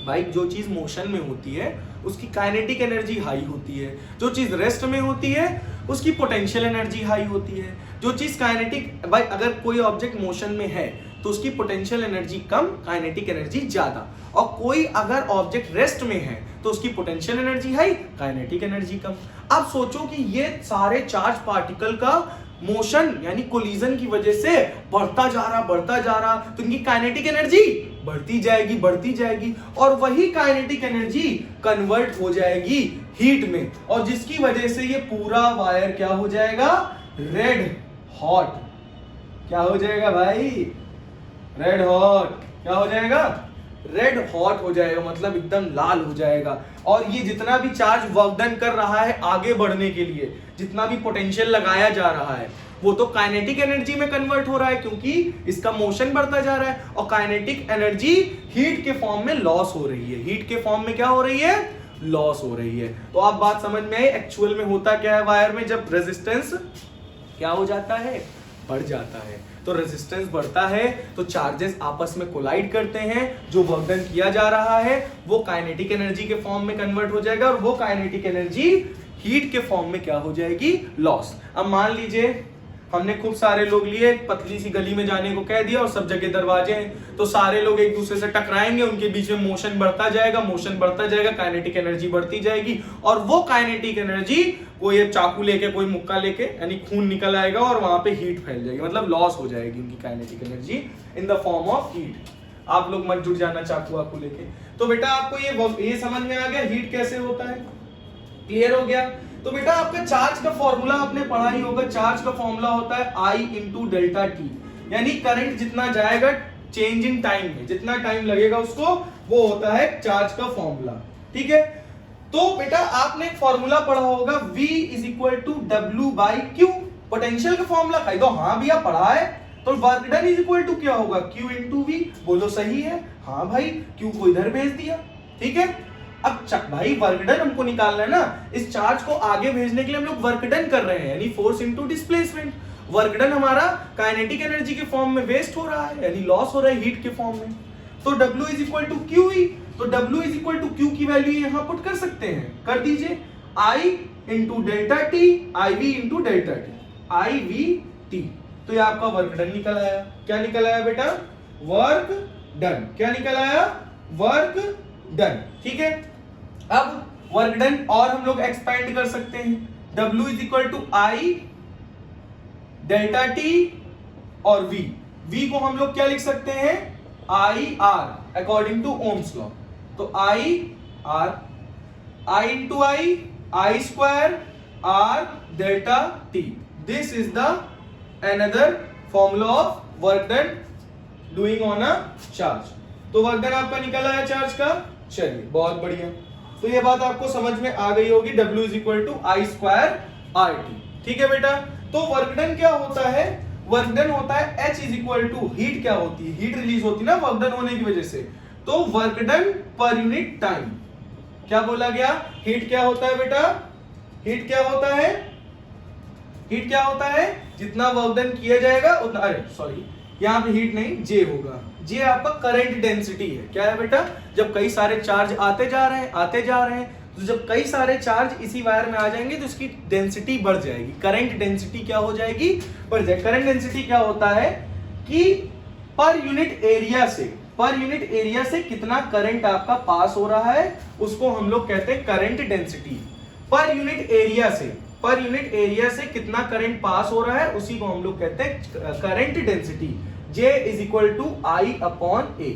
S1: भाई जो चीज मोशन में होती है उसकी काइनेटिक एनर्जी हाई होती है, जो चीज रेस्ट में होती है उसकी पोटेंशियल एनर्जी हाई होती है। जो चीज काइनेटिक, भाई अगर कोई ऑब्जेक्ट मोशन में है तो उसकी पोटेंशियल एनर्जी कम, काइनेटिक एनर्जी ज्यादा। और कोई अगर ऑब्जेक्ट रेस्ट में है तो उसकी potential energy high, kinetic energy कम। अब सोचो कि ये सारे चार्ज पार्टिकल का मोशन यानी कोलिजन की वजह से बढ़ता जा रहा, तो इनकी काइनेटिक एनर्जी बढ़ती जाएगी और वही काइनेटिक एनर्जी कन्वर्ट हो जाएगी हीट में, और जिसकी वजह से ये पूरा वायर क्या हो जाएगा? Red hot. क्या हो जाएगा भाई? Red hot. क्या हो जाएगा? रेड हॉट हो जाएगा, मतलब एकदम लाल हो जाएगा। और ये जितना भी चार्ज वर्क डन कर रहा है आगे बढ़ने के लिए, जितना भी पोटेंशियल लगाया जा रहा है, वो तो काइनेटिक एनर्जी में कन्वर्ट हो रहा है क्योंकि इसका मोशन बढ़ता जा रहा है। और काइनेटिक एनर्जी हीट के फॉर्म में लॉस हो रही है। हीट के फॉर्म में क्या हो रही है? लॉस हो रही है। तो आप बात समझ में आई एक्चुअल में होता क्या है वायर में जब रेजिस्टेंस क्या हो जाता है? बढ़ जाता है। तो रेजिस्टेंस बढ़ता है तो चार्जेस आपस में कोलाइड करते हैं, जो वर्क डन किया जा रहा है वो काइनेटिक एनर्जी के फॉर्म में कन्वर्ट हो जाएगा, और वो काइनेटिक एनर्जी हीट के फॉर्म में क्या हो जाएगी? लॉस। अब मान लीजिए हमने खूब सारे लोग लिए, पतली सी गली में जाने को कह दिया और सब जगह दरवाजे हैं, तो सारे लोग एक दूसरे से टकराएंगे, उनके बीच में मोशन बढ़ता जाएगा, काइनेटिक एनर्जी बढ़ती जाएगी, और वो काइनेटिक एनर्जी कोई चाकू लेके, कोई मुक्का लेके, यानी खून निकल आएगा और वहां पे हीट फैल जाएगी, मतलब लॉस हो जाएगी उनकी kinetic energy in the form of heat. आप लोग मत जुट जाना चाकू वाकू लेके। तो बेटा आपको ये समझ में आ गया हीट कैसे होता है? क्लियर हो गया? तो बेटा आपका चार्ज का फॉर्मूला आपने पढ़ा ही होगा। चार्ज का फॉर्मूला होता है I इंटू डेल्टा टी, यानी करंट जितना जाएगा चेंज इन टाइम में, जितना टाइम लगेगा उसको, वो होता है चार्ज का फॉर्मूला। ठीक है, तो बेटा आपने एक फॉर्मूला पढ़ा होगा V is equal to W by Q। Potential का फॉर्मूला कह दो, हाँ भैया पढ़ा है। तो work done is equal to क्या होगा, Q इंटू वी। बोलो सही है, हाँ भाई Q को इधर भेज दिया, ठीक है। अब भाई वर्क डन हमको निकालना है ना, इस चार्ज को आगे भेजने के लिए हम लोग वर्क डन कर रहे हैं, यानी force into displacement. Work done हमारा काइनेटिक एनर्जी के फॉर्म में वेस्ट हो रहा है, यानी लॉस हो रहा है हीट के फॉर्म में। तो W is equal to Q E, तो W is equal to Q की वैल्यू यहां पुट कर सकते हैं, कर दीजिए, I into delta T, I V into delta T, I V T. तो ये आपका वर्क डन निकल आया। क्या निकल आया बेटा, वर्क डन। क्या निकल आया, वर्क डन, ठीक है। अब वर्क डन और हम लोग एक्सपेंड कर सकते हैं, W is equal to I delta T और V को हम लोग क्या लिख सकते हैं, I R according to Ohm's law. तो I R, I into I square R delta T. This is the another formula of work done doing on a charge. तो वर्क डन आपका निकल आया चार्ज का, चलिए बहुत बढ़िया। तो ये बात आपको समझ में आ गई होगी, W is equal to I square R T, ठीक है बेटा। तो वर्क डन क्या होता है, वर्क डन होता है H is equal to heat, क्या होती है, हीट रिलीज होती है ना वर्क डन होने की वजह से। तो वर्क डन पर यूनिट टाइम। क्या बोला गया, हीट क्या होता है बेटा, हीट क्या होता है, हीट क्या होता है, जितना वर्क डन किया जाएगा उतना, अरे सॉरी यहाँ पे हीट नहीं, J होगा। J आपका करंट डेंसिटी है। क्या है बेटा, जब कई सारे चार्ज आते जा रहे हैं, तो जब कई सारे चार्ज इसी वायर में आ जाएंगे तो इसकी डेंसिटी बढ़ जाएगी, करंट डेंसिटी क्या हो जाएगी, बढ़ जाएगी। करंट डेंसिटी क्या होता है कि पर यूनिट एरिया से कितना करंट आपका पास हो रहा है, उसको हम लोग कहते हैं करंट डेंसिटी। पर यूनिट एरिया से कितना करंट पास हो रहा है, उसी को हम लोग कहते हैं current density. J is equal to I upon A.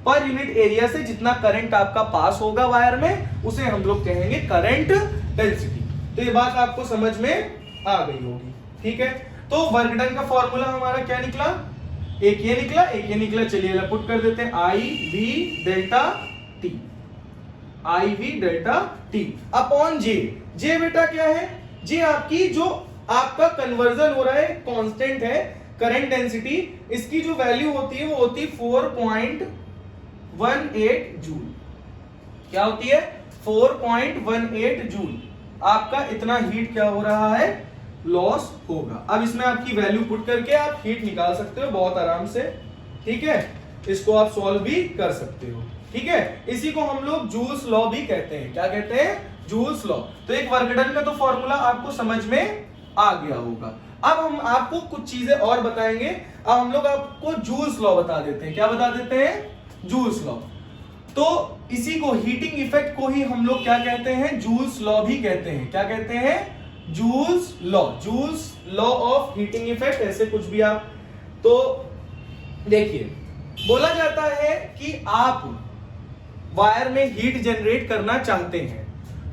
S1: Per unit area से जितना करंट आपका पास होगा वायर में, उसे हम लोग कहेंगे करंट डेंसिटी। तो ये बात आपको समझ में आ गई होगी, ठीक है। तो वर्क डन का फॉर्मूला हमारा क्या निकला, एक ये निकला, चलिए पुट कर देते हैं, आई वी डेल्टा टी अपॉन जे बेटा क्या है, जे आपकी जो आपका कन्वर्जन हो रहा है, कांस्टेंट है करंट डेंसिटी, इसकी जो वैल्यू होती है वो होती है 4.18 जूल। क्या होती है, 4.18 जूल। आपका इतना हीट क्या हो रहा है, लॉस होगा। अब इसमें आपकी वैल्यू पुट करके आप हीट निकाल सकते हो बहुत आराम से, ठीक है। इसको आप सॉल्व भी कर सकते हो, ठीक है। इसी को हम लोग जूल्स लॉ भी कहते हैं। क्या कहते हैं, जूल्स लॉ। तो एक वर्क डन का तो फॉर्मूला आपको समझ में आ गया होगा। अब हम आपको कुछ चीजें और बताएंगे। अब हम लोग आपको जूल्स लॉ बता देते हैं। क्या बता देते हैं, जूल्स लॉ। तो इसी को, हीटिंग इफेक्ट को ही हम लोग क्या कहते हैं, जूल्स लॉ भी कहते हैं। क्या कहते हैं, joules law of heating effect, ऐसे कुछ भी आप। तो देखिए, बोला जाता है कि आप वायर में हीट जनरेट करना चाहते हैं,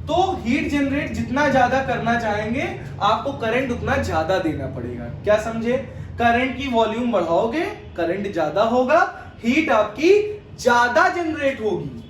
S1: तो हीट जनरेट जितना ज्यादा करना चाहेंगे, आपको करंट उतना ज्यादा देना पड़ेगा। क्या समझे, करंट की वॉल्यूम बढ़ाओगे, करंट ज्यादा होगा, हीट आपकी ज्यादा जनरेट होगी।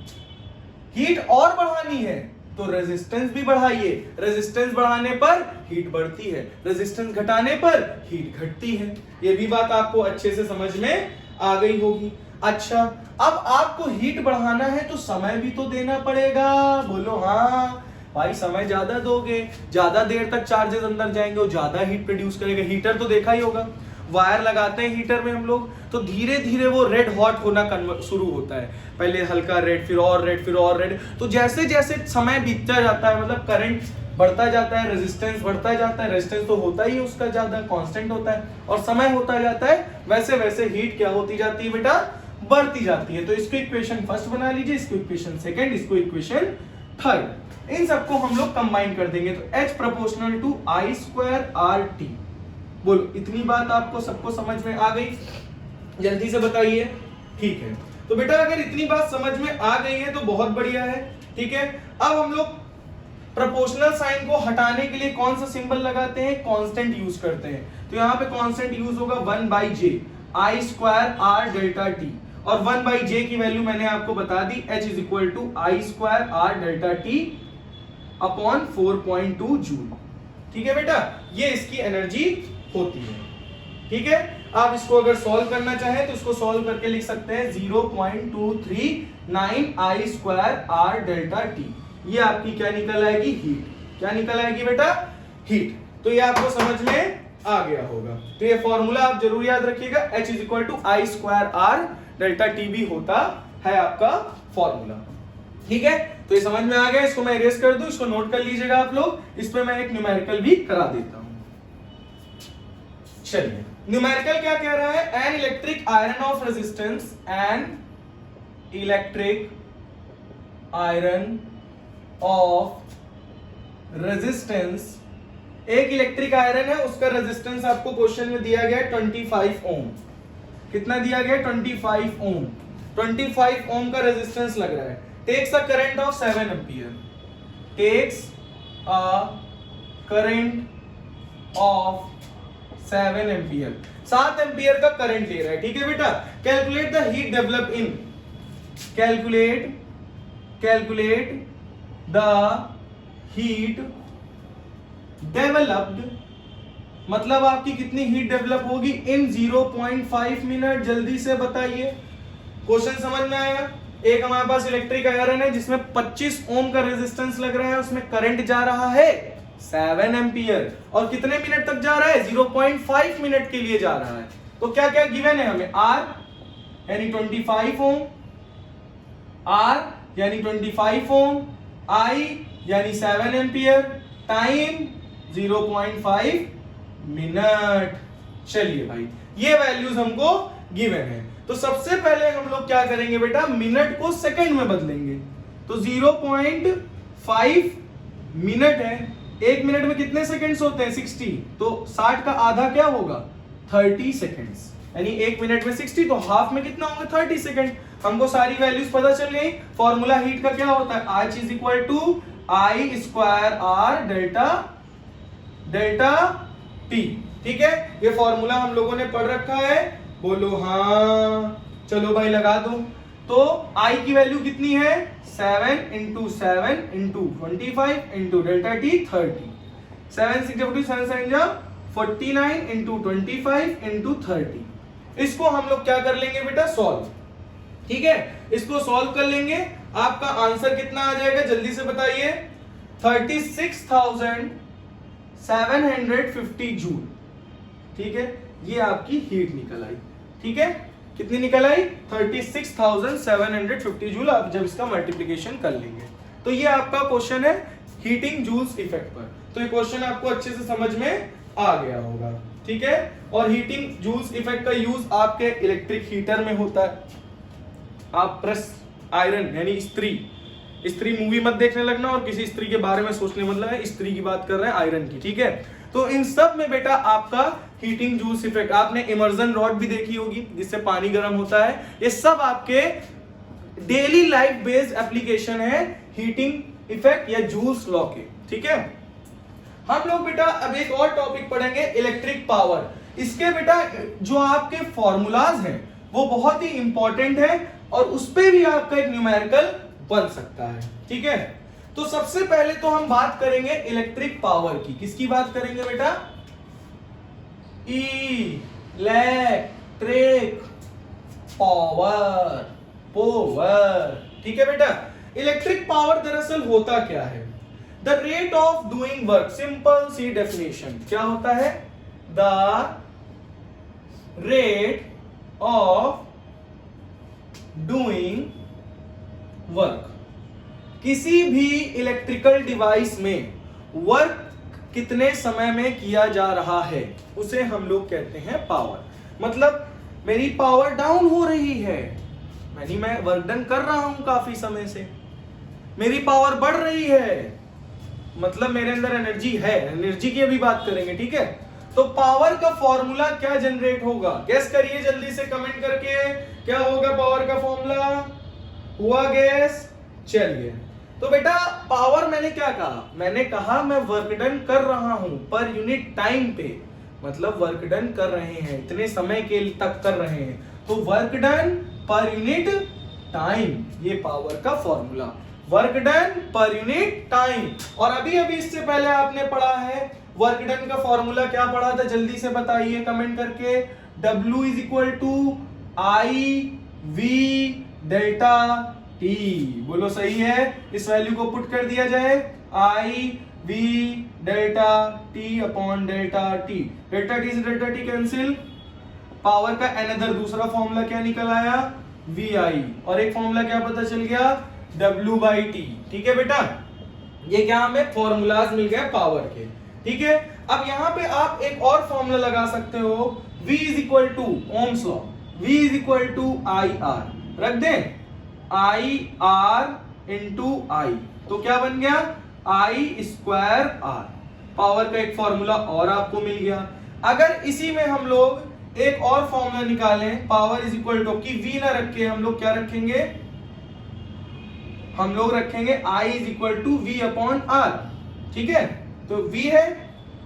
S1: हीट और बढ़ानी है तो रेजिस्टेंस भी बढ़ाइए, रेजिस्टेंस बढ़ाने पर हीट बढ़ती है, रेजिस्टेंस घटाने पर हीट घटती है। ये भी बात आपको अच्छे से समझ में आ गई होगी। अच्छा, अब आपको हीट बढ़ाना है तो समय भी तो देना पड़ेगा। बोलो हाँ भाई, समय ज्यादा दोगे, ज्यादा देर तक चार्जेस अंदर जाएंगे, वो ज्यादा हीट प्रोड्यूस करेगा। हीटर तो देखा ही होगा, वायर लगाते हैं हीटर में हम लोग, तो धीरे धीरे वो रेड हॉट होना शुरू होता है। पहले हल्का रेड, फिर और रेड, फिर और रेड। तो जैसे जैसे समय बीतता जाता है, मतलब करंट बढ़ता जाता है, रेजिस्टेंस बढ़ता जाता है। रेजिस्टेंस तो होता ही है उसका ज्यादा, कांस्टेंट होता है, और समय होता जाता है, वैसे वैसे हीट क्या होती जाती है बेटा, बढ़ती जाती है। तो इसको इक्वेशन फर्स्ट बना लीजिए, इसको इक्वेशन सेकंड, इसको इक्वेशन थर्ड। इन सबको हम लोग कंबाइन कर देंगे, तो H proportional to I square RT। बोलो, इतनी बात आपको सबको समझ में आ गई? जल्दी से बताइए, ठीक है। तो बेटा अगर इतनी बात समझ में आ गई है तो बहुत बढ़िया है, ठीक है। अब हम लोग प्रोपोर्शनल साइन को हटाने के लिए कौन सा सिंबल लगाते हैं, कांस्टेंट यूज करते हैं। तो यहाँ पे कांस्टेंट यूज होगा 1/j I square R delta T, और 1/j की वैल्यू मैंने आपको बता दी, H is equal to I square R delta T upon 4.2 joule. ठीक है बेटा, ये इसकी एनर्जी होती है। ठीक है, आप इसको अगर सॉल्व करना चाहें तो इसको सॉल्व करके लिख सकते हैं 0.239 I square R delta T। ये आपकी क्या निकल आएगी? हीट। क्या निकल आएगी बेटा? हीट। तो ये आपको समझ में आ गया होगा। तो ये फॉर्मूला आप जरूर याद रखिएगा, H is equal to I square R delta T भी होता है आपका फॉर्मूला। ठीक है, तो ये समझ में आ गया। इसको मैं इरेज कर दूं, इसको नोट कर लीजिएगा आप लोग। इस पे मैं एक न्यूमेरिकल भी करा देता हूं। चलिए, न्यूमेरिकल क्या कह रहा है? An electric iron of resistance, an electric iron of resistance, एक इलेक्ट्रिक आयरन है, उसका रेजिस्टेंस आपको क्वेश्चन में दिया गया है 25 ओम। कितना दिया गया? 25 ओम। 25 ओम का रेजिस्टेंस लग रहा है। Takes a current of 7 ampere, takes a current of 7 ampere, 7 ampere का करंट ले रहा है। ठीक है बेटा, calculate the heat develop in, calculate the heat developed, मतलब आपकी कितनी हीट डेवलप होगी इन 0.5 मिनट। जल्दी से बताइए, क्वेश्चन समझ में आएगा। एक हमारे पास इलेक्ट्रिक आयरन है जिसमें 25 ओम का रेजिस्टेंस लग रहा है, उसमें करंट जा रहा है 7 एम्पियर, और कितने मिनट तक जा रहा है? 0.5 मिनट के लिए जा रहा है। तो क्या क्या गिवन है हमें? R यानी 25 ओम, R यानी 25 ओम, I यानी 7 एम्पियर, टाइम 0.5 मिनट। चलिए भाई, ये वैल्यूज हमको गिवन है। तो सबसे पहले हम लोग क्या करेंगे बेटा? मिनट को सेकंड में बदलेंगे। तो 0.5 मिनट है, एक मिनट में कितने सेकंड्स होते हैं? 60। तो 60 का आधा क्या होगा? 30 सेकंड्स। यानी एक मिनट में 60, तो हाफ में कितना होगा? 30 सेकंड। हमको सारी वैल्यूज पता चल गई। फॉर्मूला हीट का क्या होता है? H is equal to I square R delta T। ठीक है, ये फॉर्मूला हम लोगों ने पढ़ रखा है। बोलो हाँ। चलो भाई लगा दो। तो I की वैल्यू कितनी है? 7 into 7 into 25 into delta T 30। 7 6 7 7 49 into 25 into 30। इसको हम लोग क्या कर लेंगे बेटा? सॉल्व। ठीक है, इसको सॉल्व कर लेंगे। आपका आंसर कितना आ जाएगा? जल्दी से बताइए। 36,750 जूल। ठीक है, ये आपकी हीट निकल आई। ठीक है, कितनी निकल आई? 36,750 जूल। आप जब इसका मल्टीप्लिकेशन कर लेंगे तो ये आपका क्वेश्चन है हीटिंग जूल्स इफेक्ट पर। तो ये क्वेश्चन आपको अच्छे से समझ में आ गया होगा। ठीक है, और हीटिंग जूल्स इफेक्ट का यूज आपके इलेक्ट्रिक हीटर में होता है। आप प्रेस आयरन यानी स्त्री मूवी मत देखने लगना और किसी स्त्री के बारे में सोचने मत लगना, स्त्री की बात कर रहे हैं, आयरन की। ठीक है, तो इन सब में बेटा आपका हीटिंग जूल्स इफेक्ट, आपने इमर्जन रॉड भी देखी होगी जिससे पानी गर्म होता है। ये सब आपके डेली लाइफ बेस्ड एप्लीकेशन है हीटिंग इफेक्ट या जूल्स लॉ के। ठीक है, हम लोग बेटा अब एक और टॉपिक पढ़ेंगे, इलेक्ट्रिक पावर। इसके बेटा जो आपके फॉर्मूलाज हैं वो बहुत ही इंपॉर्टेंट है और उस पे भी आपका एक न्यूमेरिकल बन सकता है। ठीक है, तो सबसे पहले तो हम बात करेंगे इलेक्ट्रिक पावर की। किसकी बात करेंगे बेटा? Electric power. ठीक है बेटा, इलेक्ट्रिक पावर दरअसल होता क्या है? The rate of doing work. Simple सी डेफिनेशन क्या होता है? The rate of doing work. किसी भी इलेक्ट्रिकल डिवाइस में वर्क कितने समय में किया जा रहा है उसे हम लोग कहते हैं पावर। मतलब मेरी पावर डाउन हो रही है, मैं वर्क डन कर रहा हूं काफी समय से, मेरी पावर बढ़ रही है, मतलब मेरे अंदर एनर्जी है। एनर्जी की अभी बात करेंगे। ठीक है, तो पावर का फॉर्मूला क्या जनरेट होगा? गेस करिए जल्दी से कमेंट करके, क्या होगा पावर का फॉर्मूला? हुआ गेस? चलिए, तो बेटा पावर मैंने क्या कहा? मैंने कहा मैं वर्क डन कर रहा हूं पर यूनिट टाइम पे, मतलब वर्क डन कर रहे हैं, इतने समय के तक कर रहे हैं, तो वर्क डन पर यूनिट टाइम, ये पावर का फॉर्मूला। वर्क डन पर यूनिट टाइम। और अभी इससे पहले आपने पढ़ा है वर्क डन का फॉर्मूला क्या पढ़ा था, जल्दी से बताइए कमेंट करके। W is equal to IV delta T, बोलो सही है। इस वैल्यू को पुट कर दिया जाए, IV delta T upon delta T। Delta T से डेल्टा T कैंसिल, पावर का अनदर दूसरा फॉर्मूला क्या निकल आया, VI, और एक फॉर्मूला क्या पता चल गया, W/T। ठीक है बेटा, ये क्या हमें फॉर्मूलाज मिल गए पावर के। ठीक है, अब यहां पे आप एक और फॉर्मूला लगा सकते हो, V is equal to Ohm's law, V is equal to IR, रख दें IR इंटू I, तो क्या बन गया I स्क्वायर R। पावर का एक फॉर्मूला और आपको मिल गया। अगर इसी में हम लोग एक और फॉर्मूला निकालें, पावर इज इक्वल टू की V ना रख के हम लोग क्या रखेंगे, हम लोग रखेंगे I is equal to V upon R। ठीक है, तो V है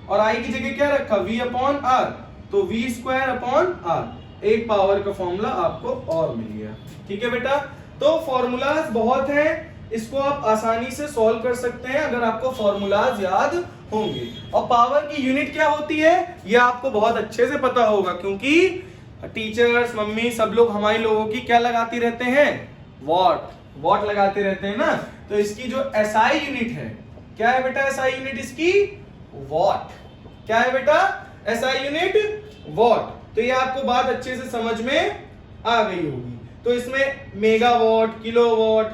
S1: और I की जगह क्या रखा, V अपॉन R, तो V स्क्वायर अपॉन R। एक पावर का फॉर्मूला आपको और मिल गया। ठीक है बेटा, तो फॉर्मूलाज बहुत हैं, इसको आप आसानी से सॉल्व कर सकते हैं अगर आपको फॉर्मूलाज याद होंगे। और पावर की यूनिट क्या होती है ये आपको बहुत अच्छे से पता होगा, क्योंकि टीचर्स, मम्मी, सब लोग हमारे लोगों की क्या लगाती रहते हैं, वॉट लगाते रहते हैं ना। तो इसकी जो SI यूनिट है, क्या है बेटा SI यूनिट इसकी, वॉट। क्या है बेटा SI यूनिट, वॉट। तो ये आपको बात अच्छे से समझ में आ गई होगी। तो इसमें मेगावाट, किलोवाट,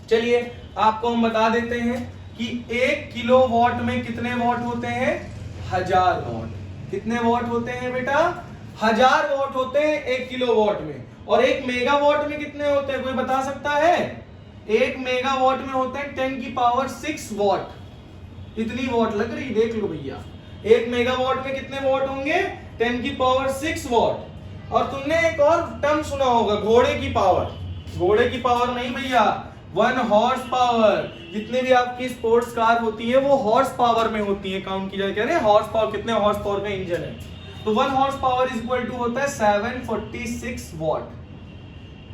S1: चलिए आपको हम बता देते हैं कि 1 किलोवाट में कितने वॉट होते हैं, 1000 वॉट। कितने वॉट होते हैं बेटा, 1000 वॉट होते हैं 1 किलोवाट में। और 1 मेगावाट में कितने होते हैं, कोई बता सकता है, 1 मेगावाट में होते हैं 10 की पावर 6 वॉट। इतनी वॉट लग रही, देख लो भैया, 1 मेगावाट में कितने वॉट होंगे, 10 की पावर 6 वॉट। और तुमने एक और टर्म सुना होगा, घोड़े की पावर। घोड़े की पावर नहीं भैया, 1 हॉर्स पावर। जितने भी आपकी स्पोर्ट्स कार होती है वो हॉर्स पावर में होती है, काउंट की जाए, कह रहे हैं हॉर्स पावर, कितने हॉर्स पावर का इंजन है। तो 1 horse power is equal to होता है 746 वॉट।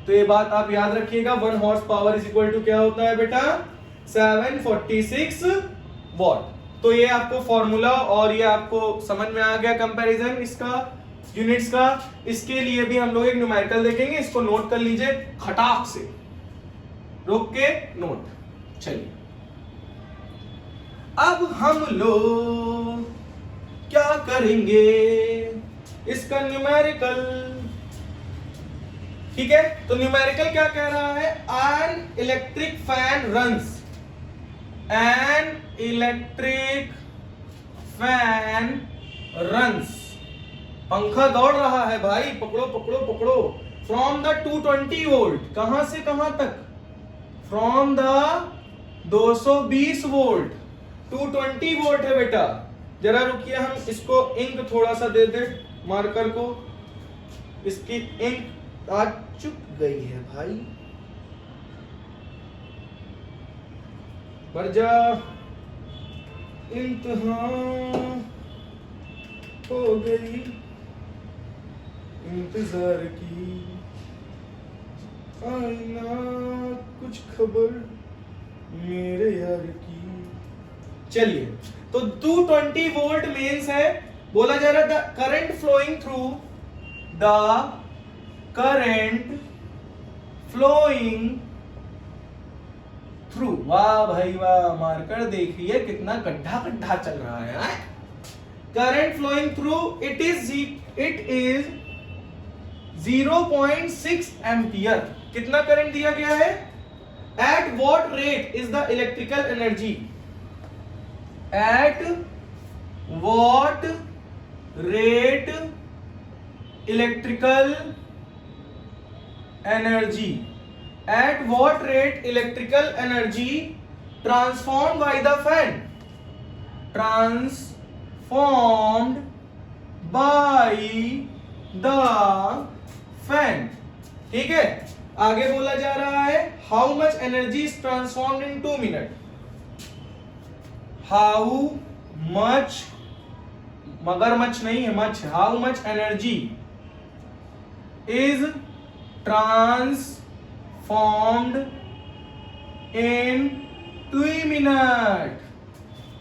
S1: तो ये बात आप याद रखिएगा, 1 horse power is equal to क्या होता है बेटा, 746 वॉट। तो ये आपको फॉर्मूला और ये आपको समझ में आ गया कंपैरिजन इसका, यूनिट्स का। इसके लिए भी हम लोग एक न्यूमेरिकल देखेंगे, इसको नोट कर लीजिए खटाक से, रोक के नोट। चलिए अब हम लोग क्या करेंगे, इसका न्यूमेरिकल। ठीक है, तो न्यूमेरिकल क्या कह रहा है, an electric fan runs, an electric fan runs, पंखा दौड़ रहा है भाई, पकड़ो पकड़ो पकड़ो, फ्रॉम द 220 वोल्ट, कहां से कहां तक, फ्रॉम द 220 वोल्ट, 220 वोल्ट है बेटा। जरा रुकिए, हम इसको इंक थोड़ा सा दे दे मार्कर को, इसकी इंक आ चुक गई है भाई, बढ़ जा, इम्तिहान हो गई इंतजार की, आईना कुछ खबर मेरे यार की। चलिए, तो 220 वोल्ट मींस है, बोला जा रहा था current flowing through, the current flowing through, वाह भाई वाह, मार्कर देखिए कितना गड्ढा गड्ढा चल रहा है। Current flowing through it is 0.6 ampere. कितना करंट दिया गया है, at what rate is the electrical energy, at what rate electrical energy, at what rate electrical energy transformed by the fan, transformed by the fan। ठीक है, आगे बोला जा रहा है how much energy is transformed in 2 minutes, how much, मगरमच्छ नहीं है मच्छ, how much energy is transformed in 2 minutes।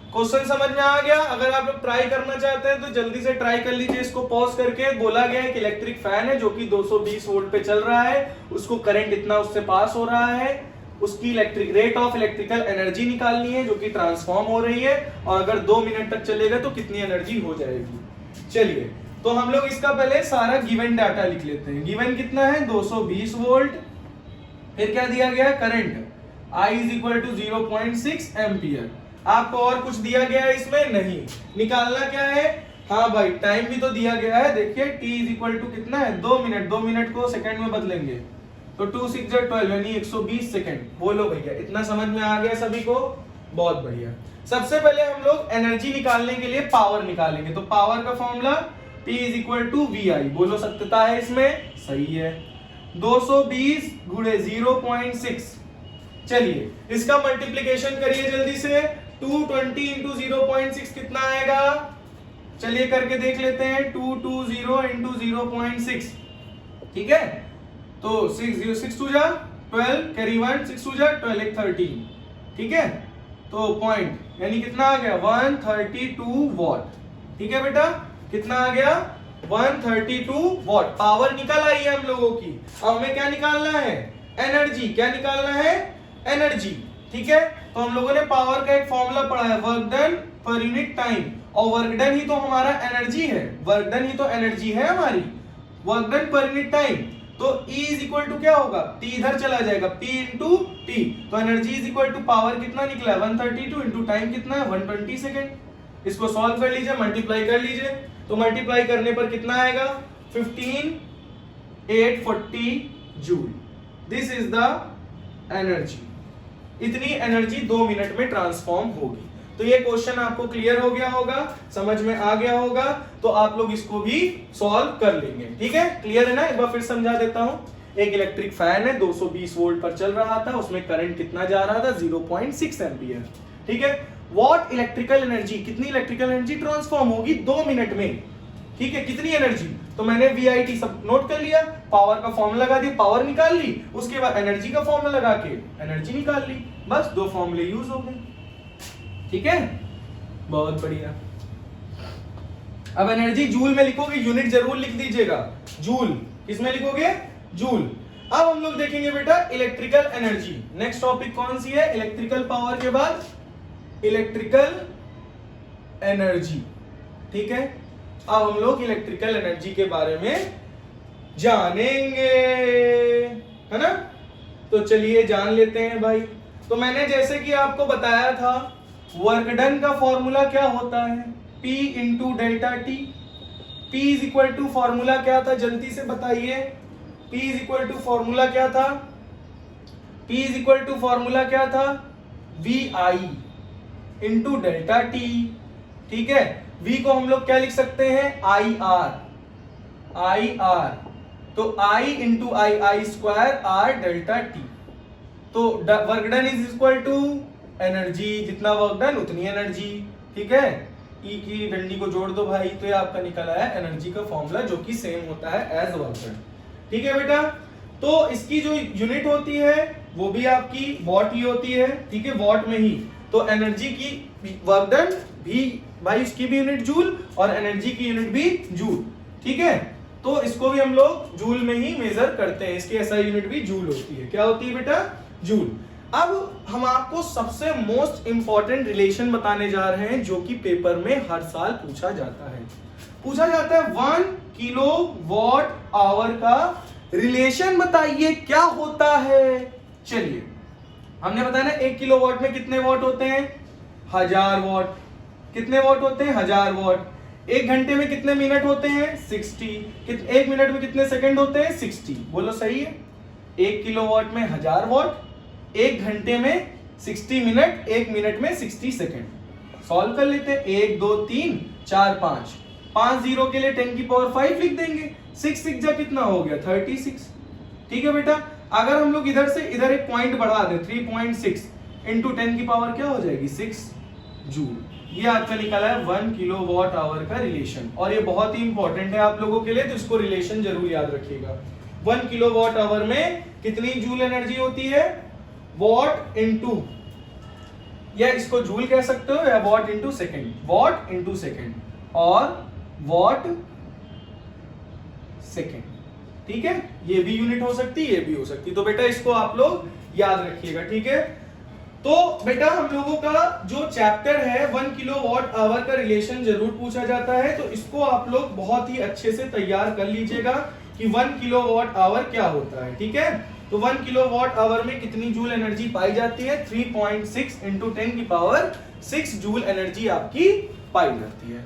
S1: Question समझ में आ गया? अगर आप लोग ट्राई करना चाहते हैं तो जल्दी से ट्राई कर लीजिए इसको पॉज करके। बोला गया है कि इलेक्ट्रिक फैन है जो कि 220 वोल्ट पे चल रहा है, उसको करंट इतना उससे पास हो रहा है, उसकी electric rate of electrical energy निकालनी है जो कि ट्रांसफॉर्म हो रही है, और अगर 2 मिनट तक चलेगा तो कितनी एनर्जी हो जाएगी। चलिए तो हम लोग इसका पहले सारा गिवन डाटा लिख लेते हैं। गिवन कितना है? 220 वोल्ट। फिर क्या दिया गया? Current I is equal to 0.6 ampere. आपको और कुछ दिया गया है इसमें? नहीं। निकालना क्या है? हाँ भाई, टाइम भी तो दिया गया है। देखिए t इज इक्वल टू कितना है? 2 मिनट। 2 मिनट को सेकंड में बदलेंगे तो 2 6 12 यानी 120 सेकंड। बोलो भैया, इतना समझ में आ गया सभी को? बहुत बढ़िया। सबसे पहले हम लोग एनर्जी निकालने के लिए पावर निकालेंगे, तो पावर का formula P is equal to VI। बोलो सत्यता है इसमें? सही है। 220 गुणे 0.6। चलिए इसका मल्टीप्लिकेशन करिए जल्दी से। 220 इंटू 0.6 कितना आएगा? चलिए करके देख लेते हैं। 220 इंटू 0.6, ठीक है। तो 6 2 जा 12, कैरी 1, 6 2 जा 12, 1 13, ठीक है। तो पॉइंट यानी कितना आ गया? 132 वॉट। ठीक है बेटा, कितना आ गया? 132 वॉट। पावर निकल आई है हम लोगों की। अब हमें क्या निकालना है? एनर्जी। क्या निकालना है? एनर्जी, ठीक है। तो हम लोगों ने पावर का एक फॉर्मूला पढ़ा है, वर्क डन पर यूनिट टाइम, और वर्क डन ही तो हमारा एनर्जी है। वर्क डन ही तो एनर्जी है हमारी, वर्क डन पर यूनिट टाइम। तो E इज इक्वल टू क्या होगा? T इधर चला जाएगा, P इंटू T। तो energy is equal to power कितना निकला है? 132 इंटू टाइम कितना है? 120 सेकेंड। इसको सॉल्व कर लीजिए, मल्टीप्लाई कर लीजिए। तो मल्टीप्लाई करने पर कितना आएगा? 15840 joule. This is the energy. इतनी एनर्जी 2 मिनट में ट्रांसफॉर्म होगी। तो ये क्वेश्चन आपको क्लियर हो गया होगा, समझ में आ गया होगा, तो आप लोग इसको भी सॉल्व कर लेंगे। ठीक है, क्लियर है ना? एक बार फिर समझा देता हूं। एक इलेक्ट्रिक फैन है, 220 वोल्ट पर चल रहा था, उसमें करंट कितना जा रहा था? 0.6 एम्पियर। ठीक है, व्हाट इलेक्ट्रिकल एनर्जी, कितनी इलेक्ट्रिकल एनर्जी ट्रांसफॉर्म होगी 2 मिनट में? ठीक है, कितनी एनर्जी? तो मैंने VIT सब नोट कर लिया, पावर का फॉर्मूला लगा दी, पावर निकाल ली, उसके बाद एनर्जी का फॉर्मूला लगा के एनर्जी निकाल ली। बस 2 फॉर्मूले यूज हो गए। ठीक है, बहुत बढ़िया। अब एनर्जी जूल में लिखोगे, यूनिट जरूर लिख दीजिएगा। जूल किसमें लिखोगे? जूल। अब हम लोग देखेंगे बेटा इलेक्ट्रिकल एनर्जी। नेक्स्ट टॉपिक कौन सी है? इलेक्ट्रिकल पावर के बाद इलेक्ट्रिकल एनर्जी। ठीक है, अब हम लोग इलेक्ट्रिकल एनर्जी के बारे में जानेंगे, है ना? तो चलिए जान लेते हैं भाई। तो मैंने जैसे कि आपको बताया था, वर्क डन का फॉर्मूला क्या होता है? P into delta T. P is equal to formula क्या था? जल्दी से बताइए। P is equal to formula क्या था? P is equal to formula क्या था? VI into delta T. ठीक है, V को हम लोग क्या लिख सकते हैं? IR। तो I into I square R delta T. तो work done is equal to energy, जितना वर्क डन उतनी एनर्जी। ठीक है, E की डंडी को जोड़ दो भाई, तो ये आपका निकल आया एनर्जी का फॉर्मूला, जो कि सेम होता है एज वर्क डन। ठीक है बेटा, तो इसकी जो यूनिट होती है वो भी आपकी वॉट ही होती है। ठीक है, वॉट में ही। तो एनर्जी की वर्क डन भी भाई, इसकी भी यूनिट जूल और एनर्जी की यूनिट भी जूल। ठीक है, तो इसको भी हम लोग जूल में ही मेजर करते हैं। इसकी ऐसा यूनिट भी जूल होती है। क्या होती है बेटा? जूल। अब हम आपको सबसे मोस्ट इंपॉर्टेंट रिलेशन बताने जा रहे हैं, जो कि पेपर में हर साल पूछा जाता है। 1 किलो वॉट आवर का रिलेशन बताइए क्या होता है। चलिए, हमने बताया ना 1 किलो वॉट में कितने वॉट होते हैं? 1000 वॉट। कितने वॉट होते हैं? 1000 वॉट। 1 घंटे में कितने मिनट होते हैं? 60। 1 मिनट में कितने सेकंड होते हैं? 60। बोलो सही है। 1 किलो वॉट में 1000 वॉट, 1 घंटे में 60 मिनट, 1 मिनट में 60 सेकंड। सॉल्व कर लेते हैं। 1 2 3 4 5, 5 जीरो के लिए 10 की पावर 5 लिख देंगे। 6 6 जा कितना हो गया? 36। ठीक है बेटा, अगर हम लोग इधर से इधर एक पॉइंट बढ़ा दें, 3.6 इंटू 10 की पावर क्या हो जाएगी? 6 जूल। ये आपका निकला है 1 किलो वॉट आवर का रिलेशन, और ये बहुत ही इंपॉर्टेंट है आप लोगों के लिए, तो इसको रिलेशन जरूर याद रखिएगा। 1 किलो वॉट आवर में कितनी जूल एनर्जी होती है? वॉट इंटू या इसको जूल कह सकते हो या what into second, what into second और वॉट सेकेंड। ठीक है, ये भी यूनिट हो सकती है, ये भी हो सकती है। तो बेटा इसको आप लोग याद रखिएगा। ठीक है, तो बेटा हम लोगों का जो चैप्टर है 1 किलोवाट आवर का रिलेशन जरूर पूछा जाता है, तो इसको आप लोग बहुत ही अच्छे से तैयार कर लीजिएगा कि 1 किलोवाट आवर क्या होता है। ठीक है, तो 1 किलोवाट आवर में कितनी जूल एनर्जी पाई जाती है? 3.6 इंटू 10 की पावर 6 जूल एनर्जी आपकी पाई जाती है।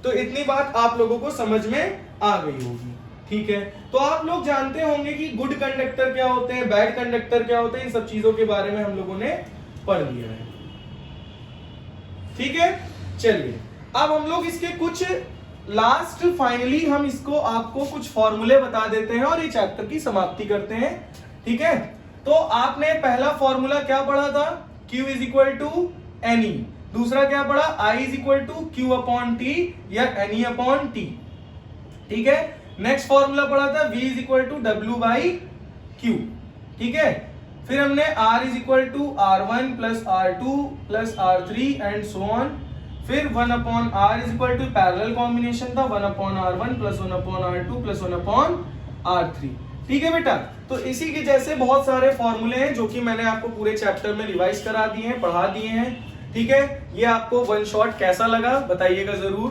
S1: तो इतनी बात आप लोगों को समझ में आ गई होगी। ठीक है, तो आप लोग जानते होंगे कि गुड कंडक्टर क्या होते हैं, बैड कंडक्टर क्या होते हैं, इन सब चीजों के बारे में हम लोगों ने पढ़ लिया है। ठीक है, चलिए अब हम लोग इसके कुछ लास्ट फाइनली हम इसको आपको कुछ फॉर्मूले बता देते हैं और ये चैप्टर की समाप्ति करते हैं। ठीक है, तो आपने पहला फॉर्मूला क्या पढ़ा था? Q is equal to NE। दूसरा क्या पढ़ा? I is equal to Q upon T या NE अपॉन T। ठीक है, नेक्स्ट फॉर्मूला पढ़ा था V is equal to W by Q। ठीक है, फिर हमने R is equal to R1 plus R2 plus R3 and so on. फिर 1 upon R is equal to parallel combination था 1 upon R1 plus 1 upon R2 plus 1 upon R3। ठीक है बेटा, तो इसी के जैसे बहुत सारे फॉर्मूले हैं जो कि मैंने आपको पूरे चैप्टर में रिवाइज करा दिए हैं, पढ़ा दिए हैं। ठीक है, ये आपको वन शॉट कैसा लगा बताइएगा जरूर।